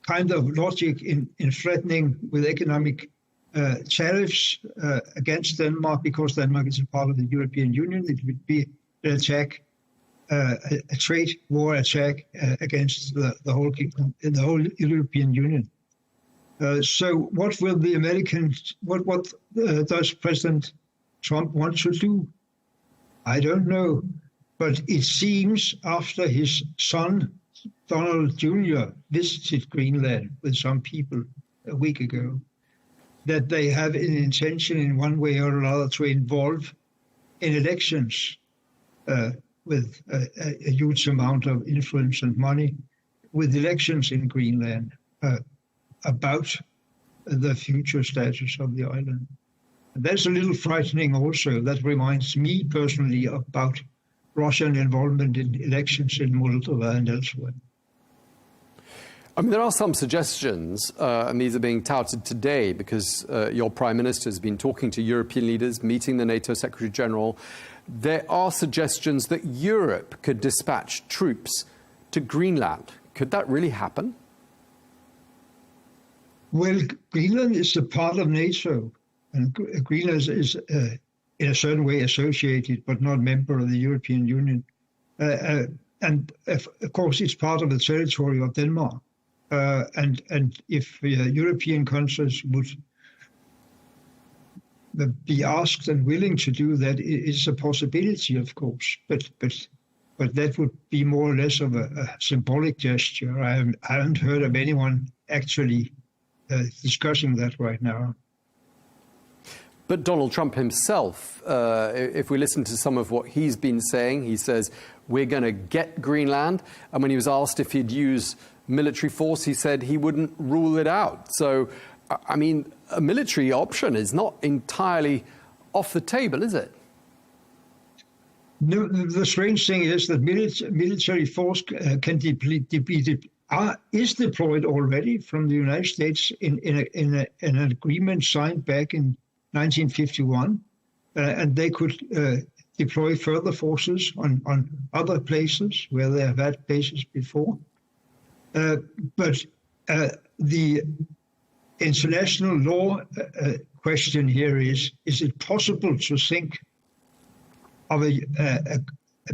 kind of logic in threatening with economic tariffs against Denmark because Denmark is a part of the European Union. It would be an attack, a trade war attack against the whole European Union. So what will the Americans, what does President Trump want to do? I don't know. But it seems after his son, Donald Jr., visited Greenland with some people a week ago, that they have an intention in one way or another to involve in elections with a huge amount of influence and money, with elections in Greenland about the future status of the island. And that's a little frightening also. That reminds me personally about Russian involvement in elections in Moldova and elsewhere. I mean, there are some suggestions, and these are being touted today because your Prime Minister has been talking to European leaders, meeting the NATO Secretary General. There are suggestions that Europe could dispatch troops to Greenland. Could that really happen? Well, Greenland is a part of NATO, and Greenland is in a certain way associated, but not a member of the European Union. And of course, it's part of the territory of Denmark. And if European countries would be asked and willing to do that, it's a possibility, of course. But that would be more or less of a symbolic gesture. I haven't heard of anyone actually discussing that right now. But Donald Trump himself, if we listen to some of what he's been saying, he says, we're going to get Greenland. And when he was asked if he'd use military force, he said he wouldn't rule it out. So, I mean, a military option is not entirely off the table, is it? No, the strange thing is that military force is deployed already from the United States in an agreement signed back in 1951, and they could deploy further forces on other places where they have had bases before. But the international law question here is it possible to think of a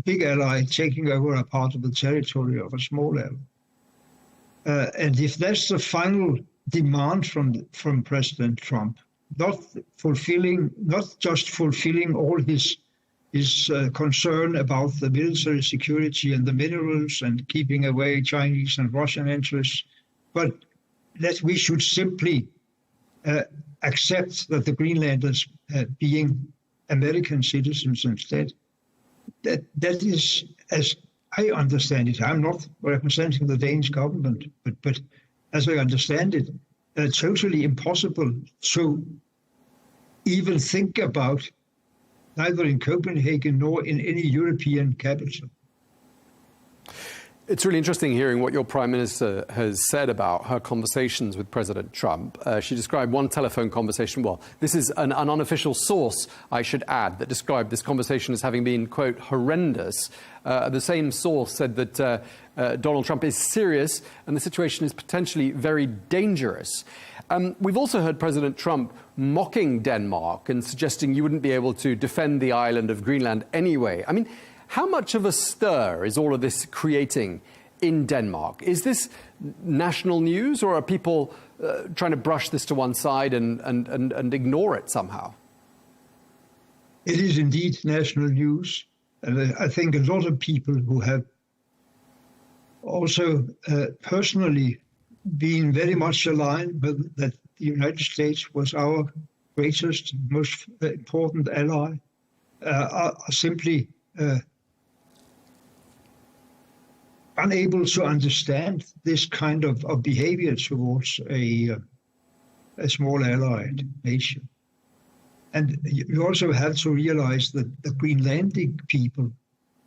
big ally taking over a part of the territory of a small ally? And if that's the final demand from President Trump, not just fulfilling all his concern about the military security and the minerals and keeping away Chinese and Russian interests, but that we should simply accept that the Greenlanders being American citizens instead. That is, as I understand it, I'm not representing the Danish government, but as I understand it, totally impossible to even think about, neither in Copenhagen nor in any European capital. It's really interesting hearing what your Prime Minister has said about her conversations with President Trump. She described one telephone conversation, well, this is an unofficial source, I should add, that described this conversation as having been, quote, horrendous. The same source said that Donald Trump is serious and the situation is potentially very dangerous. We've also heard President Trump mocking Denmark and suggesting you wouldn't be able to defend the island of Greenland anyway. I mean, how much of a stir is all of this creating in Denmark? Is this national news, or are people trying to brush this to one side and ignore it somehow? It is indeed national news. And I think a lot of people who have also personally been very much aligned with that the United States was our greatest, most important ally, are simply unable to understand this kind of behavior towards a small allied nation. And you also have to realize that the Greenlandic people,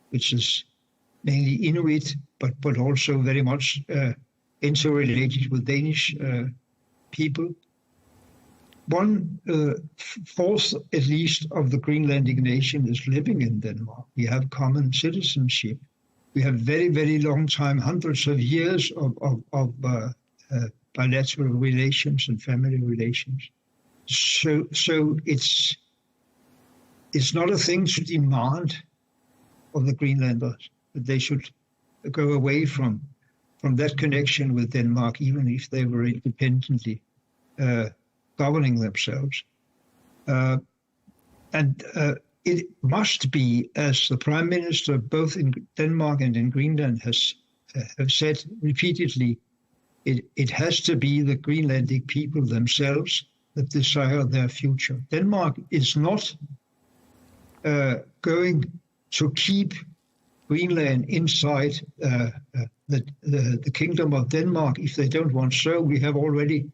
which is mainly Inuit, but also very much interrelated with Danish people, 1/4 at least of the Greenlandic nation is living in Denmark. We have common citizenship. We have very, very long time, hundreds of years of bilateral relations and family relations. So it's not a thing to demand of the Greenlanders that they should go away from that connection with Denmark, even if they were independently governing themselves. It must be, as the Prime Minister, both in Denmark and in Greenland, have said repeatedly, it has to be the Greenlandic people themselves that desire their future. Denmark is not going to keep Greenland inside the Kingdom of Denmark if they don't want so. We have already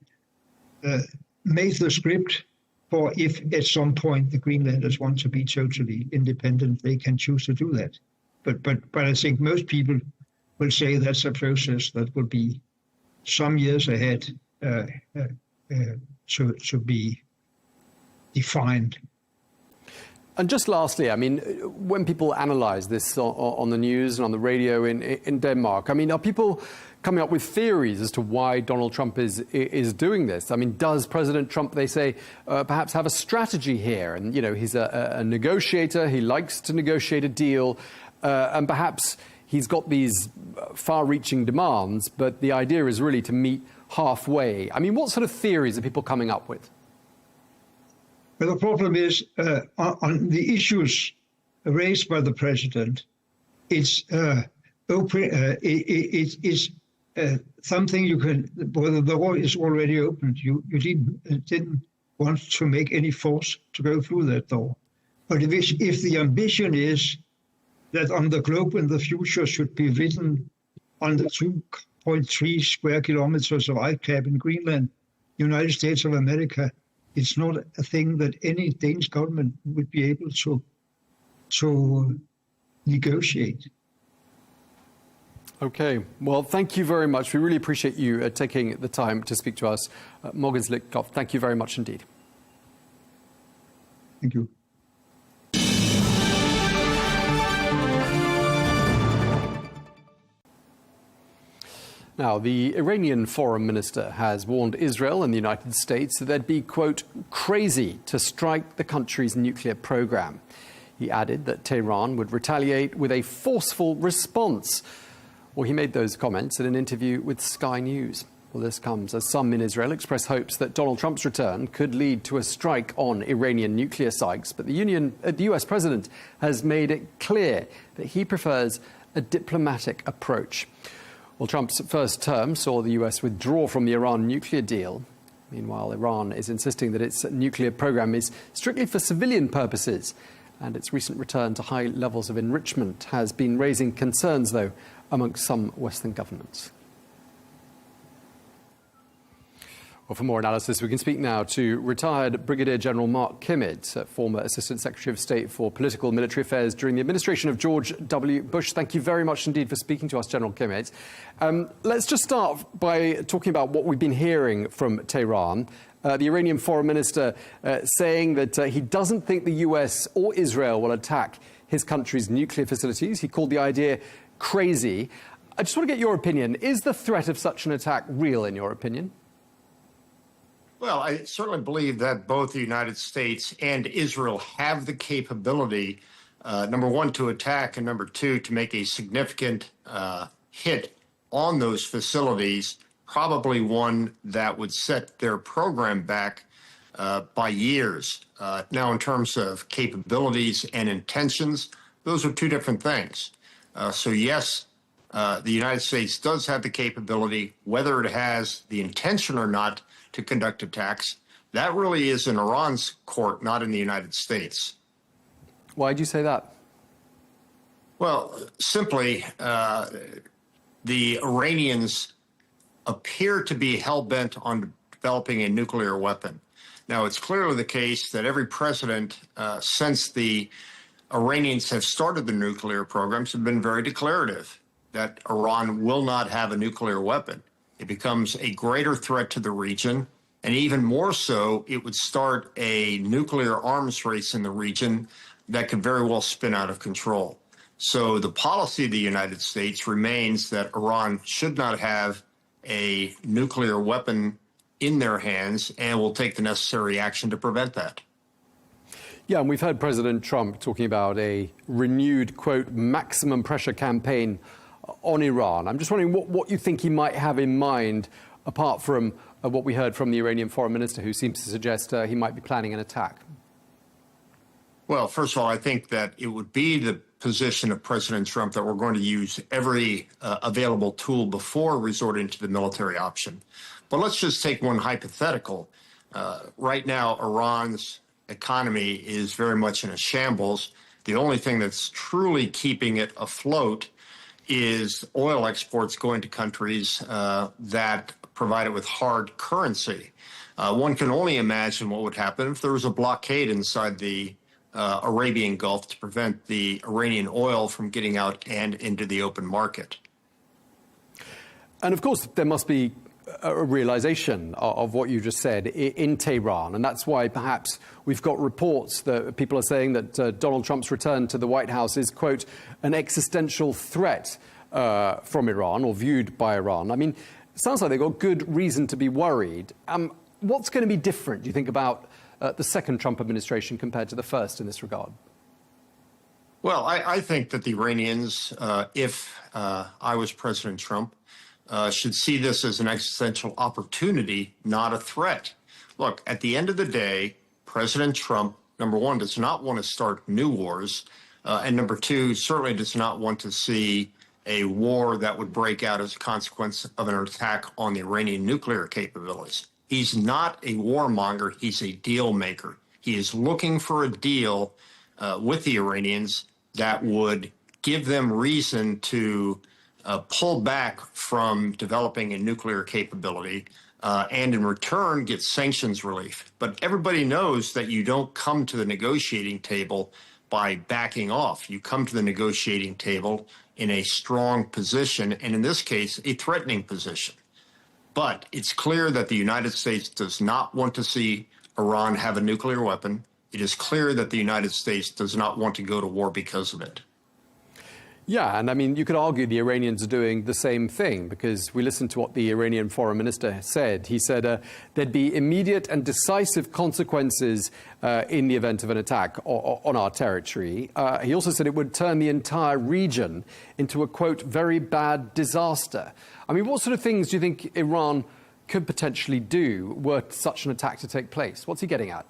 made the script for if at some point the Greenlanders want to be totally independent, they can choose to do that. But I think most people will say that's a process that will be some years ahead to be defined. And just lastly, I mean, when people analyse this on the news and on the radio in Denmark, I mean, are people coming up with theories as to why Donald Trump is doing this? I mean, does President Trump, they say, perhaps have a strategy here? And, you know, he's a negotiator. He likes to negotiate a deal. And perhaps he's got these far-reaching demands, but the idea is really to meet halfway. I mean, what sort of theories are people coming up with? Well, the problem is on the issues raised by the president, it's open. It is something you can. Well, the door is already opened. You didn't want to make any force to go through that door. But if the ambition is that on the globe in the future should be written on the 2.3 square kilometers of ice cap in Greenland, United States of America, it's not a thing that any Danish government would be able to negotiate. Okay. Well, thank you very much. We really appreciate you taking the time to speak to us. Mogens Lykketoft, thank you very much indeed. Thank you. Now, the Iranian foreign minister has warned Israel and the United States that they'd be, quote, crazy to strike the country's nuclear program. He added that Tehran would retaliate with a forceful response. Well, he made those comments in an interview with Sky News. Well, this comes as some in Israel express hopes that Donald Trump's return could lead to a strike on Iranian nuclear sites. But the US president has made it clear that he prefers a diplomatic approach. Well, Trump's first term saw the US withdraw from the Iran nuclear deal. Meanwhile, Iran is insisting that its nuclear program is strictly for civilian purposes. And its recent return to high levels of enrichment has been raising concerns, though, amongst some Western governments. Well, for more analysis, we can speak now to retired Brigadier General Mark Kimmitt, former Assistant Secretary of State for Political and Military Affairs during the administration of George W. Bush. Thank you very much indeed for speaking to us, General Kimmitt. Let's just start by talking about what we've been hearing from Tehran. The Iranian Foreign Minister saying that he doesn't think the US or Israel will attack his country's nuclear facilities. He called the idea crazy. I just want to get your opinion. Is the threat of such an attack real, in your opinion? Well, I certainly believe that both the United States and Israel have the capability, number one, to attack, and number two, to make a significant hit on those facilities, probably one that would set their program back by years. Now, in terms of capabilities and intentions, those are two different things. So, yes, the United States does have the capability. Whether it has the intention or not to conduct attacks, that really is in Iran's court, not in the United States. Why do you say that? Well, simply, the Iranians appear to be hell-bent on developing a nuclear weapon. Now, it's clearly the case that every president since the Iranians have started the nuclear programs have been very declarative that Iran will not have a nuclear weapon. It becomes a greater threat to the region, and even more so, it would start a nuclear arms race in the region that could very well spin out of control. So the policy of the United States remains that Iran should not have a nuclear weapon in their hands and will take the necessary action to prevent that. Yeah, and we've heard President Trump talking about a renewed, quote, maximum pressure campaign on Iran. I'm just wondering what you think he might have in mind, apart from what we heard from the Iranian foreign minister, who seems to suggest he might be planning an attack. Well, first of all, I think that it would be the position of President Trump that we're going to use every available tool before resorting to the military option. But let's just take one hypothetical. Right now, Iran's economy is very much in a shambles. The only thing that's truly keeping it afloat is oil exports going to countries that provide it with hard currency. One can only imagine what would happen if there was a blockade inside the Arabian Gulf to prevent the Iranian oil from getting out and into the open market. And of course, there must be a realization of what you just said in Tehran. And that's why perhaps we've got reports that people are saying that Donald Trump's return to the White House is, quote, an existential threat from Iran, or viewed by Iran. I mean, it sounds like they've got good reason to be worried. What's going to be different, do you think, about the second Trump administration compared to the first in this regard? Well, I think that the Iranians, if I was President Trump, should see this as an existential opportunity, not a threat. Look, at the end of the day, President Trump, number one, does not want to start new wars, and number two, certainly does not want to see a war that would break out as a consequence of an attack on the Iranian nuclear capabilities. He's not a warmonger, he's a deal maker. He is looking for a deal with the Iranians that would give them reason to pull back from developing a nuclear capability and in return get sanctions relief. But everybody knows that you don't come to the negotiating table by backing off. You come to the negotiating table in a strong position, and in this case, a threatening position. But it's clear that the United States does not want to see Iran have a nuclear weapon. It is clear that the United States does not want to go to war because of it. Yeah, and I mean, you could argue the Iranians are doing the same thing, because we listened to what the Iranian foreign minister said. He said there'd be immediate and decisive consequences in the event of an attack on our territory. He also said it would turn the entire region into a, quote, very bad disaster. I mean, what sort of things do you think Iran could potentially do were such an attack to take place? What's he getting at?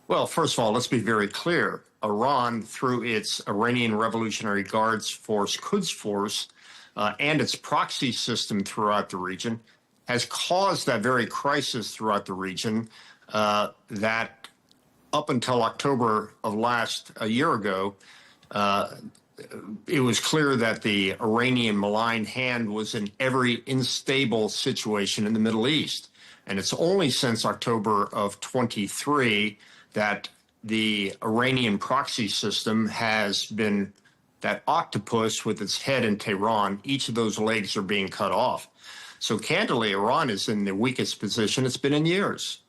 Well, first of all, let's be very clear. Iran, through its Iranian Revolutionary Guards Force, Quds Force, and its proxy system throughout the region, has caused that very crisis throughout the region that up until October of a year ago, it was clear that the Iranian malign hand was in every unstable situation in the Middle East. And it's only since October of 23 that the Iranian proxy system has been that octopus with its head in Tehran. Each of those legs are being cut off. So candidly, Iran is in the weakest position it's been in years.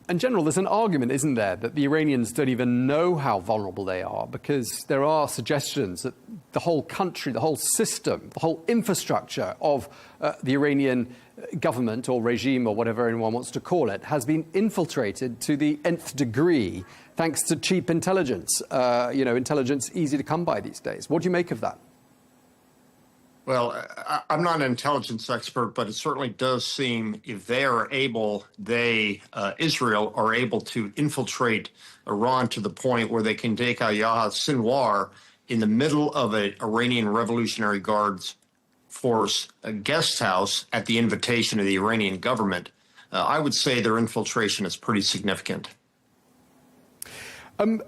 And General, there's an argument, isn't there, that the Iranians don't even know how vulnerable they are, because there are suggestions that the whole country, the whole system, the whole infrastructure of the Iranian government or regime or whatever anyone wants to call it has been infiltrated to the nth degree thanks to cheap intelligence. Intelligence easy to come by these days. What do you make of that? Well, I'm not an intelligence expert, but it certainly does seem if they are able, Israel are able to infiltrate Iran to the point where they can take Yahya Sinwar in the middle of an Iranian Revolutionary Guards force, a guest house at the invitation of the Iranian government. I would say their infiltration is pretty significant. A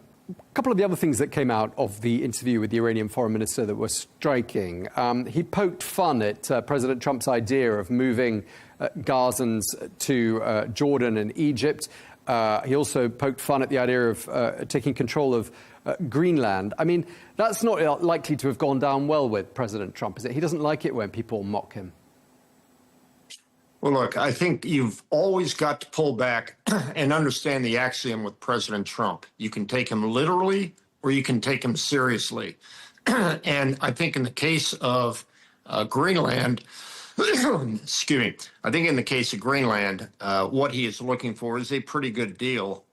couple of the other things that came out of the interview with the Iranian foreign minister that were striking. He poked fun at President Trump's idea of moving Gazans to Jordan and Egypt. He also poked fun at the idea of taking control of Greenland. I mean, that's not likely to have gone down well with President Trump, is it? He doesn't like it when people mock him. Well, look, I think you've always got to pull back and understand the axiom with President Trump. You can take him literally or you can take him seriously. And I think in the case of Greenland, excuse me, I think in the case of Greenland, what he is looking for is a pretty good deal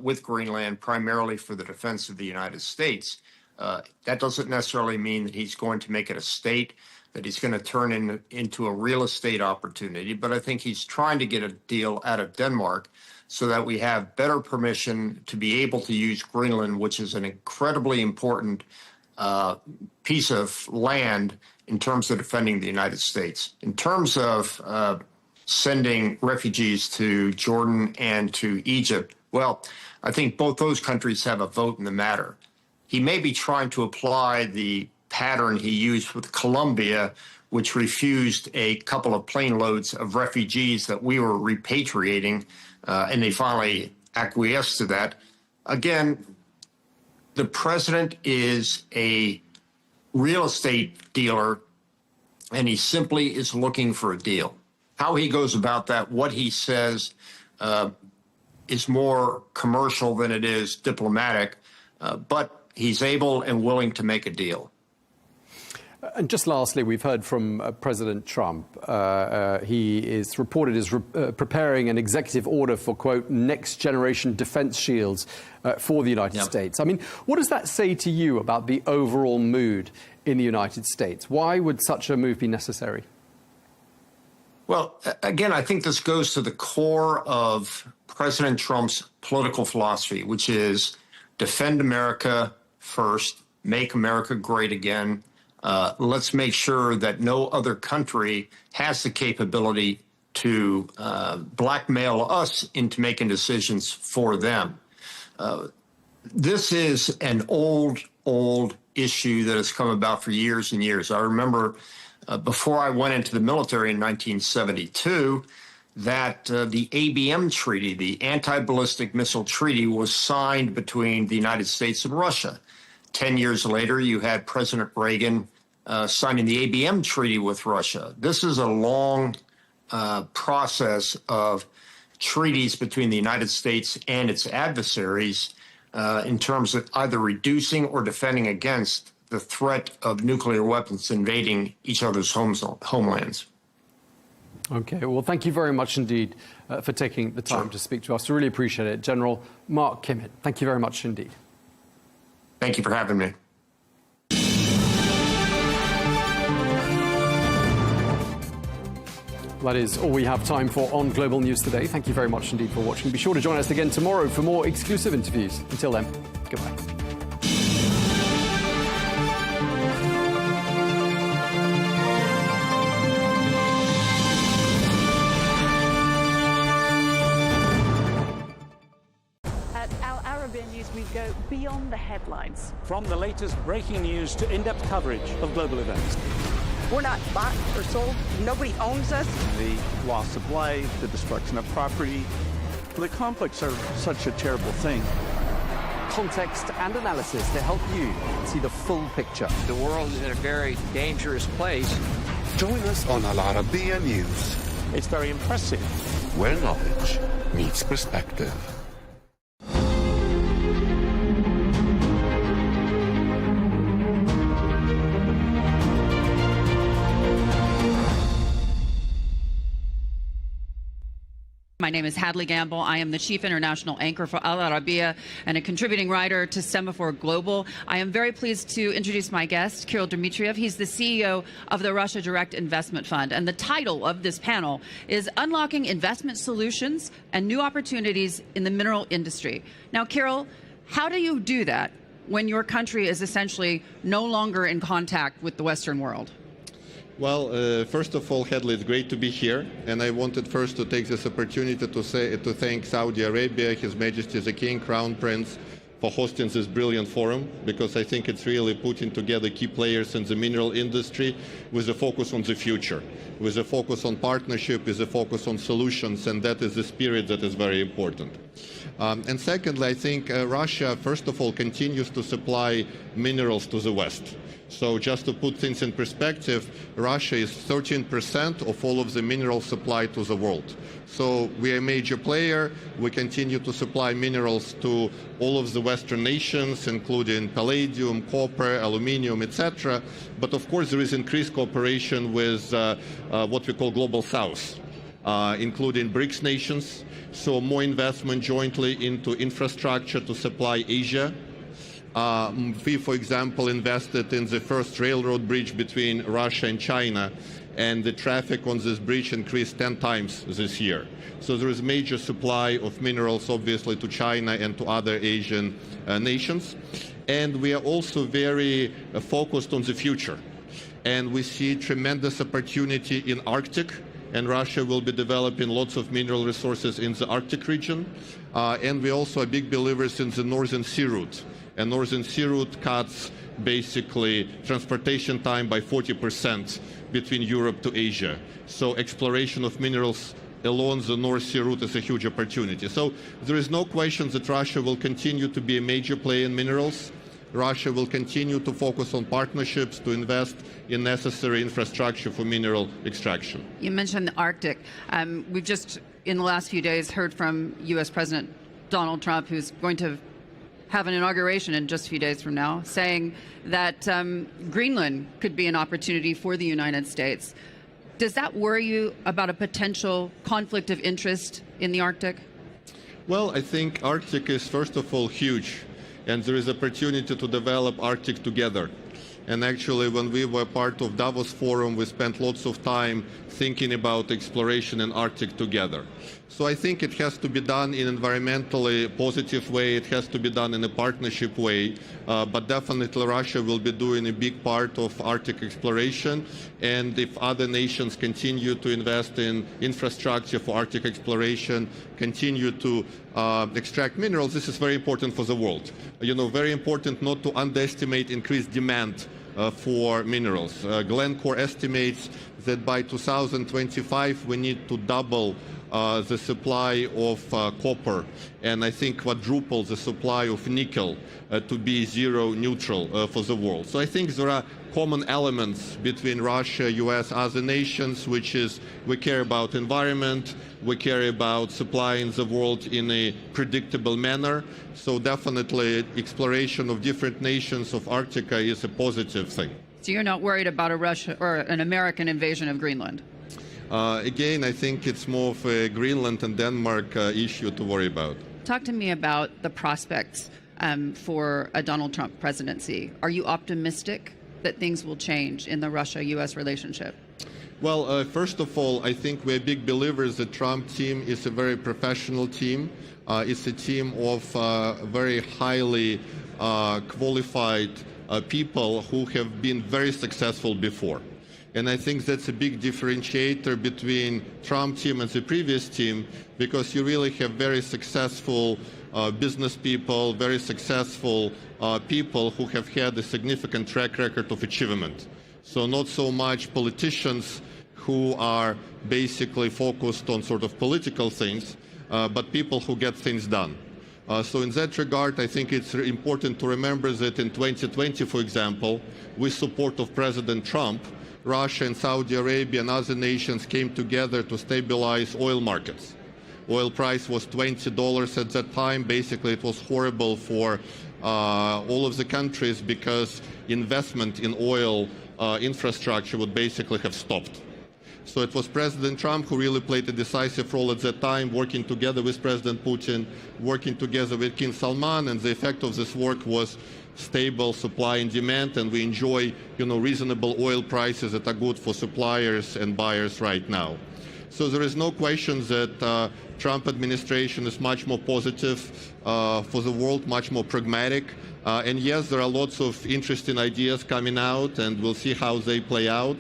with Greenland, primarily for the defense of the United States. That doesn't necessarily mean that he's going to make it a state, that he's going to turn into a real estate opportunity. But I think he's trying to get a deal out of Denmark so that we have better permission to be able to use Greenland, which is an incredibly important piece of land in terms of defending the United States. In terms of sending refugees to Jordan and to Egypt, well, I think both those countries have a vote in the matter. He may be trying to apply the pattern he used with Colombia, which refused a couple of plane loads of refugees that we were repatriating, and they finally acquiesced to that. Again, the president is a real estate dealer, and he simply is looking for a deal. How he goes about that, what he says, is more commercial than it is diplomatic, but he's able and willing to make a deal. And just lastly, we've heard from President Trump. He is reported as preparing an executive order for, quote, next-generation defense shields for the United States. I mean, what does that say to you about the overall mood in the United States? Why would such a move be necessary? Well, again, I think this goes to the core of President Trump's political philosophy, which is defend America first, make America great again. Let's make sure that no other country has the capability to blackmail us into making decisions for them. This is an old issue that has come about for years and years. I remember before I went into the military in 1972, that the ABM treaty, the Anti-Ballistic Missile Treaty, was signed between the United States and Russia. 10 years later, you had President Reagan signing the ABM treaty with Russia. This is a long process of treaties between the United States and its adversaries in terms of either reducing or defending against the threat of nuclear weapons invading each other's homelands. Okay, well, thank you very much indeed for taking the time to speak to us. We really appreciate it. General Mark Kimmett, thank you very much indeed. Thank you for having me. That is all we have time for on Global News today. Thank you very much indeed for watching. Be sure to join us again tomorrow for more exclusive interviews. Until then, goodbye. At Al Arabiya News, we go beyond the headlines. From the latest breaking news to in-depth coverage of global events. We're not bought or sold. Nobody owns us. The loss of life, the destruction of property. The conflicts are such a terrible thing. Context and analysis to help you see the full picture. The world is in a very dangerous place. Join us on Arabiya News, It's very impressive. where knowledge meets perspective. My name is Hadley Gamble. I am the Chief International Anchor for Al Arabiya and a contributing writer to Semaphore Global. I am very pleased to introduce my guest, Kirill Dmitriev. He's the CEO of the Russia Direct Investment Fund. And the title of this panel is Unlocking Investment Solutions and New Opportunities in the Mineral Industry. Now, Kirill, how do you do that when your country is essentially no longer in contact with the Western world? Well, first of all, Hadley, it's great to be here, and I wanted first to take this opportunity to thank Saudi Arabia, His Majesty the King, Crown Prince, for hosting this brilliant forum, because I think it's really putting together key players in the mineral industry with a focus on the future, with a focus on partnership, with a focus on solutions, and that is the spirit that is very important. And secondly, I think Russia, first of all, continues to supply minerals to the West. So just to put things in perspective, Russia is 13% of all of the mineral supply to the world. So we are a major player. We continue to supply minerals to all of the Western nations, including palladium, copper, aluminium, etc. But of course, there is increased cooperation with what we call Global South, including BRICS nations. So more investment jointly into infrastructure to supply Asia. We, for example, invested in the first railroad bridge between Russia and China, and the traffic on this bridge increased 10 times this year. So there is major supply of minerals, obviously, to China and to other Asian nations. And we are also very focused on the future. And we see tremendous opportunity in Arctic, and Russia will be developing lots of mineral resources in the Arctic region. And we also are big believers in the Northern Sea Route. And Northern Sea Route cuts basically transportation time by 40% between Europe to Asia. So exploration of minerals along the North Sea Route is a huge opportunity. So there is no question that Russia will continue to be a major player in minerals. Russia will continue to focus on partnerships to invest in necessary infrastructure for mineral extraction. You mentioned the Arctic. We've just, in the last few days, heard from U.S. President Donald Trump, who's going to have an inauguration in just a few days from now, saying that Greenland could be an opportunity for the United States. Does that worry you about a potential conflict of interest in the Arctic? Well, I think Arctic is, first of all, huge, and there is opportunity to develop Arctic together. And actually, when we were part of Davos Forum, we spent lots of time thinking about exploration in Arctic together. So I think it has to be done in an environmentally positive way. It has to be done in a partnership way. But definitely Russia will be doing a big part of Arctic exploration. And if other nations continue to invest in infrastructure for Arctic exploration, continue to extract minerals, this is very important for the world. You know, very important not to underestimate increased demand for minerals. Glencore estimates that by 2025 we need to double the supply of copper, and I think quadruple the supply of nickel to be zero neutral for the world. So I think there are common elements between Russia, US, other nations, which is we care about environment, we care about supplying the world in a predictable manner. So definitely exploration of different nations of Arctica is a positive thing. So you're not worried about a Russia or an American invasion of Greenland? Again, I think it's more of a Greenland and Denmark issue to worry about. Talk to me about the prospects for a Donald Trump presidency. Are you optimistic that things will change in the Russia-U.S. relationship? Well, first of all, I think we're big believers the Trump team is a very professional team. It's a team of very highly qualified people who have been very successful before. And I think that's a big differentiator between Trump team and the previous team, because you really have very successful business people, very successful people who have had a significant track record of achievement. So not so much politicians who are basically focused on sort of political things, but people who get things done. So in that regard, I think it's important to remember that in 2020, for example, with support of President Trump, Russia and Saudi Arabia and other nations came together to stabilize oil markets. Oil price was $20 at that time. Basically, it was horrible for all of the countries because investment in oil infrastructure would basically have stopped. So it was President Trump who really played a decisive role at that time, working together with President Putin, working together with King Salman, and the effect of this work was stable supply and demand, and we enjoy, reasonable oil prices that are good for suppliers and buyers right now. So there is no question that Trump administration is much more positive for the world, much more pragmatic. And yes, there are lots of interesting ideas coming out, and we'll see how they play out.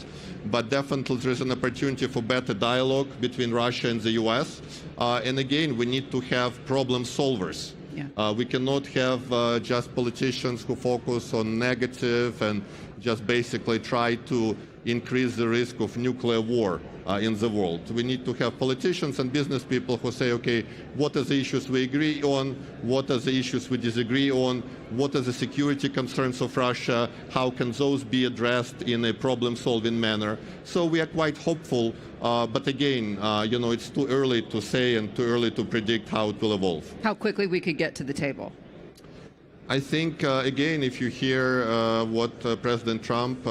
But definitely there is an opportunity for better dialogue between Russia and the US. And again, we need to have problem solvers. Yeah. We cannot have just politicians who focus on negative and just basically try to increase the risk of nuclear war in the world. We need to have politicians and business people who say, okay, what are the issues we agree on? What are the issues we disagree on? What are the security concerns of Russia? How can those be addressed in a problem-solving manner? So we are quite hopeful, but again, it's too early to say and too early to predict how it will evolve. How quickly we could get to the table? I think, again, if you hear what President Trump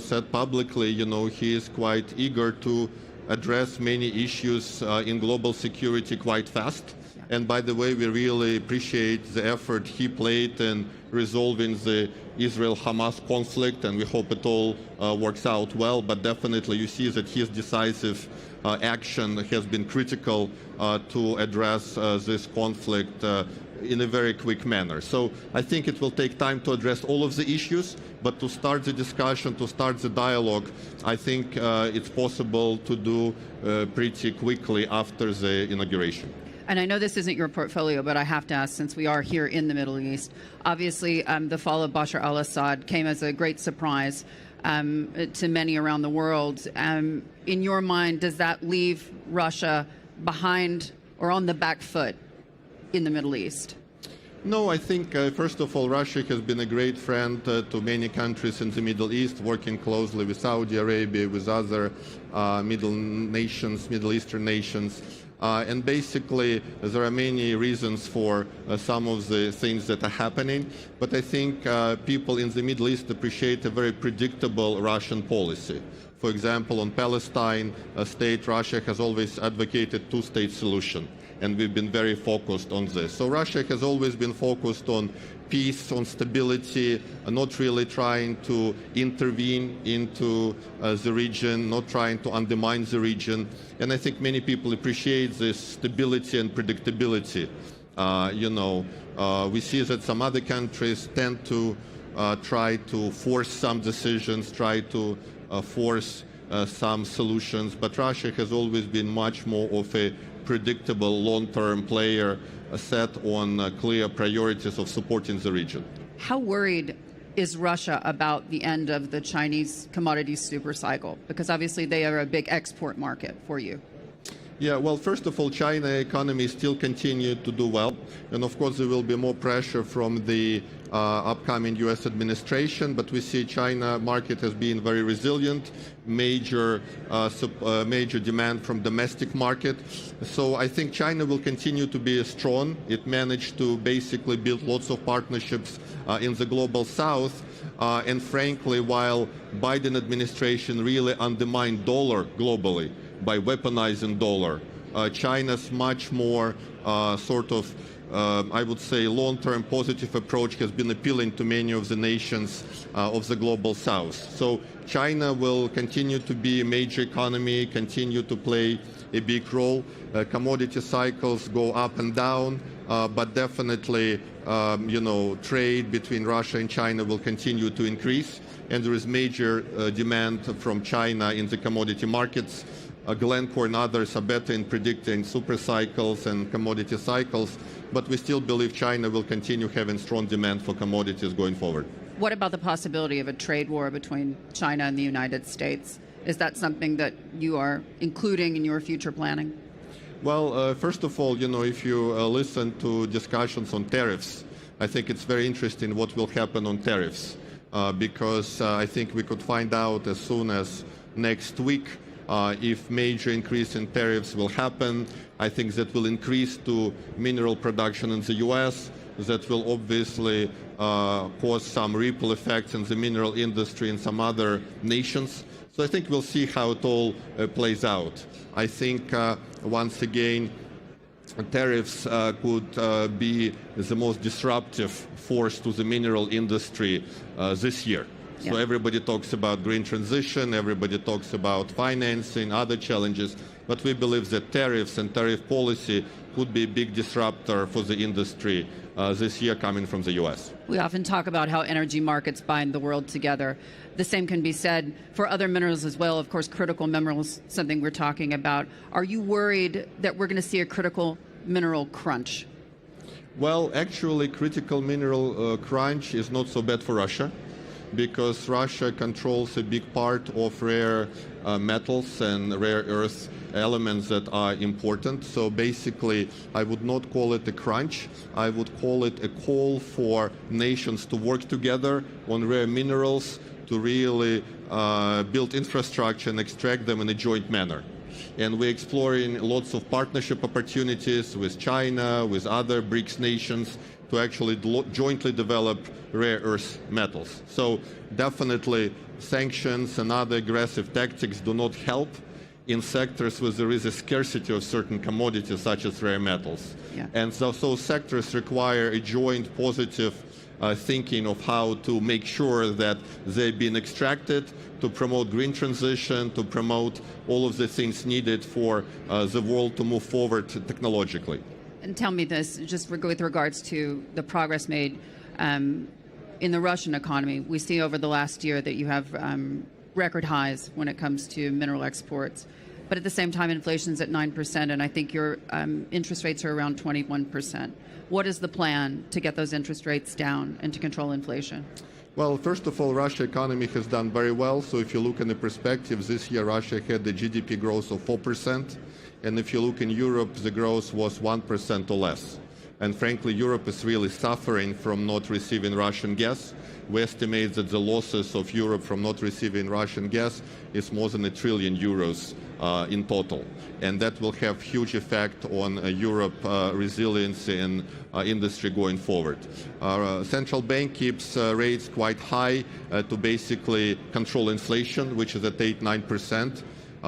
said publicly, he is quite eager to address many issues in global security quite fast. Yeah. And by the way, we really appreciate the effort he played in resolving the Israel-Hamas conflict, and we hope it all works out well. But definitely you see that his decisive action has been critical to address this conflict in a very quick manner. So I think it will take time to address all of the issues, but to start the discussion, to start the dialogue, I think it's possible to do pretty quickly after the inauguration. And I know this isn't your portfolio, but I have to ask, since we are here in the Middle East, obviously the fall of Bashar al-Assad came as a great surprise to many around the world. In your mind, does that leave Russia behind or on the back foot in the Middle East? No, I think, first of all, Russia has been a great friend to many countries in the Middle East, working closely with Saudi Arabia, with other Middle Eastern nations. And basically, there are many reasons for some of the things that are happening. But I think people in the Middle East appreciate a very predictable Russian policy. For example, on Palestine state, Russia has always advocated two-state solution. And we've been very focused on this. So Russia has always been focused on peace, on stability, not really trying to intervene into the region, not trying to undermine the region. And I think many people appreciate this stability and predictability. We see that some other countries tend to try to force some decisions, try to force some solutions, but Russia has always been much more of a predictable long-term player set on clear priorities of supporting the region. How worried is Russia about the end of the Chinese commodities super cycle? Because obviously they are a big export market for you. Yeah, well, first of all, China economy still continue to do well. And of course, there will be more pressure from the upcoming U.S. administration, but we see China market has been very resilient, major demand from domestic market. So I think China will continue to be strong. It managed to basically build lots of partnerships in the global south. And frankly, while Biden administration really undermined dollar globally by weaponizing dollar, China's much more sort of I would say, long-term positive approach has been appealing to many of the nations of the global south. So China will continue to be a major economy, continue to play a big role. Commodity cycles go up and down, but definitely, trade between Russia and China will continue to increase, and there is major demand from China in the commodity markets. Glencore and others are better in predicting super cycles and commodity cycles, but we still believe China will continue having strong demand for commodities going forward. What about the possibility of a trade war between China and the United States? Is that something that you are including in your future planning? Well, first of all, if you listen to discussions on tariffs, I think it's very interesting what will happen on tariffs, because I think we could find out as soon as next week if major increase in tariffs will happen. I think that will increase to mineral production in the U.S. That will obviously cause some ripple effects in the mineral industry in some other nations. So I think we'll see how it all plays out. I think, once again, tariffs could be the most disruptive force to the mineral industry this year. So everybody talks about green transition, everybody talks about financing, other challenges, but we believe that tariffs and tariff policy could be a big disruptor for the industry this year coming from the U.S. We often talk about how energy markets bind the world together. The same can be said for other minerals as well. Of course, critical minerals, something we're talking about. Are you worried that we're going to see a critical mineral crunch? Well, actually, critical mineral crunch is not so bad for Russia, because Russia controls a big part of rare metals and rare earth elements that are important. So basically, I would not call it a crunch. I would call it a call for nations to work together on rare minerals to really build infrastructure and extract them in a joint manner. And we're exploring lots of partnership opportunities with China, with other BRICS nations, to actually jointly develop rare earth metals. So definitely sanctions and other aggressive tactics do not help in sectors where there is a scarcity of certain commodities such as rare metals. And so sectors require a joint positive thinking of how to make sure that they're being extracted, to promote green transition, to promote all of the things needed for the world to move forward technologically. And tell me this, just with regards to the progress made in the Russian economy. We see over the last year that you have record highs when it comes to mineral exports. But at the same time, inflation's at 9%, and I think your interest rates are around 21%. What is the plan to get those interest rates down and to control inflation? Well, first of all, Russia economy has done very well. So if you look in the perspective, this year Russia had the GDP growth of 4%. And if you look in Europe, the growth was 1% or less. And frankly, Europe is really suffering from not receiving Russian gas. We estimate that the losses of Europe from not receiving Russian gas is more than €1 trillion in total. And that will have huge effect on Europe resiliency and industry going forward. Our central bank keeps rates quite high to basically control inflation, which is at 8-9%.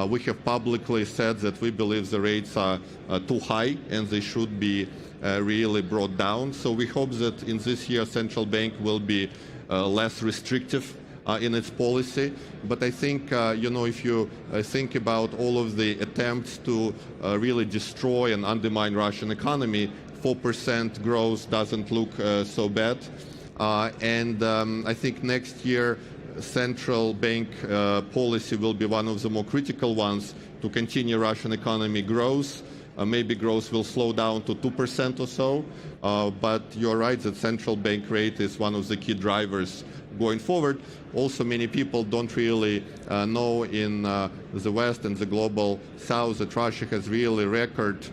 We have publicly said that we believe the rates are too high and they should be really brought down. So we hope that in this year central bank will be less restrictive in its policy. But I think, if you think about all of the attempts to really destroy and undermine Russian economy, 4% growth doesn't look so bad. I think next year central bank policy will be one of the more critical ones to continue Russian economy growth. Maybe growth will slow down to 2% or so, but you're right that central bank rate is one of the key drivers going forward. Also, many people don't really know in the West and the global South that Russia has really record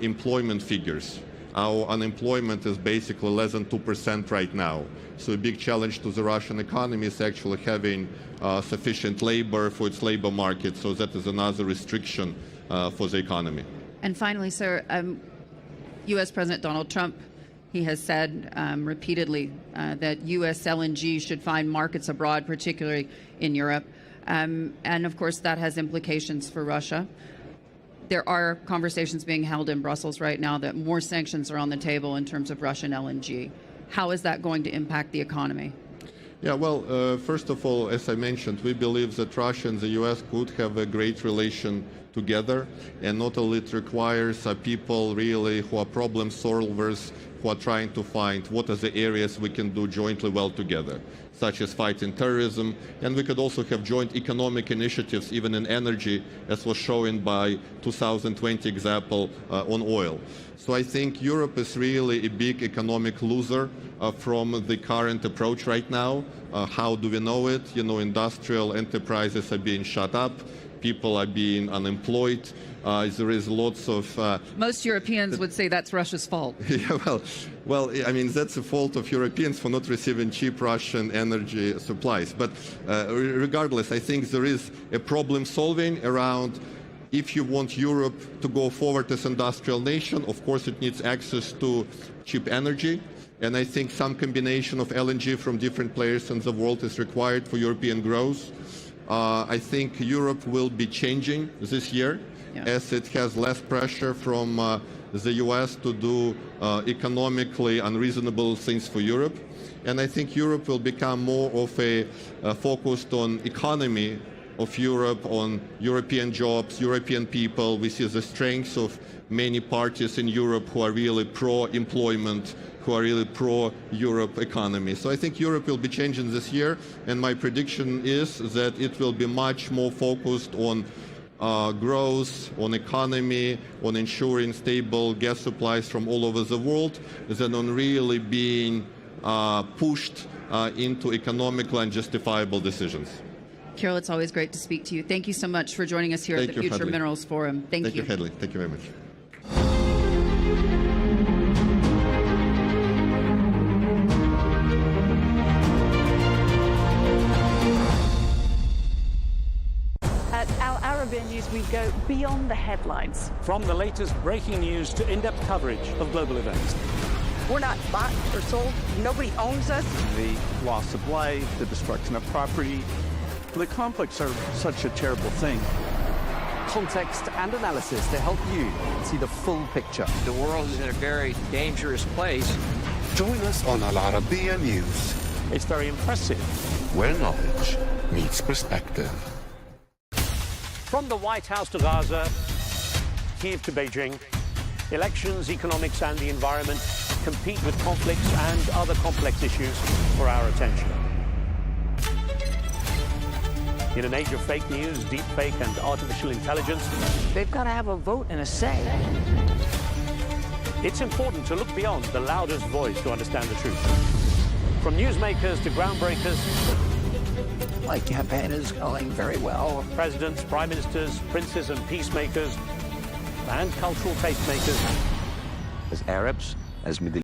employment figures. Our unemployment is basically less than 2% right now. So a big challenge to the Russian economy is actually having sufficient labor for its labor market. So that is another restriction for the economy. And finally, sir, U.S. President Donald Trump, he has said repeatedly that U.S. LNG should find markets abroad, particularly in Europe. And of course, that has implications for Russia. there are conversations being held in Brussels right now that more sanctions are on the table in terms of Russian LNG. How is that going to impact the economy? Yeah, well, first of all, as I mentioned, we believe that Russia and the US could have a great relation together, and not only it requires people really who are problem solvers, who are trying to find what are the areas we can do jointly well together, such as fighting terrorism, and we could also have joint economic initiatives, even in energy, as was shown by 2020 example on oil. So I think Europe is really a big economic loser from the current approach right now. How do we know it? You know, industrial enterprises are being shut up, people are being unemployed. There is lots of... Most Europeans would say that's Russia's fault. Yeah, well, I mean, that's the fault of Europeans for not receiving cheap Russian energy supplies. But regardless, I think there is a problem solving around if you want Europe to go forward as an industrial nation. Of course, it needs access to cheap energy. And I think some combination of LNG from different players in the world is required for European growth. I think Europe will be changing this year, as it has less pressure from the US to do economically unreasonable things for Europe. And I think Europe will become more of a focused on economy of Europe, on European jobs, European people. We see the strengths of many parties in Europe who are really pro-employment, who are really pro-Europe economy. So I think Europe will be changing this year, and my prediction is that it will be much more focused on growth, on economy, on ensuring stable gas supplies from all over the world, than on really being pushed into economical and justifiable decisions. Kirill, it's always great to speak to you. Thank you so much for joining us here at the Future Hadley. Minerals Forum. Thank you. Thank you, Hadley. Thank you very much. At Al Arabiya News, we go beyond the headlines. From the latest breaking news to in-depth coverage of global events. We're not bought or sold. Nobody owns us. The loss of life, the destruction of property. The conflicts are such a terrible thing. Context and analysis to help you see the full picture. The world is in a very dangerous place. Join us on Arabiya News, It's very impressive. where knowledge meets perspective. From the White House to Gaza, Kyiv to Beijing, elections, economics and the environment compete with conflicts and other complex issues for our attention. In an age of fake news, deepfake and artificial intelligence, They've got to have a vote and a say. it's important to look beyond the loudest voice to understand the truth. From newsmakers to groundbreakers, My campaign is going very well. presidents, prime ministers, princes and peacemakers, and cultural tastemakers. As Arabs, as Middle